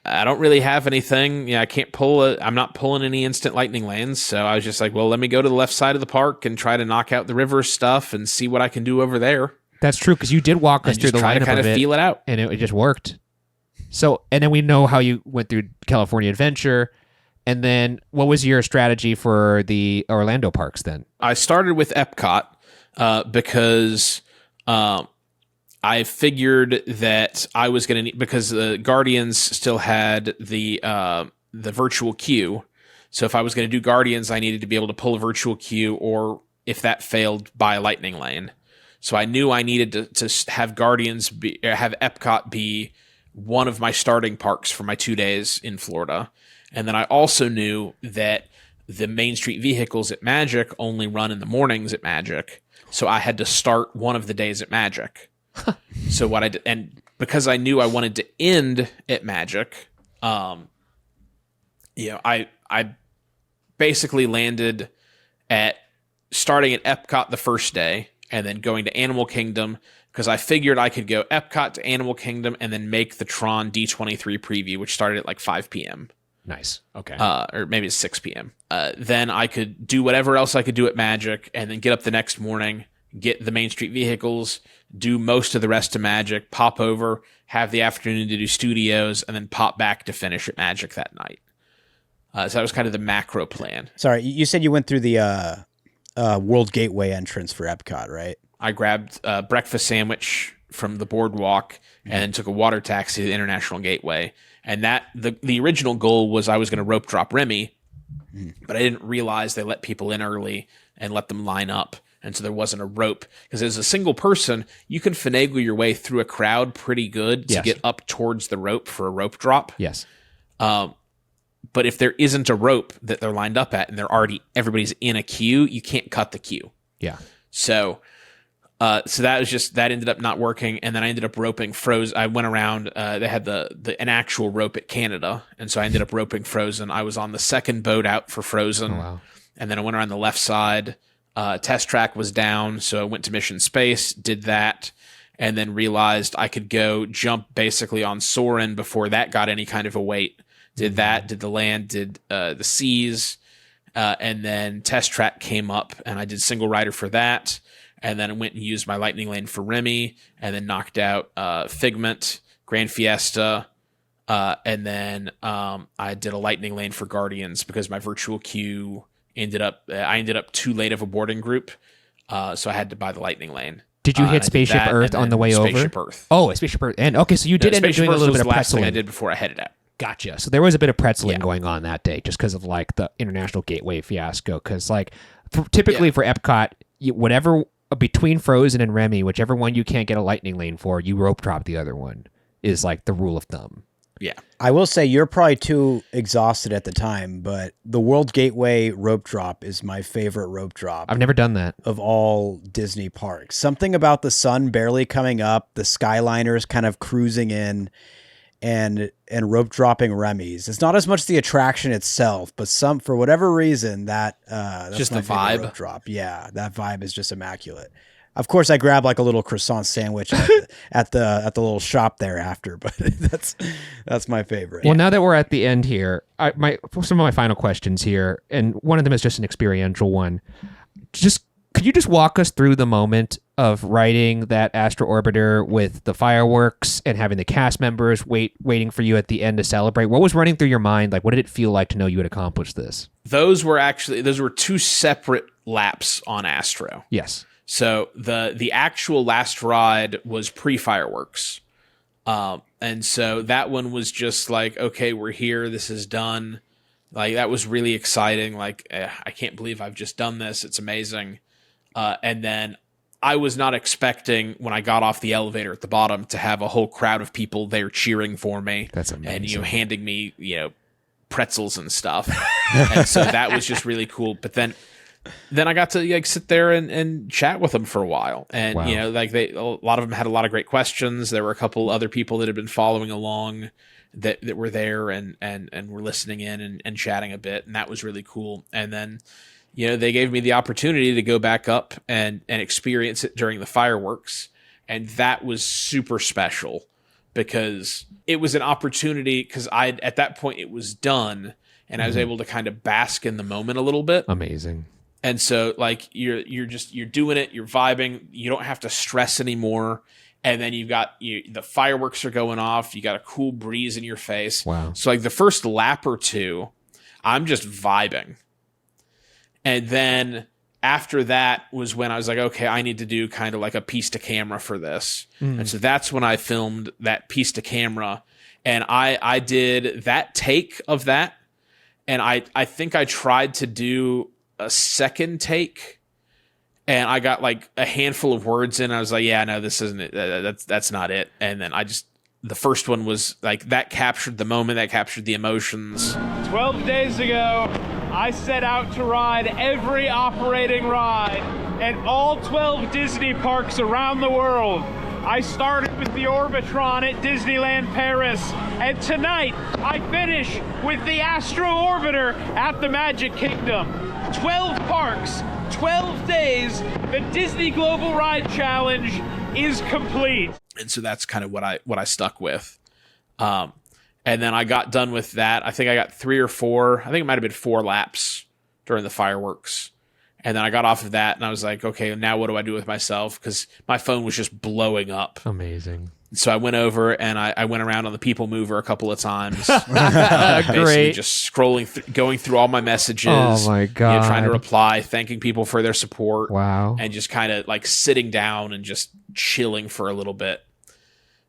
I don't really have anything. Yeah, I can't I'm not pulling any instant lightning lanes. So I was just like, well, let me go to the left side of the park and try to knock out the river stuff and see what I can do over there. That's true, because you did walk us through the lineup to kind of feel it out. And it just worked. So, and then we know how you went through California Adventure. And then what was your strategy for the Orlando parks then? I started with Epcot because I figured that I was going to need, because the Guardians still had the virtual queue. So if I was going to do Guardians, I needed to be able to pull a virtual queue, or if that failed, buy a lightning lane. So I knew I needed to have have Epcot be one of my starting parks for my 2 days in Florida. And then I also knew that the Main Street vehicles at Magic only run in the mornings at Magic. So I had to start one of the days at Magic. So what I did, and because I knew I wanted to end at Magic, I basically landed at starting at Epcot the first day and then going to Animal Kingdom, because I figured I could go Epcot to Animal Kingdom and then make the Tron D23 preview, which started at like 5 p.m. Nice. Okay. Or maybe it's 6 p.m. Then I could do whatever else I could do at Magic, and then get up the next morning, get the Main Street vehicles, do most of the rest of Magic, pop over, have the afternoon to do Studios, and then pop back to finish at Magic that night. So that was kind of the macro plan. Sorry, you said you went through the World Gateway entrance for Epcot, right? I grabbed a breakfast sandwich from the boardwalk and then took a water taxi to the International Gateway. And that the original goal was I was going to rope drop Remy, but I didn't realize they let people in early and let them line up. And so there wasn't a rope, because as a single person, you can finagle your way through a crowd pretty good to get up towards the rope for a rope drop. Yes. But if there isn't a rope that they're lined up at and everybody's in a queue, you can't cut the queue. Yeah. So that ended up not working. And then I ended up roping Frozen. I went around, they had an actual rope at Canada. And so I ended up roping Frozen. I was on the second boat out for Frozen. Oh, wow. And then I went around the left side. Test track was down. So I went to Mission Space, did that, and then realized I could go jump basically on Soarin' before that got any kind of a weight. Did that, did the land, did the seas, and then test track came up, and I did single rider for that, and then I went and used my lightning lane for Remy, and then knocked out Figment, Grand Fiesta, and then I did a lightning lane for Guardians because my virtual queue I ended up too late of a boarding group, so I had to buy the lightning lane. Did you hit Spaceship Earth on the way over? Spaceship Earth. Oh, Spaceship Earth. And okay, so you did end up doing a little bit of the last thing pretzeling. I did before I headed out. Gotcha. So there was a bit of pretzeling going on that day just because of like the International Gateway fiasco. Because like typically for Epcot, whatever between Frozen and Remy, whichever one you can't get a lightning lane for, you rope drop the other one is like the rule of thumb. Yeah. I will say you're probably too exhausted at the time, but the World Gateway rope drop is my favorite rope drop. I've never done that. Of all Disney parks. Something about the sun barely coming up, the Skyliners kind of cruising in, and rope dropping Remy's. It's not as much the attraction itself, but for whatever reason that's just my the vibe. Rope drop. Yeah, that vibe is just immaculate. Of course, I grab like a little croissant sandwich at the little shop there after, but that's my favorite. Well, now that we're at the end here, some of my final questions here, and one of them is just an experiential one. Could you just walk us through the moment of riding that Astro Orbiter with the fireworks and having the cast members waiting for you at the end to celebrate? What was running through your mind? Like, what did it feel like to know you had accomplished this? Those were two separate laps on Astro. Yes. So the actual last ride was pre-fireworks. And so that one was just like, okay, we're here. This is done. Like, that was really exciting. Like, I can't believe I've just done this. It's amazing. And then I was not expecting when I got off the elevator at the bottom to have a whole crowd of people there cheering for me. That's amazing. And, handing me, pretzels and stuff. And so that was just really cool. But then I got to sit there and chat with them for a while. And, wow. A lot of them had a lot of great questions. There were a couple other people that had been following along that were there and were listening in and chatting a bit. And that was really cool. And then, they gave me the opportunity to go back up and experience it during the fireworks. And that was super special because it was an opportunity because at that point it was done and I was able to kind of bask in the moment a little bit. Amazing. And so like you're doing it, you're vibing, you don't have to stress anymore. And then you've got the fireworks are going off, you got a cool breeze in your face. Wow. So like the first lap or two, I'm just vibing. And then after that was when I was like, okay, I need to do kind of like a piece to camera for this. And so that's when I filmed that piece to camera. And I did that take of that. And I think I tried to do a second take. And I got like a handful of words in. I was like, yeah, no, this isn't it. That's not it. And then the first one was like, that captured the moment, that captured the emotions. 12 days ago, I set out to ride every operating ride at all 12 Disney parks around the world. I started with the Orbitron at Disneyland Paris, and tonight I finish with the Astro Orbiter at the Magic Kingdom. 12 parks, 12 days, the Disney Global Ride Challenge is complete. And so that's kind of what I stuck with. And then I got done with that. I think I got 3 or 4. I think it might have been 4 laps during the fireworks. And then I got off of that and I was like, okay, now what do I do with myself? Because my phone was just blowing up. Amazing. So I went over and I went around on the People Mover a couple of times. Basically Great. Just scrolling, going through all my messages. Oh my God. Trying to reply, thanking people for their support. Wow. And just kind of like sitting down and just chilling for a little bit.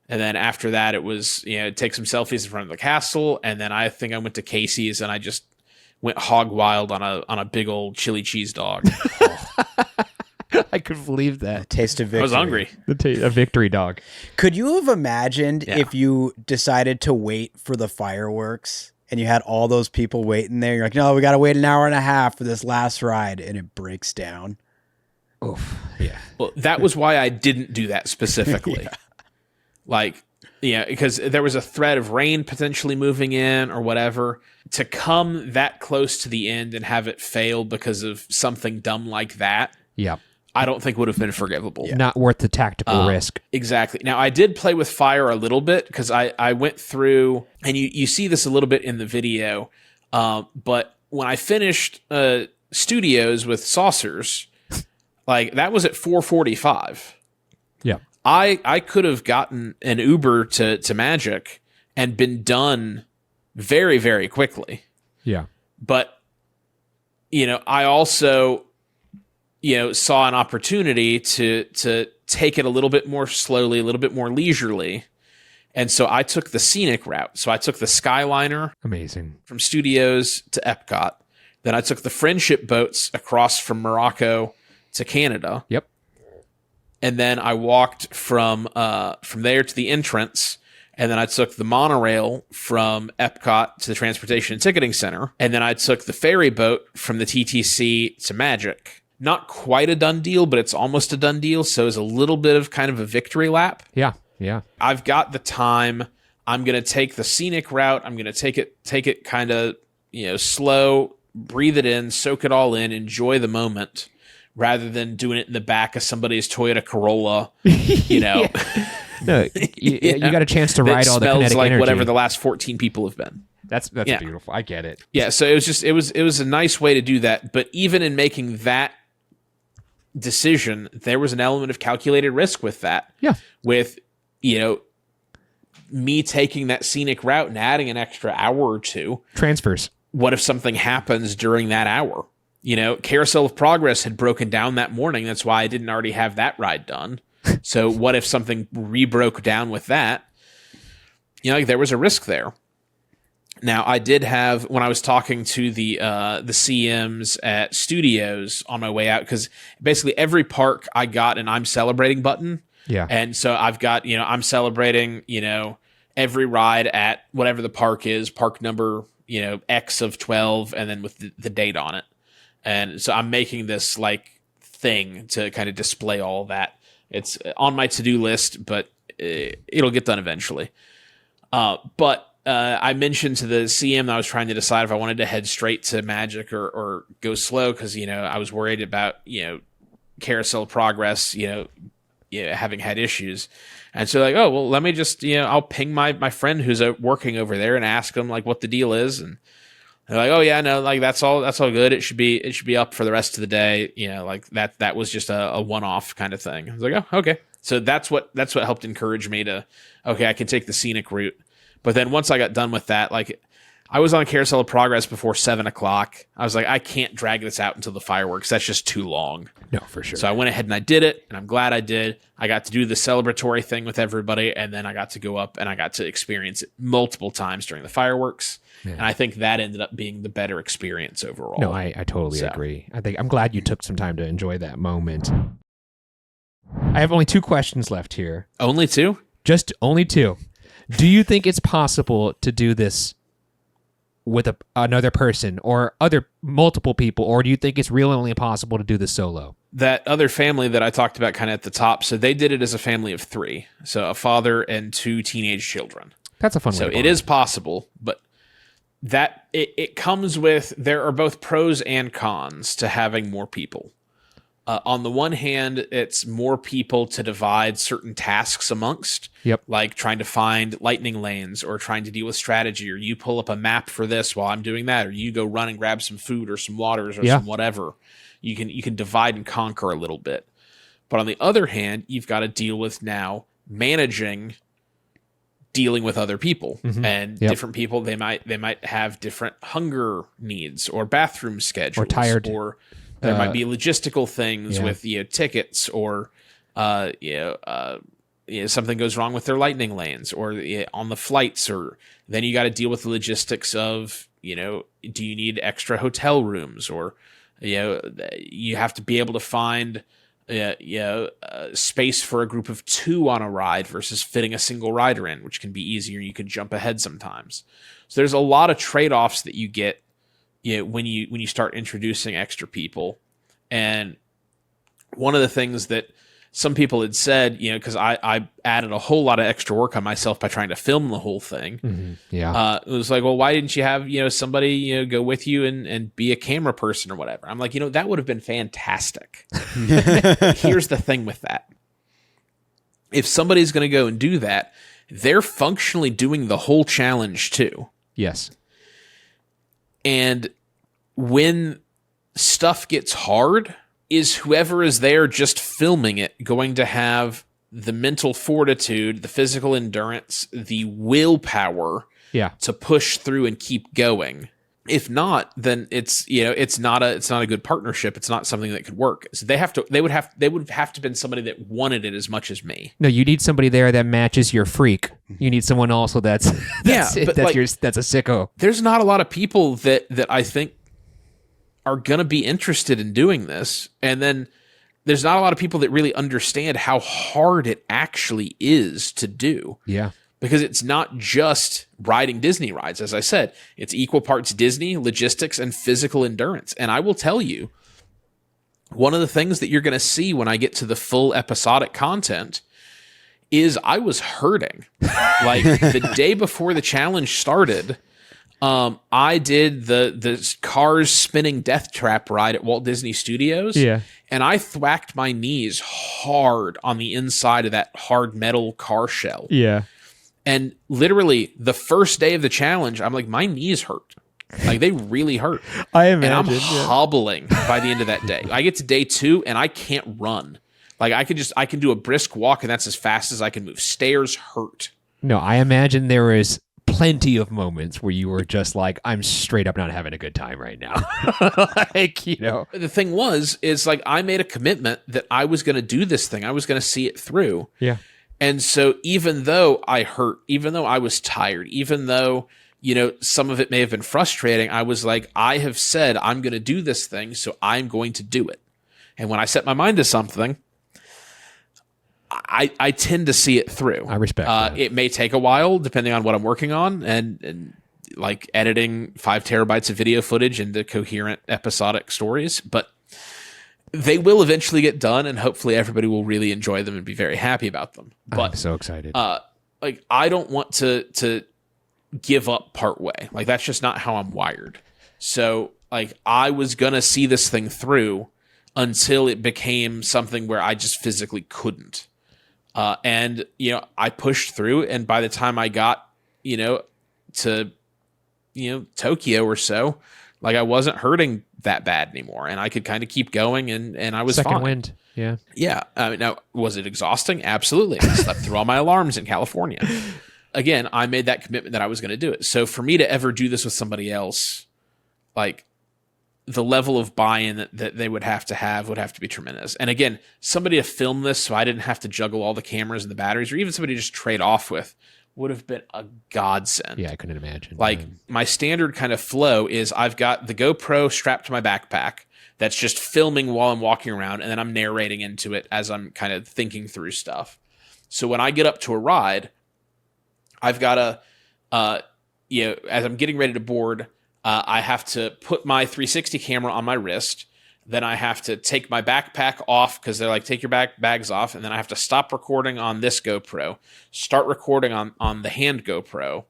And then after that, it was, take some selfies in front of the castle. And then I think I went to Casey's and I just went hog wild on a big old chili cheese dog. I could believe that. Taste of victory. I was hungry. A victory dog. Could you have imagined if you decided to wait for the fireworks and you had all those people waiting there. You're like, no, we got to wait an hour and a half for this last ride, and it breaks down. Oof. Yeah. Well, that was why I didn't do that specifically. Like, yeah, because there was a threat of rain potentially moving in or whatever. To come that close to the end and have it fail because of something dumb like that, Yeah. I don't think would have been forgivable. Not worth the tactical risk. Exactly. Now, I did play with fire a little bit because I went through, and you see this a little bit in the video, but when I finished Studios with Saucers, like, that was at 4:45. Yeah. I could have gotten an Uber to Magic and been done very, very quickly. Yeah. But, I also, saw an opportunity to take it a little bit more slowly, a little bit more leisurely. And so I took the scenic route. So I took the Skyliner Amazing. from Studios to Epcot. Then I took the Friendship boats across from Morocco to Canada. Yep. And then I walked from there to the entrance, and then I took the monorail from Epcot to the Transportation and Ticketing Center, and then I took the ferry boat from the TTC to Magic. Not quite a done deal, but it's almost a done deal, so it's a little bit of kind of a victory lap. Yeah. Yeah. I've got the time. I'm going to take the scenic route. I'm going to take it kind of, slow, breathe it in, soak it all in, enjoy the moment, rather than doing it in the back of somebody's Toyota Corolla, No, you got a chance to ride all the kinetic like energy. whatever the last 14 people have been. That's Yeah. beautiful. I get it. Yeah, so it was a nice way to do that. But even in making that decision, there was an element of calculated risk with that. Yeah. With, me taking that scenic route and adding an extra hour or two. Transfers. What if something happens during that hour? Carousel of Progress had broken down that morning. That's why I didn't already have that ride done. So what if something re-broke down with that? There was a risk there. Now, I did have, when I was talking to the CMs at Studios on my way out, because basically every park I got an I'm celebrating button. Yeah. And so I've got, I'm celebrating, every ride at whatever the park is, park number, X of 12, and then with the date on it. And so I'm making this like thing to kind of display all that. It's on my to-do list, but it'll get done eventually. But I mentioned to the CM that I was trying to decide if I wanted to head straight to Magic or go slow because, I was worried about, Carousel Progress, having had issues. And so like, oh, well, let me just, I'll ping my friend who's working over there and ask him like what the deal is. And they're like, oh yeah, no, like that's all good. It should be up for the rest of the day. Like that was just a one-off kind of thing. I was like, oh, okay. So that's what helped encourage me to, okay, I can take the scenic route. But then once I got done with that, like I was on Carousel of Progress before 7:00. I was like, I can't drag this out until the fireworks. That's just too long. No, for sure. So I went ahead and I did it, and I'm glad I did. I got to do the celebratory thing with everybody, and then I got to go up and I got to experience it multiple times during the fireworks. Yeah. And I think that ended up being the better experience overall. No, I totally agree. I'm glad you took some time to enjoy that moment. I have only 2 questions left here. Only 2? Just only 2. Do you think it's possible to do this with another person or multiple people, or do you think it's really only possible to do this solo? That other family that I talked about kind of at the top, so they did it as a family of 3. So a father and 2 teenage children. That's a fun way So to it is possible, but that it comes with, there are both pros and cons to having more people. On the one hand, it's more people to divide certain tasks amongst. Yep. Like trying to find lightning lanes or trying to deal with strategy, or you pull up a map for this while I'm doing that, or you go run and grab some food or some waters or some whatever. You can divide and conquer a little bit. But on the other hand, you've got to deal with now dealing with other people and different people. They might have different hunger needs or bathroom schedules or tired, or there might be logistical things with tickets or something goes wrong with their lightning lanes or on the flights, or then you got to deal with the logistics of do you need extra hotel rooms, or you have to be able to find space for a group of 2 on a ride versus fitting a single rider in, which can be easier. You can jump ahead sometimes. So there's a lot of trade-offs that you get when you start introducing extra people. And one of the things that some people had said, because I added a whole lot of extra work on myself by trying to film the whole thing. Mm-hmm. Yeah. It was like, well, why didn't you have, somebody, go with you and be a camera person or whatever? I'm like, that would have been fantastic. Here's the thing with that. If somebody's going to go and do that, they're functionally doing the whole challenge too. Yes. And when stuff gets hard, is whoever is there just filming it going to have the mental fortitude, the physical endurance, the willpower to push through and keep going? If not, then it's not a good partnership. It's not something that could work. So they would have to have been somebody that wanted it as much as me. No, you need somebody there that matches your freak. You need someone also that's a sicko. There's not a lot of people that I think are going to be interested in doing this. And then there's not a lot of people that really understand how hard it actually is to do. Yeah. Because it's not just riding Disney rides. As I said, it's equal parts Disney, logistics, and physical endurance. And I will tell you, one of the things that you're going to see when I get to the full episodic content is I was hurting. Like the day before the challenge started, I did the cars spinning death trap ride at Walt Disney Studios. Yeah. And I thwacked my knees hard on the inside of that hard metal car shell. Yeah. And literally the first day of the challenge, I'm like, my knees hurt. Like they really hurt. I imagine. And I'm hobbling by the end of that day. I get to day 2 and I can't run. Like I can do a brisk walk and that's as fast as I can move. Stairs hurt. No, I imagine there is plenty of moments where you were just like, I'm straight up not having a good time right now. The thing is like I made a commitment that I was going to do this thing. I was going to see it through. Yeah. And so even though I hurt, even though I was tired, even though, some of it may have been frustrating, I was like, I have said I'm going to do this thing, so I'm going to do it. And when I set my mind to something, I tend to see it through. I respect that. It may take a while depending on what I'm working on and like editing 5 terabytes of video footage into coherent episodic stories, but they will eventually get done and hopefully everybody will really enjoy them and be very happy about them. But I'm so excited. Like I don't want to give up part way. Like that's just not how I'm wired. So like I was going to see this thing through until it became something where I just physically couldn't. And I pushed through, and by the time I got, to, Tokyo or so, like I wasn't hurting that bad anymore, and I could kind of keep going, and I was Second fine. wind, yeah. Yeah. Now, was it exhausting? Absolutely. I slept through all my alarms in California. Again, I made that commitment that I was going to do it. So for me to ever do this with somebody else, like the level of buy-in that they would have to be tremendous. And again, somebody to film this so I didn't have to juggle all the cameras and the batteries, or even somebody to just trade off with, would have been a godsend. Yeah, I couldn't imagine. Like my standard kind of flow is I've got the GoPro strapped to my backpack that's just filming while I'm walking around, and then I'm narrating into it as I'm kind of thinking through stuff. So when I get up to a ride, I've got to, as I'm getting ready to board, I have to put my 360 camera on my wrist. Then I have to take my backpack off because they're like, take your bags off. And then I have to stop recording on this GoPro, start recording on the hand GoPro,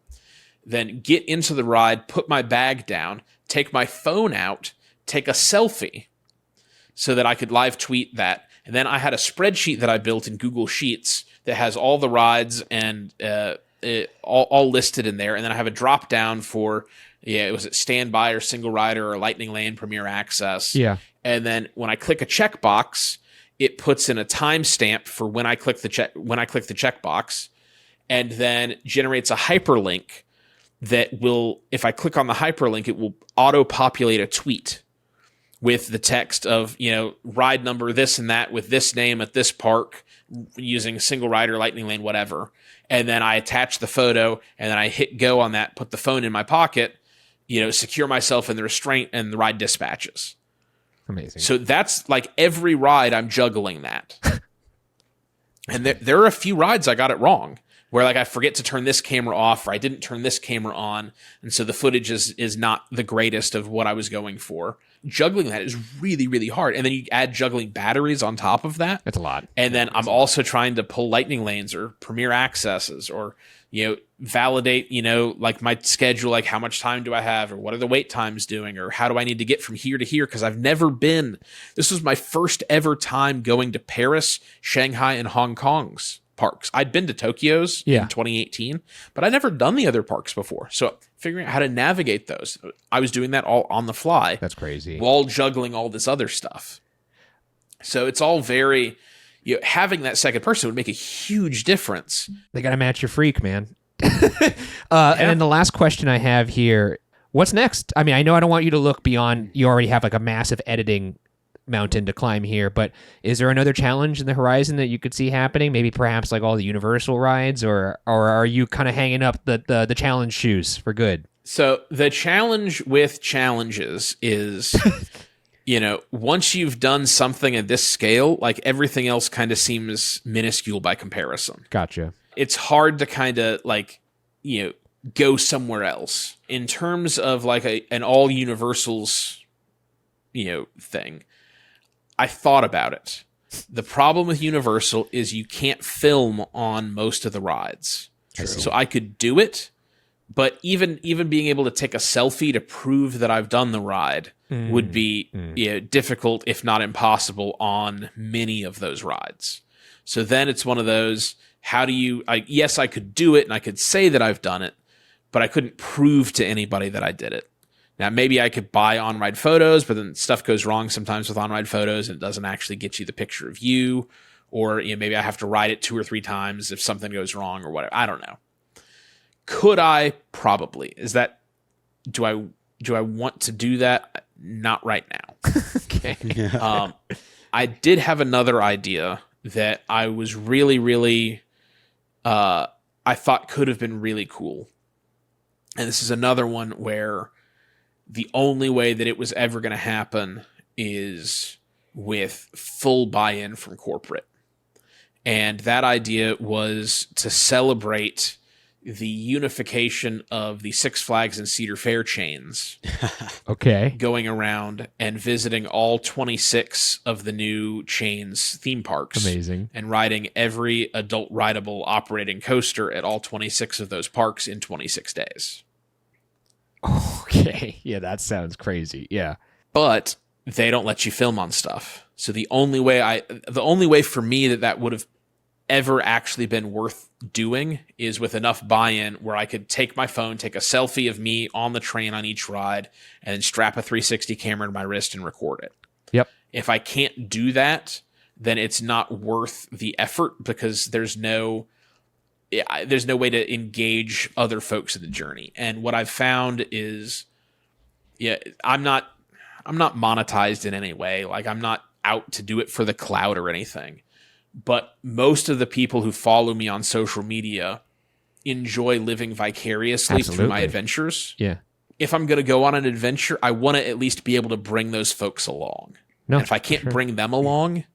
then get into the ride, put my bag down, take my phone out, take a selfie so that I could live tweet that. And then I had a spreadsheet that I built in Google Sheets that has all the rides and all listed in there. And then I have a drop down for, it was standby or single rider or lightning lane premier access. Yeah. And then when I click a checkbox, it puts in a timestamp for when I click the checkbox, and then generates a hyperlink that will, if I click on the hyperlink, it will auto-populate a tweet with the text of, ride number this and that with this name at this park using single rider, lightning lane, whatever. And then I attach the photo, and then I hit go on that, put the phone in my pocket, secure myself in the restraint, and the ride dispatches. Amazing. So that's like every ride I'm juggling that. And there are a few rides I got it wrong, where like I forget to turn this camera off, or I didn't turn this camera on, and so the footage is not the greatest of what I was going for. Juggling that is really, really hard. And then you add juggling batteries on top of that. That's a lot. And then I'm also trying to pull lightning lanes or premier accesses, or validate, like my schedule, like how much time do I have, or what are the wait times doing, or how do I need to get from here to here? Because I've never been. This was my first ever time going to Paris, Shanghai, and Hong Kong's parks. I'd been to Tokyo's in 2018, but I'd never done the other parks before. So figuring out how to navigate those, I was doing that all on the fly. That's crazy. While juggling all this other stuff. So it's all very, having that second person would make a huge difference. They got to match your freak, man. And then the last question I have here, what's next? I mean, I know I don't want you to look beyond, you already have like a massive editing mountain to climb here, but is there another challenge in the horizon that you could see happening? Maybe perhaps like all the Universal rides, or are you kind of hanging up the challenge shoes for good? So the challenge with challenges is, once you've done something at this scale, like everything else kind of seems minuscule by comparison. Gotcha. It's hard to kind of go somewhere else. In terms of like an all Universals, thing, I thought about it. The problem with Universal is you can't film on most of the rides. True. So I could do it, but even being able to take a selfie to prove that I've done the ride would be difficult, if not impossible, on many of those rides. So then it's one of those, yes, I could do it and I could say that I've done it, but I couldn't prove to anybody that I did it. Now, maybe I could buy on-ride photos, but then stuff goes wrong sometimes with on-ride photos and it doesn't actually get you the picture of you. Or maybe I have to ride it 2 or 3 times if something goes wrong or whatever. I don't know. Could I? Probably. Do I want to do that? Not right now. Okay. I did have another idea that I was really, really, I thought could have been really cool. And this is another one where the only way that it was ever going to happen is with full buy-in from corporate. And that idea was to celebrate the unification of the Six Flags and Cedar Fair chains. Okay. Going around and visiting all 26 of the new chains theme parks. Amazing. And riding every adult rideable operating coaster at all 26 of those parks in 26 days. Okay. Yeah, that sounds crazy. Yeah. But they don't let you film on stuff. So the only way for me that would have ever actually been worth doing is with enough buy-in where I could take my phone, take a selfie of me on the train on each ride, and then strap a 360 camera to my wrist and record it. Yep. If I can't do that, then it's not worth the effort because there's no way to engage other folks in the journey. And what I've found is, I'm not monetized in any way. Like I'm not out to do it for the clout or anything. But most of the people who follow me on social media enjoy living vicariously through my adventures. Yeah. If I'm going to go on an adventure, I want to at least be able to bring those folks along. No, and if I can't bring them along,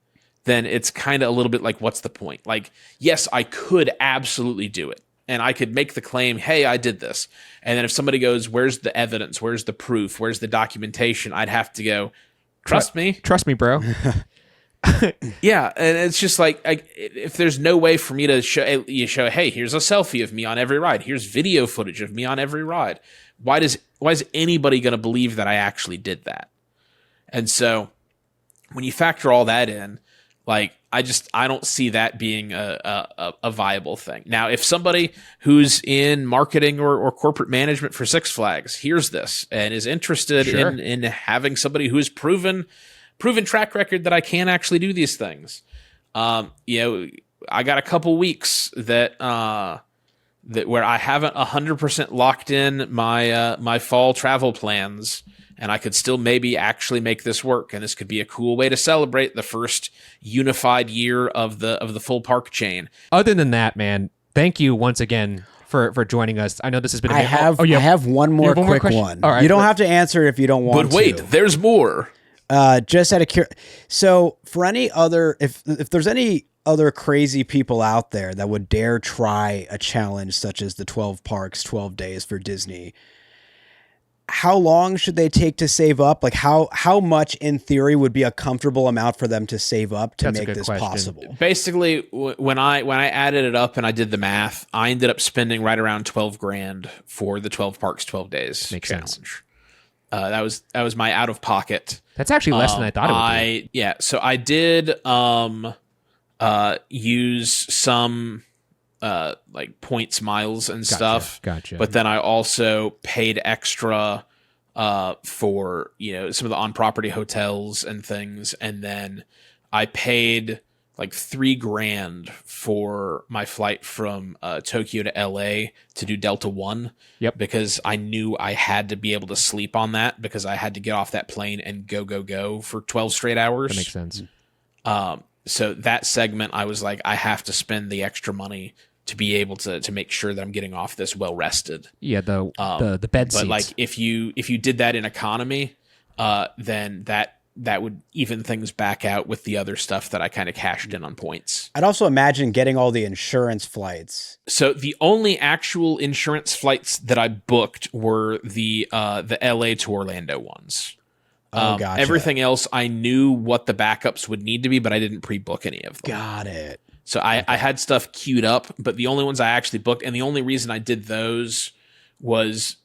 then it's kind of a little bit like, what's the point? Like, yes, I could absolutely do it. And I could make the claim, hey, I did this. And then if somebody goes, where's the evidence? Where's the proof? Where's the documentation? I'd have to go, trust me. Trust me, bro. Yeah, and it's just like if there's no way for me to show, hey, here's a selfie of me on every ride. Here's video footage of me on every ride. Why is anybody going to believe that I actually did that? And so when you factor all that in, like I don't see that being a viable thing. Now, if somebody who's in marketing or corporate management for Six Flags hears this and is interested in having somebody who's proven track record that I can actually do these things. I got a couple weeks that where I haven't 100% locked in my fall travel plans, and I could still maybe actually make this work. And this could be a cool way to celebrate the first unified year of the full park chain. Other than that, man, thank you once again for joining us. I know this has been. I have one more quick one. All right, you don't have to answer if you don't want to. But wait, there's more. Just out of curiosity, so for any other, if there's any other crazy people out there that would dare try a challenge such as the 12 parks, 12 days for Disney, how long should they take to save up? Like how much in theory would be a comfortable amount for them to save up to make this possible? Basically, when I added it up and I did the math, I ended up spending right around $12,000 for the 12 parks, 12 days Makes challenge. sense. That was my out of pocket. That's actually less than I thought it would be. Yeah, so I did use some like points, miles, and stuff. Gotcha. But then I also paid extra for some of the on-property hotels and things, and then I paid like $3,000 for my flight from Tokyo to LA to do Delta One. Yep. Because I knew I had to be able to sleep on that because I had to get off that plane and go for 12 straight hours. That makes sense. So that segment, I was like, I have to spend the extra money to be able to make sure that I'm getting off this well rested. Yeah, the bed seats. But like if you did that in economy, then that would even things back out with the other stuff that I kind of cashed in on points. I'd also imagine getting all the insurance flights. So the only actual insurance flights that I booked were the LA to Orlando ones. Gotcha. Everything else, I knew what the backups would need to be, but I didn't pre-book any of them. Got it. So I had stuff queued up, but the only ones I actually booked, and the only reason I did those was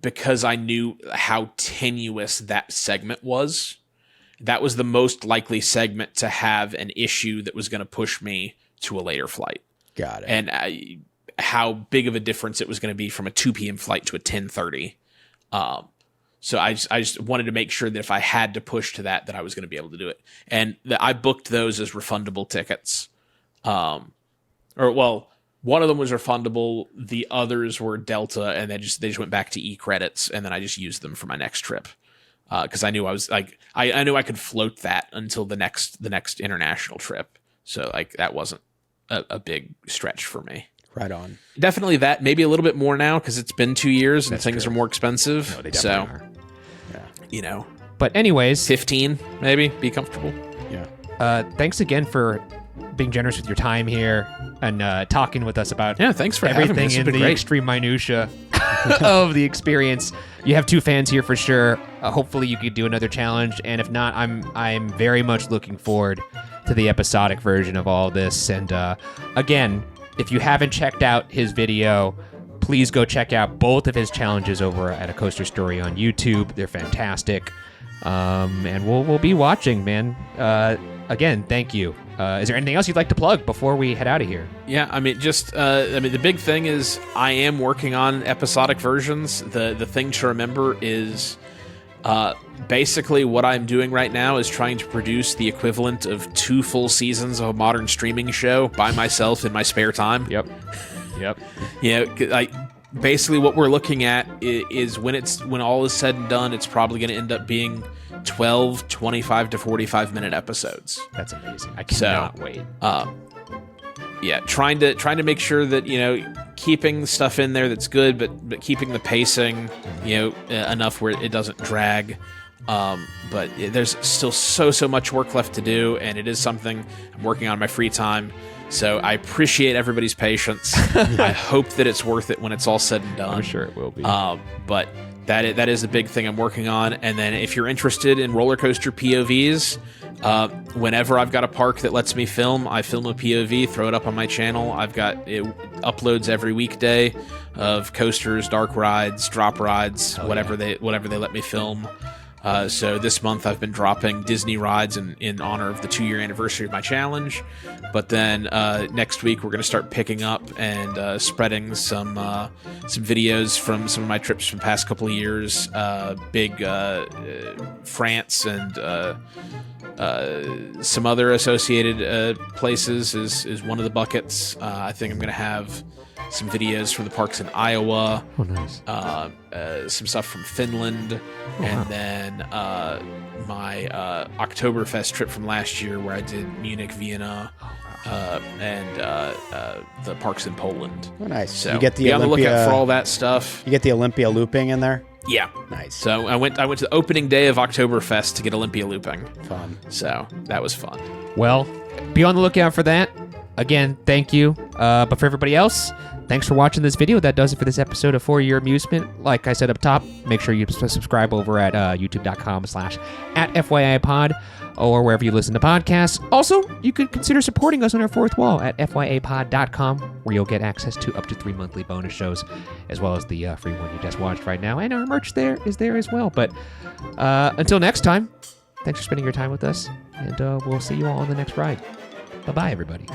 because I knew how tenuous that segment was. That was the most likely segment to have an issue that was going to push me to a later flight. Got it. And how big of a difference it was going to be from a 2 p.m. flight to a 10:30. So I just wanted to make sure that if I had to push to that I was going to be able to do it. And I booked those as refundable tickets. One of them was refundable. The others were Delta, and they just went back to e-credits, and then I just used them for my next trip. Because I knew I was like, I knew I could float that until the next international trip. So like that wasn't a big stretch for me. Right on. Definitely that, maybe a little bit more now because it's been 2 years and That's things true. are more expensive. No, they definitely are. But anyways, 15 maybe, be comfortable. Yeah. Thanks again for being generous with your time here and talking with us about Thanks for having me. everything This has in been the great. extreme minutia of the experience. You have 2 fans here for sure. Hopefully you could do another challenge, and if not, I'm very much looking forward to the episodic version of all this. And again, if you haven't checked out his video, please go check out both of his challenges over at A Coaster Story on YouTube. They're fantastic. And we'll be watching, man. Again, thank you. Is there anything else you'd like to plug before we head out of here? Yeah, I mean, the big thing is I am working on episodic versions. The thing to remember is basically what I'm doing right now is trying to produce the equivalent of 2 full seasons of a modern streaming show by myself in my spare time. Yep. Like basically what we're looking at is when all is said and done, it's probably going to end up being 12, 25 to 45 minute episodes. That's amazing. I cannot wait. Trying to make sure that keeping stuff in there that's good, but keeping the pacing enough where it doesn't drag. But there's still so much work left to do, and it is something I'm working on in my free time. So I appreciate everybody's patience. I hope that it's worth it when it's all said and done. I'm sure it will be. But that is a big thing I'm working on. And then if you're interested in roller coaster POVs, whenever I've got a park that lets me film, I film a POV, throw it up on my channel. I've got it uploads every weekday of coasters, dark rides, drop rides, whatever they let me film. So this month I've been dropping Disney rides in honor of the 2-year anniversary of my challenge. But then next week we're going to start picking up and spreading some videos from some of my trips from the past couple of years. Big France and some other associated places is one of the buckets. I think I'm going to have some videos from the parks in Iowa. Oh, nice. Some stuff from Finland. And then my Oktoberfest trip from last year where I did Munich, Vienna, and the parks in Poland. Oh, nice. So you get the be on the Olympia, lookout for all that stuff. You get the Olympia looping in there? Yeah. Nice. So I went to the opening day of Oktoberfest to get Olympia looping. Fun. So that was fun. Well, be on the lookout for that. Again, thank you. But for everybody else, thanks for watching this video. That does it for this episode of For Your Amusement. Like I said up top, make sure you subscribe over at youtube.com/@FYIPod or wherever you listen to podcasts. Also, you could consider supporting us on our fourth wall at FYAPod.com, where you'll get access to up to 3 monthly bonus shows, as well as the free one you just watched right now. And our merch there is there as well. But until next time, thanks for spending your time with us, and we'll see you all on the next ride. Bye-bye, everybody.